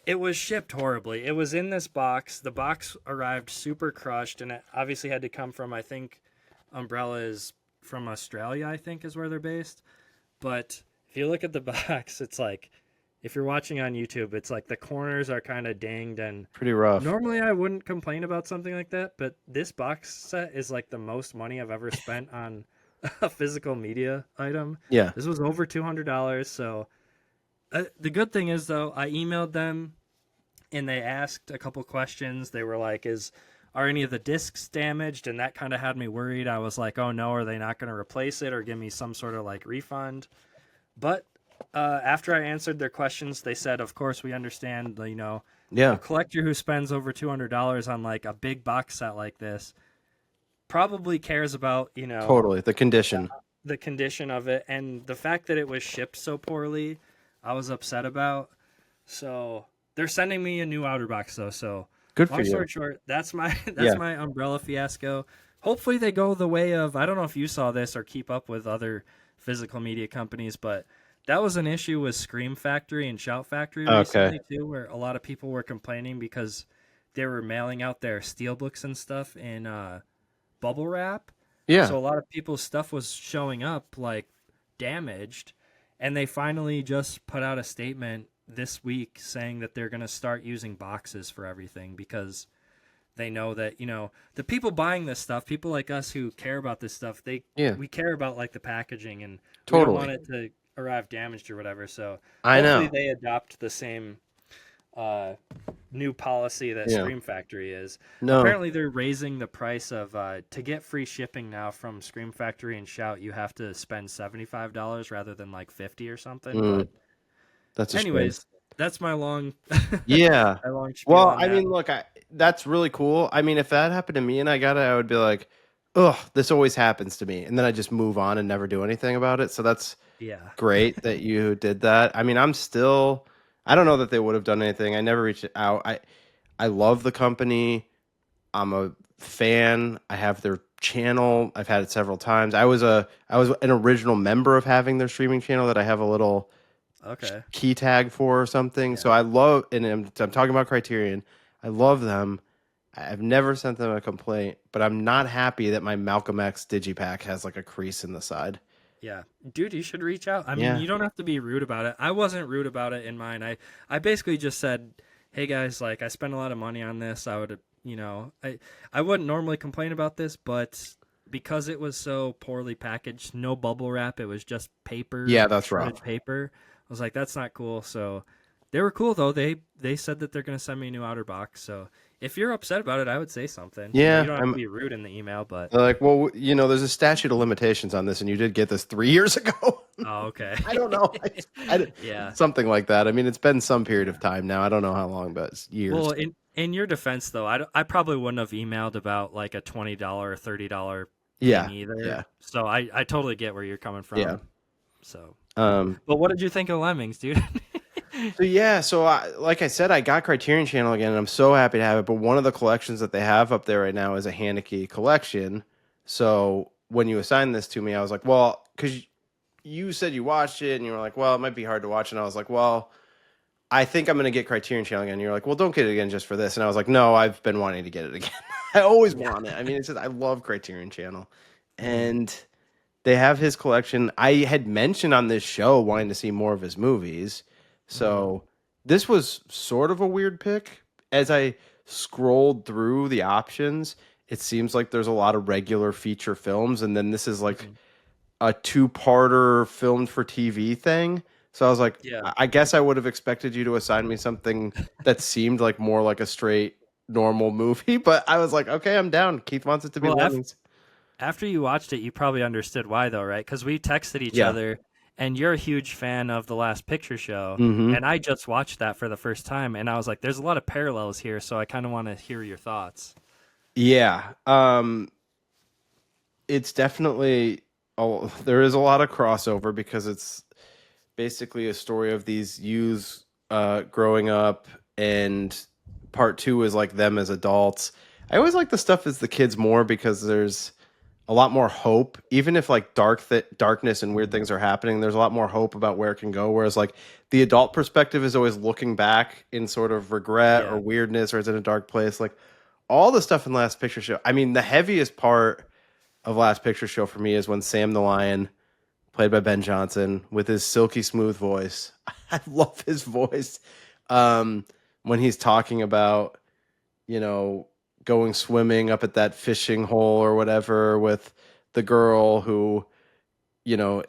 it was shipped horribly. It was in this box. The box arrived super crushed, and it obviously had to come from, I think, Umbrella is from Australia, I think is where they're based. But if you look at the box, it's like, if you're watching on YouTube, it's like the corners are kind of dinged, and Pretty rough. normally I wouldn't complain about something like that, but this box set is like the most money I've ever spent on a physical media item. Yeah. This was over $200. So the good thing is, though, I emailed them and they asked a couple questions. They were like, are any of the discs damaged? And that kind of had me worried. I was like, oh no, are they not going to replace it or give me some sort of like refund? But after I answered their questions, they said, of course, we understand, Yeah. a collector who spends over $200 on like a big box set like this probably cares about, Totally. The condition. the condition of it, and the fact that it was shipped so poorly, I was upset about. So they're sending me a new outer box though. So Good for long you. story short, that's my Yeah. my Umbrella fiasco. Hopefully they go the way of, I don't know if you saw this or keep up with other physical media companies, but that was an issue with Scream Factory and Shout Factory recently too, where a lot of people were complaining because they were mailing out their steelbooks and stuff in bubble wrap. Yeah. So a lot of people's stuff was showing up like damaged, and they finally just put out a statement this week saying that they're going to start using boxes for everything because they know that, the people buying this stuff, people like us who care about this stuff, we care about like the packaging, and we don't want it to arrive damaged or whatever. So I know. hopefully they adopt the same new policy that Scream Factory is. No. Apparently they're raising the price of to get free shipping now from Scream Factory and Shout, you have to spend $75 rather than like $50 or something. But that's a anyways, shame. that's my long Yeah. my long spiel Well, on I that. mean, look, that's really cool. I mean, if that happened to me and I got it, I would be like, ugh, this always happens to me. And then I just move on and never do anything about it. So that's great that you did that. I mean, I don't know that they would have done anything. I never reached out. I love the company. I'm a fan. I have their channel. I've had it several times. I was an original member of having their streaming channel that I have a little key tag for or something. Yeah. So I love, and I'm talking about Criterion. I love them. I've never sent them a complaint, but I'm not happy that my Malcolm X Digipack has like a crease in the side. Yeah. Dude, you should reach out. I mean, you don't have to be rude about it. I wasn't rude about it in mine. I basically just said, hey guys, like I spent a lot of money on this. I would, I wouldn't normally complain about this, but because it was so poorly packaged, no bubble wrap, it was just paper. Yeah, that's right. Paper. I was like, that's not cool. So they were cool though. They said that they're going to send me a new outer box. So if you're upset about it, I would say something. Yeah. You don't have to be rude in the email, but like, well, there's a statute of limitations on this, and you did get this 3 years ago. Oh, okay. I don't know. Yeah. Something like that. I mean, it's been some period of time now. I don't know how long, but it's years. Well, in your defense, though, I probably wouldn't have emailed about like a $20 or $30 thing either. Yeah. So I totally get where you're coming from. Yeah. So, but what did you think of Lemmings, dude? So like I said, I got Criterion Channel again, and I'm so happy to have it. But one of the collections that they have up there right now is a Haneke collection. So when you assigned this to me, I was like, well, because you said you watched it, and you were like, well, it might be hard to watch. And I was like, well, I think I'm going to get Criterion Channel again. And you're like, well, don't get it again just for this. And I was like, no, I've been wanting to get it again. I always want it. I mean, it's just, I love Criterion Channel. And they have his collection. I had mentioned on this show wanting to see more of his movies. So this was sort of a weird pick. As I scrolled through the options, it seems like there's a lot of regular feature films, and then this is like a two-parter filmed for TV thing. So I was like, I guess I would have expected you to assign me something that seemed like more like a straight normal movie, but I was like, okay, I'm down. Keith wants it to be Lemmings. After you watched it, you probably understood why, though, right? Because we texted each Yeah. other, and you're a huge fan of The Last Picture Show, Hmm. and I just watched that for the first time, and I was like, "There's a lot of parallels here," so I kind of want to hear your thoughts. Yeah. It's definitely there is a lot of crossover because it's basically a story of these youths growing up, and part two is like them as adults. I always like the stuff as the kids more because there's a lot more hope, even if like darkness and weird things are happening. There's a lot more hope about where it can go. Whereas like the adult perspective is always looking back in sort of regret or Yeah, weirdness, or it's in a dark place. Like all the stuff in Last Picture Show. I mean, the heaviest part of Last Picture Show for me is when Sam the Lion, played by Ben Johnson, with his silky smooth voice. I love his voice. Um, when he's talking about, you know, going swimming up at that fishing hole or whatever with the girl who,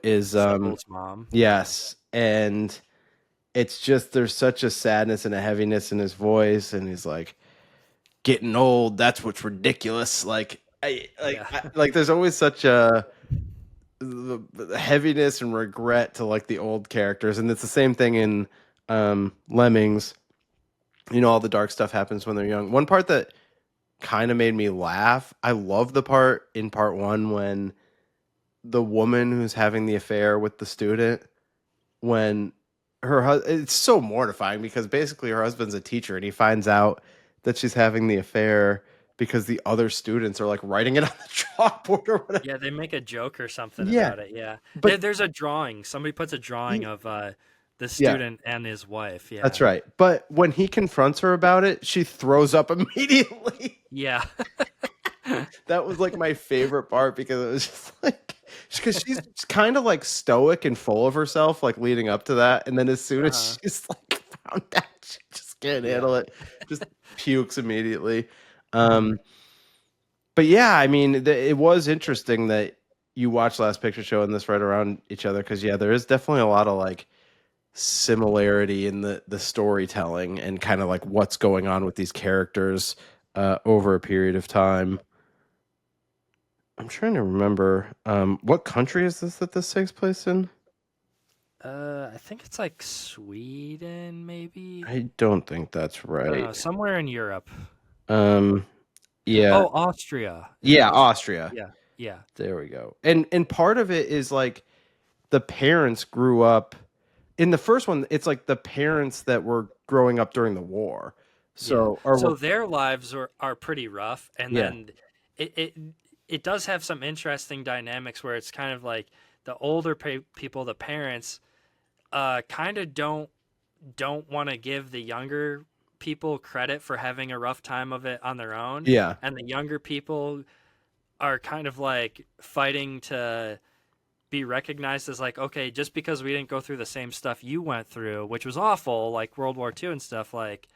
is Sybil's mom. Yeah, yes. And it's just there's such a sadness and a heaviness in his voice, and he's like, getting old, that's what's ridiculous. yeah, Like there's always such a the heaviness and regret to like the old characters, and it's the same thing in Lemmings. All the dark stuff happens when they're young. One part that kind of made me laugh, I love the part in part one when the woman who's having the affair with the student, when it's so mortifying because basically her husband's a teacher and he finds out that she's having the affair because the other students are like writing it on the chalkboard or whatever. yeah. They make a joke or something Yeah, about it. Yeah, but there's a drawing. Somebody puts a drawing of the yeah, student and his wife. that's Yeah, right. But when he confronts her about it, she throws up immediately. yeah, That was like my favorite part because it was just like, because she's kind of like stoic and full of herself, like leading up to that. And then as soon as uh-huh. she's like found out, she just can't Yeah. handle it, just pukes immediately. Um, but yeah, I mean, it was interesting that you watched Last Picture Show and this right around each other because, yeah, there is definitely a lot of like similarity in the storytelling and kind of like what's going on with these characters over a period of time. I'm trying to remember what country is this that this takes place in? I think it's like Sweden, maybe. I don't think that's I don't right. know, somewhere in Europe. Um, yeah, Oh, Austria. Is it yeah, Austria? Austria. Yeah, yeah, There we go. And part of it is like the parents grew up in the first one. It's like the parents that were growing up during the war. yeah. So, or So were, their lives are pretty rough, and yeah, then it it it does have some interesting dynamics where it's kind of like the older people, the parents, kind of don't want to give the younger people credit for having a rough time of it on their own, yeah, and the younger people are kind of like fighting to be recognized as like, okay, just because we didn't go through the same stuff you went through, which was awful, like World War II and stuff, like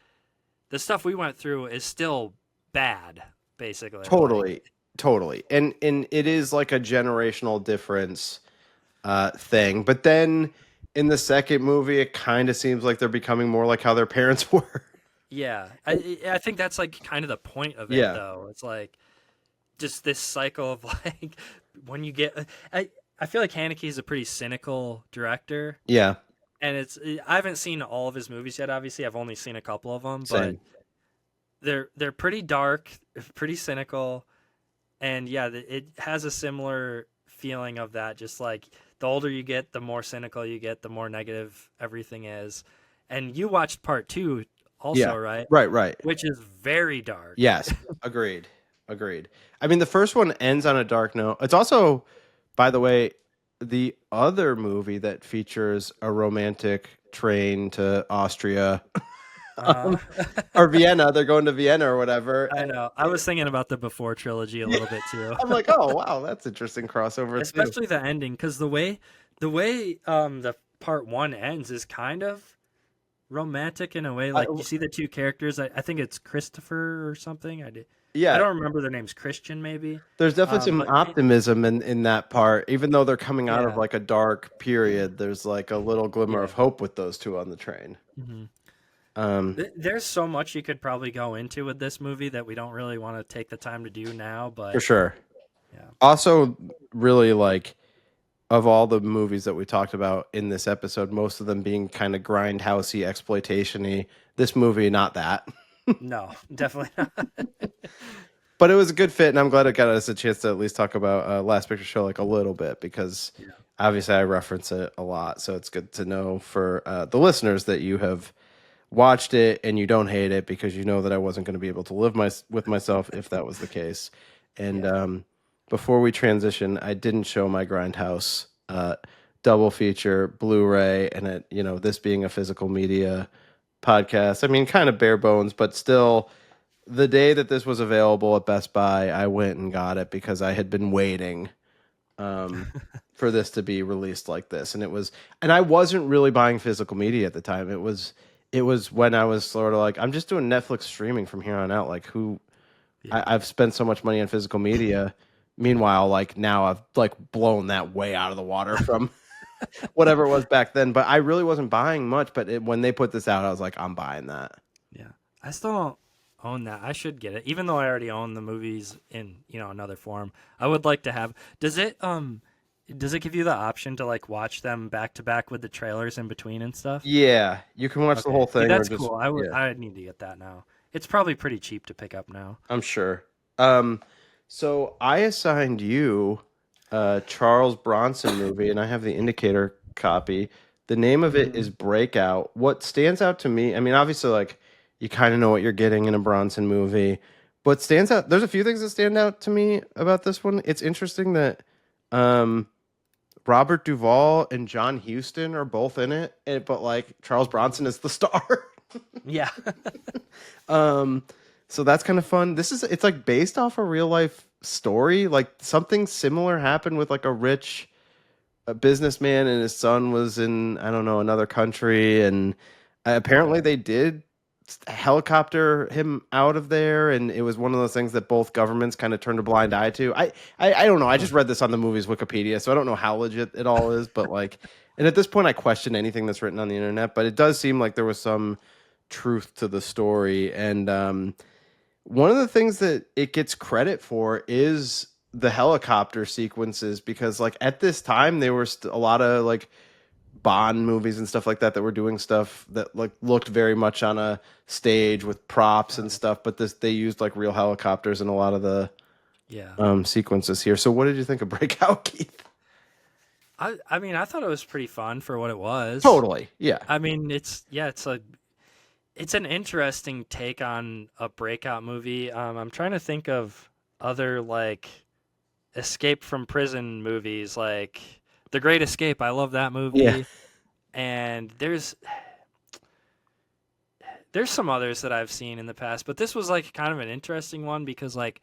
the stuff we went through is still bad, basically. Like, totally, totally. And it is like a generational difference thing. But then in the second movie, it kind of seems like they're becoming more like how their parents were. yeah, I think that's like kind of the point of it, Yeah, though. It's like just this cycle of like when you get, I feel like Haneke is a pretty cynical director, yeah, and I haven't seen all of his movies yet. Obviously, I've only seen a couple of them, but same. they're pretty dark, pretty cynical, and yeah, it has a similar feeling of that. Just like the older you get, the more cynical you get, the more negative everything is. And you watched part two also, Yeah, right? right, right. Which is very dark. Yes, agreed, agreed. I mean, the first one ends on a dark note. It's also, by the way, the other movie that features a romantic train to Austria Uh, or Vienna. They're going to Vienna or whatever. I know. I was thinking about the Before trilogy a Yeah, little bit too. I'm like, oh wow, that's interesting crossover too. Especially the ending, because the way the part one ends is kind of romantic in a way. I, Like you see the two characters. I think it's Christopher or something. I yeah, don't remember their names. Christian maybe. there's definitely some But optimism in that part, even though they're coming out of yeah, like a dark period. There's like a little glimmer of yeah. hope with those two on the train. hmm Um, There's so much you could probably go into with this movie that we don't really want to take the time to do now. for But sure. Yeah. Also, really like of all the movies that we talked about in this episode, most of them being kind of grindhousey, exploitation-y. This movie, not that. No, definitely not. But it was a good fit, and I'm glad it got us a chance to at least talk about Last Picture Show like a little bit because Yeah. obviously I reference it a lot. So it's good to know for the listeners that you have watched it and you don't hate it because you know that I wasn't going to be able to live with myself if that was the case. And Yeah. before we transition, I didn't show my Grindhouse double feature Blu-ray, and it, you know, this being a physical media podcast, I mean, kind of bare bones, but still. The day that this was available at Best Buy, I went and got it because I had been waiting for this to be released like this, and I wasn't really buying physical media at the time. It was when I was sort of like, I'm just doing Netflix streaming from here on out. Like, Yeah. I've spent so much money on physical media. Meanwhile, like now I've like blown that way out of the water from whatever it was back then. But I really wasn't buying much. But when they put this out, I was like, I'm buying that. Yeah. I still don't own that. I should get it, even though I already own the movies in another form. I would like to have. Does it give you the option to like watch them back to back with the trailers in between and stuff? Yeah, you can watch the Okay. whole See, thing or that's just cool. yeah. I need to get that now. It's probably pretty cheap to pick up now. I'm sure. So I assigned you a Charles Bronson movie, and I have the indicator copy. The name of it is Breakout. What stands out to me, I mean, obviously, like you kind of know what you're getting in a Bronson movie, but stands out. There's a few things that stand out to me about this one. It's interesting that um, Robert Duvall and John Huston are both in it, but like Charles Bronson is the star. Yeah. Um, so that's kind of fun. It's like based off a real life story. Like something similar happened with like a businessman and his son was in, I don't know, another country. And apparently Okay. they did helicopter him out of there. And it was one of those things that both governments kind of turned a blind eye to. I don't know. I just read this on the movie's Wikipedia, so I don't know how legit it all is, but like, and at this point I question anything that's written on the internet, but it does seem like there was some truth to the story. And one of the things that it gets credit for is the helicopter sequences because like at this time there were a lot of like Bond movies and stuff like that that were doing stuff that like looked very much on a stage with props and stuff, but they used like real helicopters in a lot of the Yeah. sequences here. So what did you think of Breakout, Keith? I mean, I thought it was pretty fun for what it was. Totally, yeah. I mean, it's an interesting take on a breakout movie. I'm trying to think of other like escape from prison movies, like The Great Escape. I love that Yeah. movie, and there's some others that I've seen in the past, but this was like kind of an interesting one because like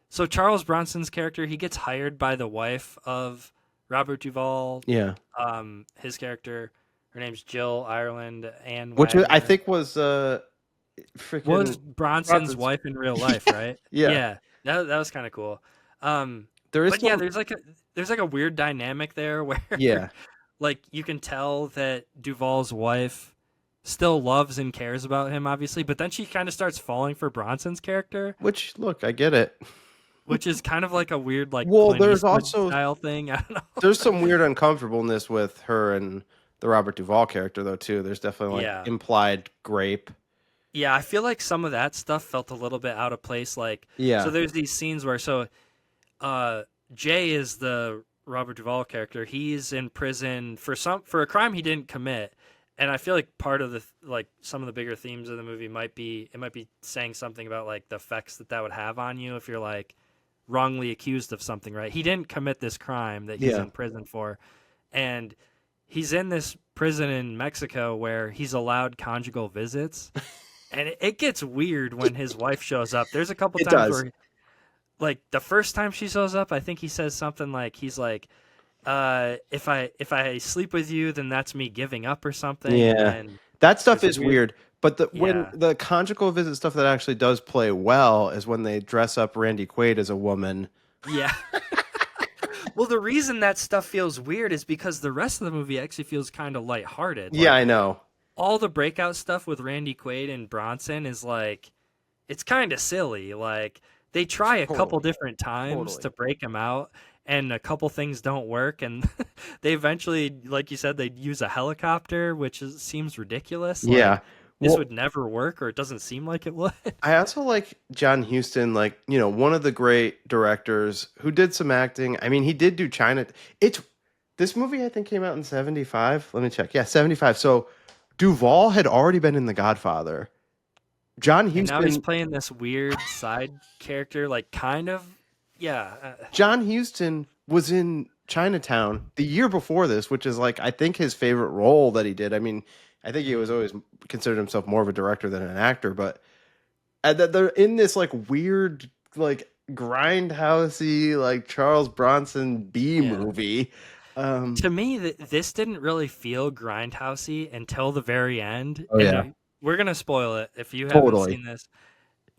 so Charles Bronson's character, he gets hired by the wife of Robert Duvall. Yeah. His character, her name's Jill Ireland, Anne Which I Wagner. think was Was freaking Bronson's Bronson's. wife in real life, right? Yeah. Yeah, that was kind of cool. There is But yeah, some there's like a weird dynamic there where yeah. like you can tell that Duvall's wife still loves and cares about him, obviously, but then she kind of starts falling for Bronson's character, Which look, I get it. which is kind of like a weird like Well, Clint there's Eastwood also style thing. I don't know. there's some weird uncomfortableness with her and the Robert Duvall character though too. There's definitely like Yeah. implied grape. Yeah, I feel like some of that stuff felt a little bit out of place. Like, so Yeah. there's these scenes where Jay is the Robert Duvall character. He's in prison for a crime he didn't commit, and I feel like part of the like some of the bigger themes of the movie might be saying something about like the effects that would have on you if you're like wrongly accused of something. Right? He didn't commit this crime that he's Yeah. in prison for, and he's in this prison in Mexico where he's allowed conjugal visits. And it gets weird when his wife shows up. There's a couple It times does. where, like, the first time she shows up, I think he says something like, he's like, if I sleep with you, then that's me giving up or something. Yeah. And That stuff there's is a weird. But when yeah, the conjugal visit stuff that actually does play well is when they dress up Randy Quaid as a woman. yeah. Well, the reason that stuff feels weird is because the rest of the movie actually feels kind of lighthearted. Yeah, Like, I know. all the breakout stuff with Randy Quaid and Bronson is like, it's kind of silly. Like, they try a couple Totally. different times Totally. to break him out, and a couple things don't work, and they eventually, like you said, they'd use a helicopter, which seems ridiculous. Like Yeah. this Well, would never work, or it doesn't seem like it would. I also like John Huston, like, one of the great directors who did some acting. I mean, he did do China. It's This movie I think came out in 75. Let me check. Yeah, 75. So Duvall had already been in The Godfather. John And now he's Huston playing this weird side character, like kind of, yeah. John Huston was in Chinatown the year before this, which is like I think his favorite role that he did. I mean, I think he was always considered himself more of a director than an actor, but that they're in this like weird like grindhousey like Charles Bronson B Yeah. movie. To me, this didn't really feel grindhousey until the very end, Oh and yeah, we're gonna spoil it if you haven't totally. seen this.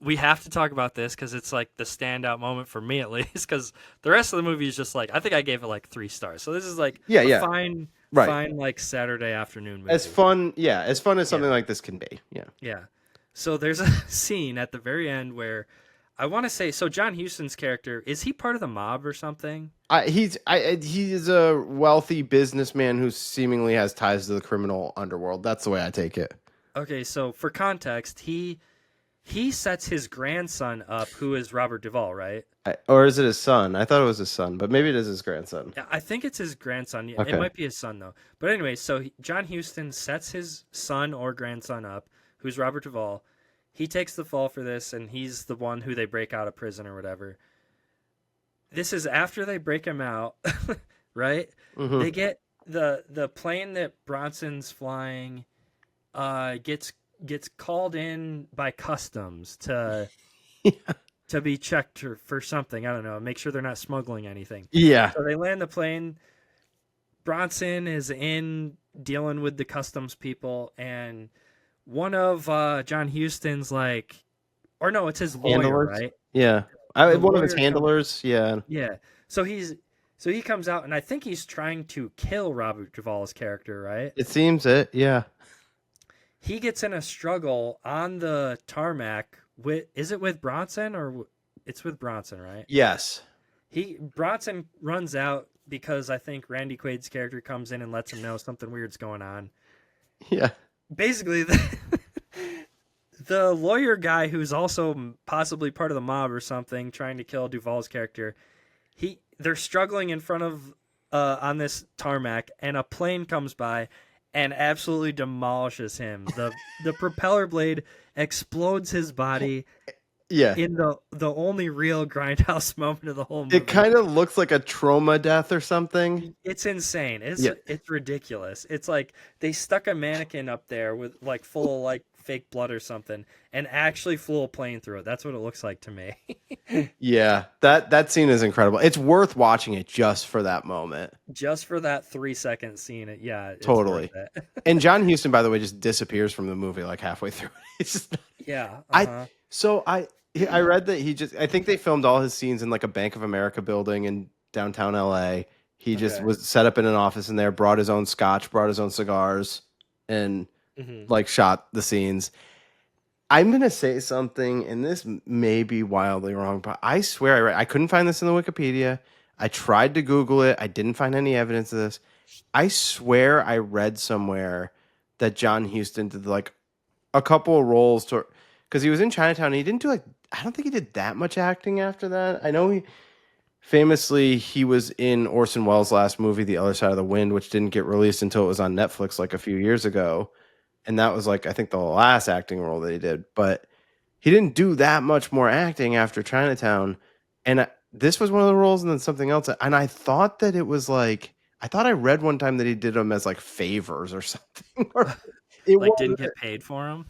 We have to talk about this because it's like the standout moment for me, at least. Because the rest of the movie is just like, I think I gave it like 3 stars. So this is like Yeah, a yeah, fine, right. like Saturday afternoon As movie. fun, yeah, as fun as Yeah, something like this can be. Yeah. yeah. So there's a scene at the very end where I want to say, so John Huston's character, is he part of the mob or something? He's a wealthy businessman who seemingly has ties to the criminal underworld. That's the way I take it. Okay, so for context, he sets his grandson up, who is Robert Duvall, right? Or is it his son? I thought it was his son, but maybe it is his grandson. Yeah, I think it's his grandson. Yeah, it Okay. might be his son though. But anyway, so John Huston sets his son or grandson up, who's Robert Duvall. He takes the fall for this, and he's the one who they break out of prison or whatever. This is after they break him out, right? Hmm. They get the plane that Bronson's flying gets called in by customs to be checked for something. I don't know. Make sure they're not smuggling anything. Yeah. So they land the plane. Bronson is in dealing with the customs people, and one of John Huston's or no, it's his lawyer, Handlers. right? Yeah. The One of his lawyer comes, handlers. Yeah. yeah. So he comes out, and I think he's trying to kill Robert Duvall's character, right? It seems it. Yeah. He gets in a struggle on the tarmac is it with Bronson or it's with Bronson, right? Yes. Bronson runs out because I think Randy Quaid's character comes in and lets him know something weird's going on. Yeah. Basically, the lawyer guy, who's also possibly part of the mob or something, trying to kill Duvall's character, they're struggling in front of on this tarmac, and a plane comes by and absolutely demolishes him. The propeller blade explodes his body Yeah. in the only real Grindhouse moment of the whole movie. It kind of looks like a trauma death or something. It's insane. Yeah. It's ridiculous. It's like they stuck a mannequin up there with like full of like fake blood or something, and actually flew a plane through it. That's what it looks like to me. Yeah. That scene is incredible. It's worth watching it just for that moment. Just for that 3-second scene, it's Totally. worth it. And John Huston, by the way, just disappears from the movie like halfway through. It's just Yeah. I read that I think they filmed all his scenes in like a Bank of America building in downtown LA. He just Okay. was set up in an office in there, brought his own scotch, brought his own cigars, and Mhm. like shot the scenes. I'm gonna say something, and this may be wildly wrong, but I swear I couldn't find this in the Wikipedia. I tried to Google it. I didn't find any evidence of this. I swear I read somewhere that John Huston did like a couple of roles because he was in Chinatown. And he didn't do I don't think he did that much acting after that. I know he was in Orson Welles' last movie, The Other Side of the Wind, which didn't get released until it was on Netflix like a few years ago. And that was like, I think the last acting role that he did, but he didn't do that much more acting after Chinatown. And this was one of the roles and then something else. And I thought that it was like, I thought I read one time that he did them as like favors or something. It Like was didn't get paid for him.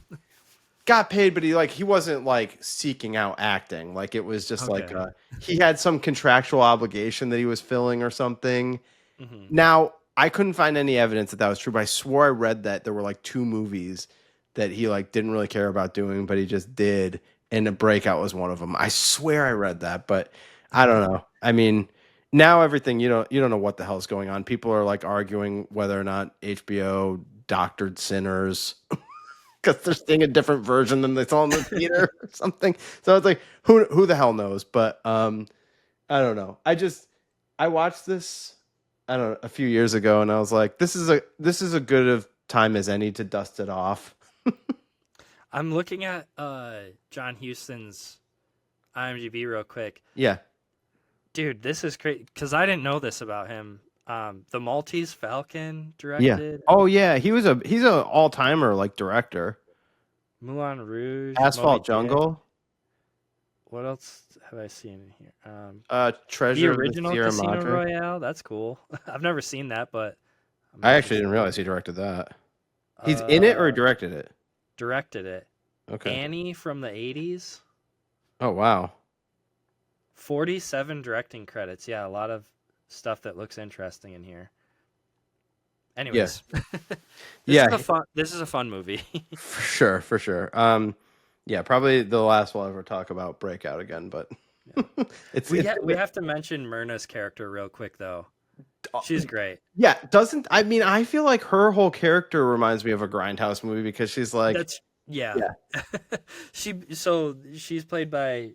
got paid, but he wasn't like seeking out acting. Like it was just like Okay. he had some contractual obligation that he was filling or something. Hmm. Now I couldn't find any evidence that was true, but I swore I read that there were like 2 movies that he like didn't really care about doing, but he just did, and a Breakout was one of them. I swear I read that, but I don't know. I mean, now everything you don't know what the hell's going on. People are like arguing whether or not HBO doctored Sinners. because they're seeing a different version than they saw in the theater or something. So it's like, who the hell knows? But I don't know. I watched this, I don't know, a few years ago, and I was like, this is a good of time as any to dust it off. I'm looking at John Huston's IMDb real quick. Yeah. Dude, this is crazy because I didn't know this about him. The Maltese Falcon directed. Oh yeah, he's a all timer like director. Moulin Rouge, Asphalt Moby Jungle. Dick. What else have I seen in here? Treasure The original of the Sierra Casino Madre. Royale. That's cool. I've never seen that, but I actually didn't realize he directed that. He's in it or he directed it? Directed it. Okay. Annie from the 80s. Oh wow. 47 directing credits. Yeah, a lot of stuff that looks interesting in here. Anyways, this is a fun movie. For sure. Yeah, probably the last we'll ever talk about Breakout again, but yeah. we have to mention Myrna's character real quick though. She's great. Yeah, I feel like her whole character reminds me of a Grindhouse movie because she's like yeah. She's played by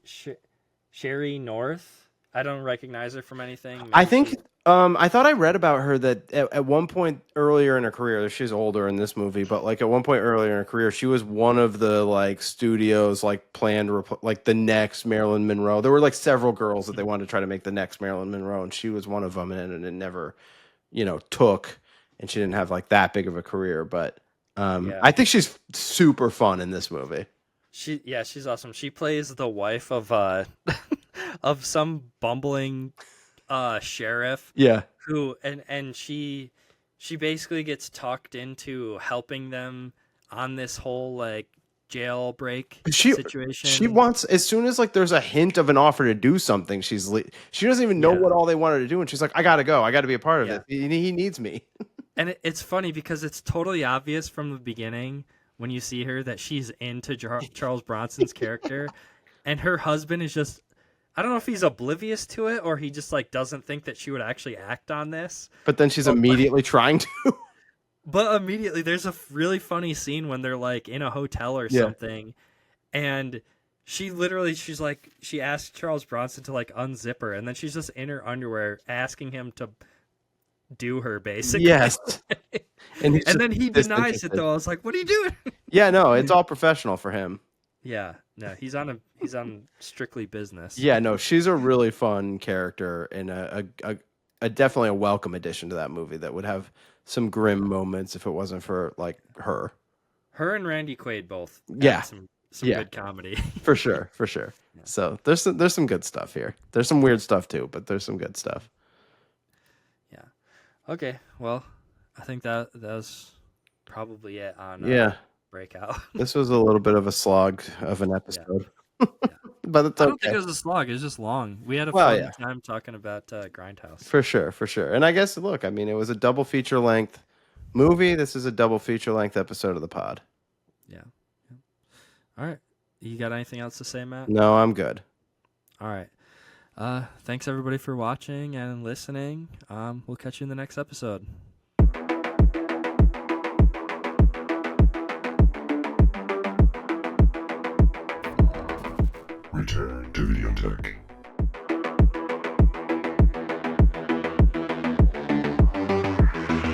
Sherry North. I don't recognize her from anything. Maybe I think I thought I read about her that at one point earlier in her career, she's older in this movie, but like at one point earlier in her career, she was one of the like studios like planned like the next Marilyn Monroe. There were like several girls that they wanted to try to make the next Marilyn Monroe, and she was one of them, and it never, took, and she didn't have like that big of a career. But I think she's super fun in this movie. She's awesome. She plays the wife of of some bumbling sheriff. Yeah. Who and she basically gets talked into helping them on this whole like jailbreak situation. She wants, as soon as like there's a hint of an offer to do something, she doesn't even know what all they wanted to do, and she's like, I gotta go, I gotta be a part of it. He needs me. And it's funny because it's totally obvious from the beginning when you see her that she's into Charles Bronson's character, and her husband is just, I don't know if he's oblivious to it or he just like doesn't think that she would actually act on this. But then she's immediately trying to. But immediately there's a really funny scene when they're like in a hotel or something, and she's like, she asks Charles Bronson to like unzip her, and then she's just in her underwear asking him to do her basically. Yes. And then he denies it though. I was like, what are you doing? Yeah, no, it's all professional for him. Yeah, no, he's on strictly business. Yeah, no, she's a really fun character and a definitely a welcome addition to that movie that would have some grim moments if it wasn't for like her. Her and Randy Quaid both. Some good comedy. For sure. Yeah. So there's some good stuff here. There's some weird stuff too, but there's some good stuff. Yeah. Okay. Well, I think that was probably it on Breakout. This was a little bit of a slog of an episode. Yeah. But it's okay. I don't think it was a slog. It was just long. We had a fun time talking about Grindhouse. For sure. And I guess, look, I mean, it was a double feature length movie. This is a double feature length episode of the pod. Yeah. All right. You got anything else to say, Matt? No, I'm good. All right. Thanks, everybody, for watching and listening. We'll catch you in the next episode. Return to VideoTech.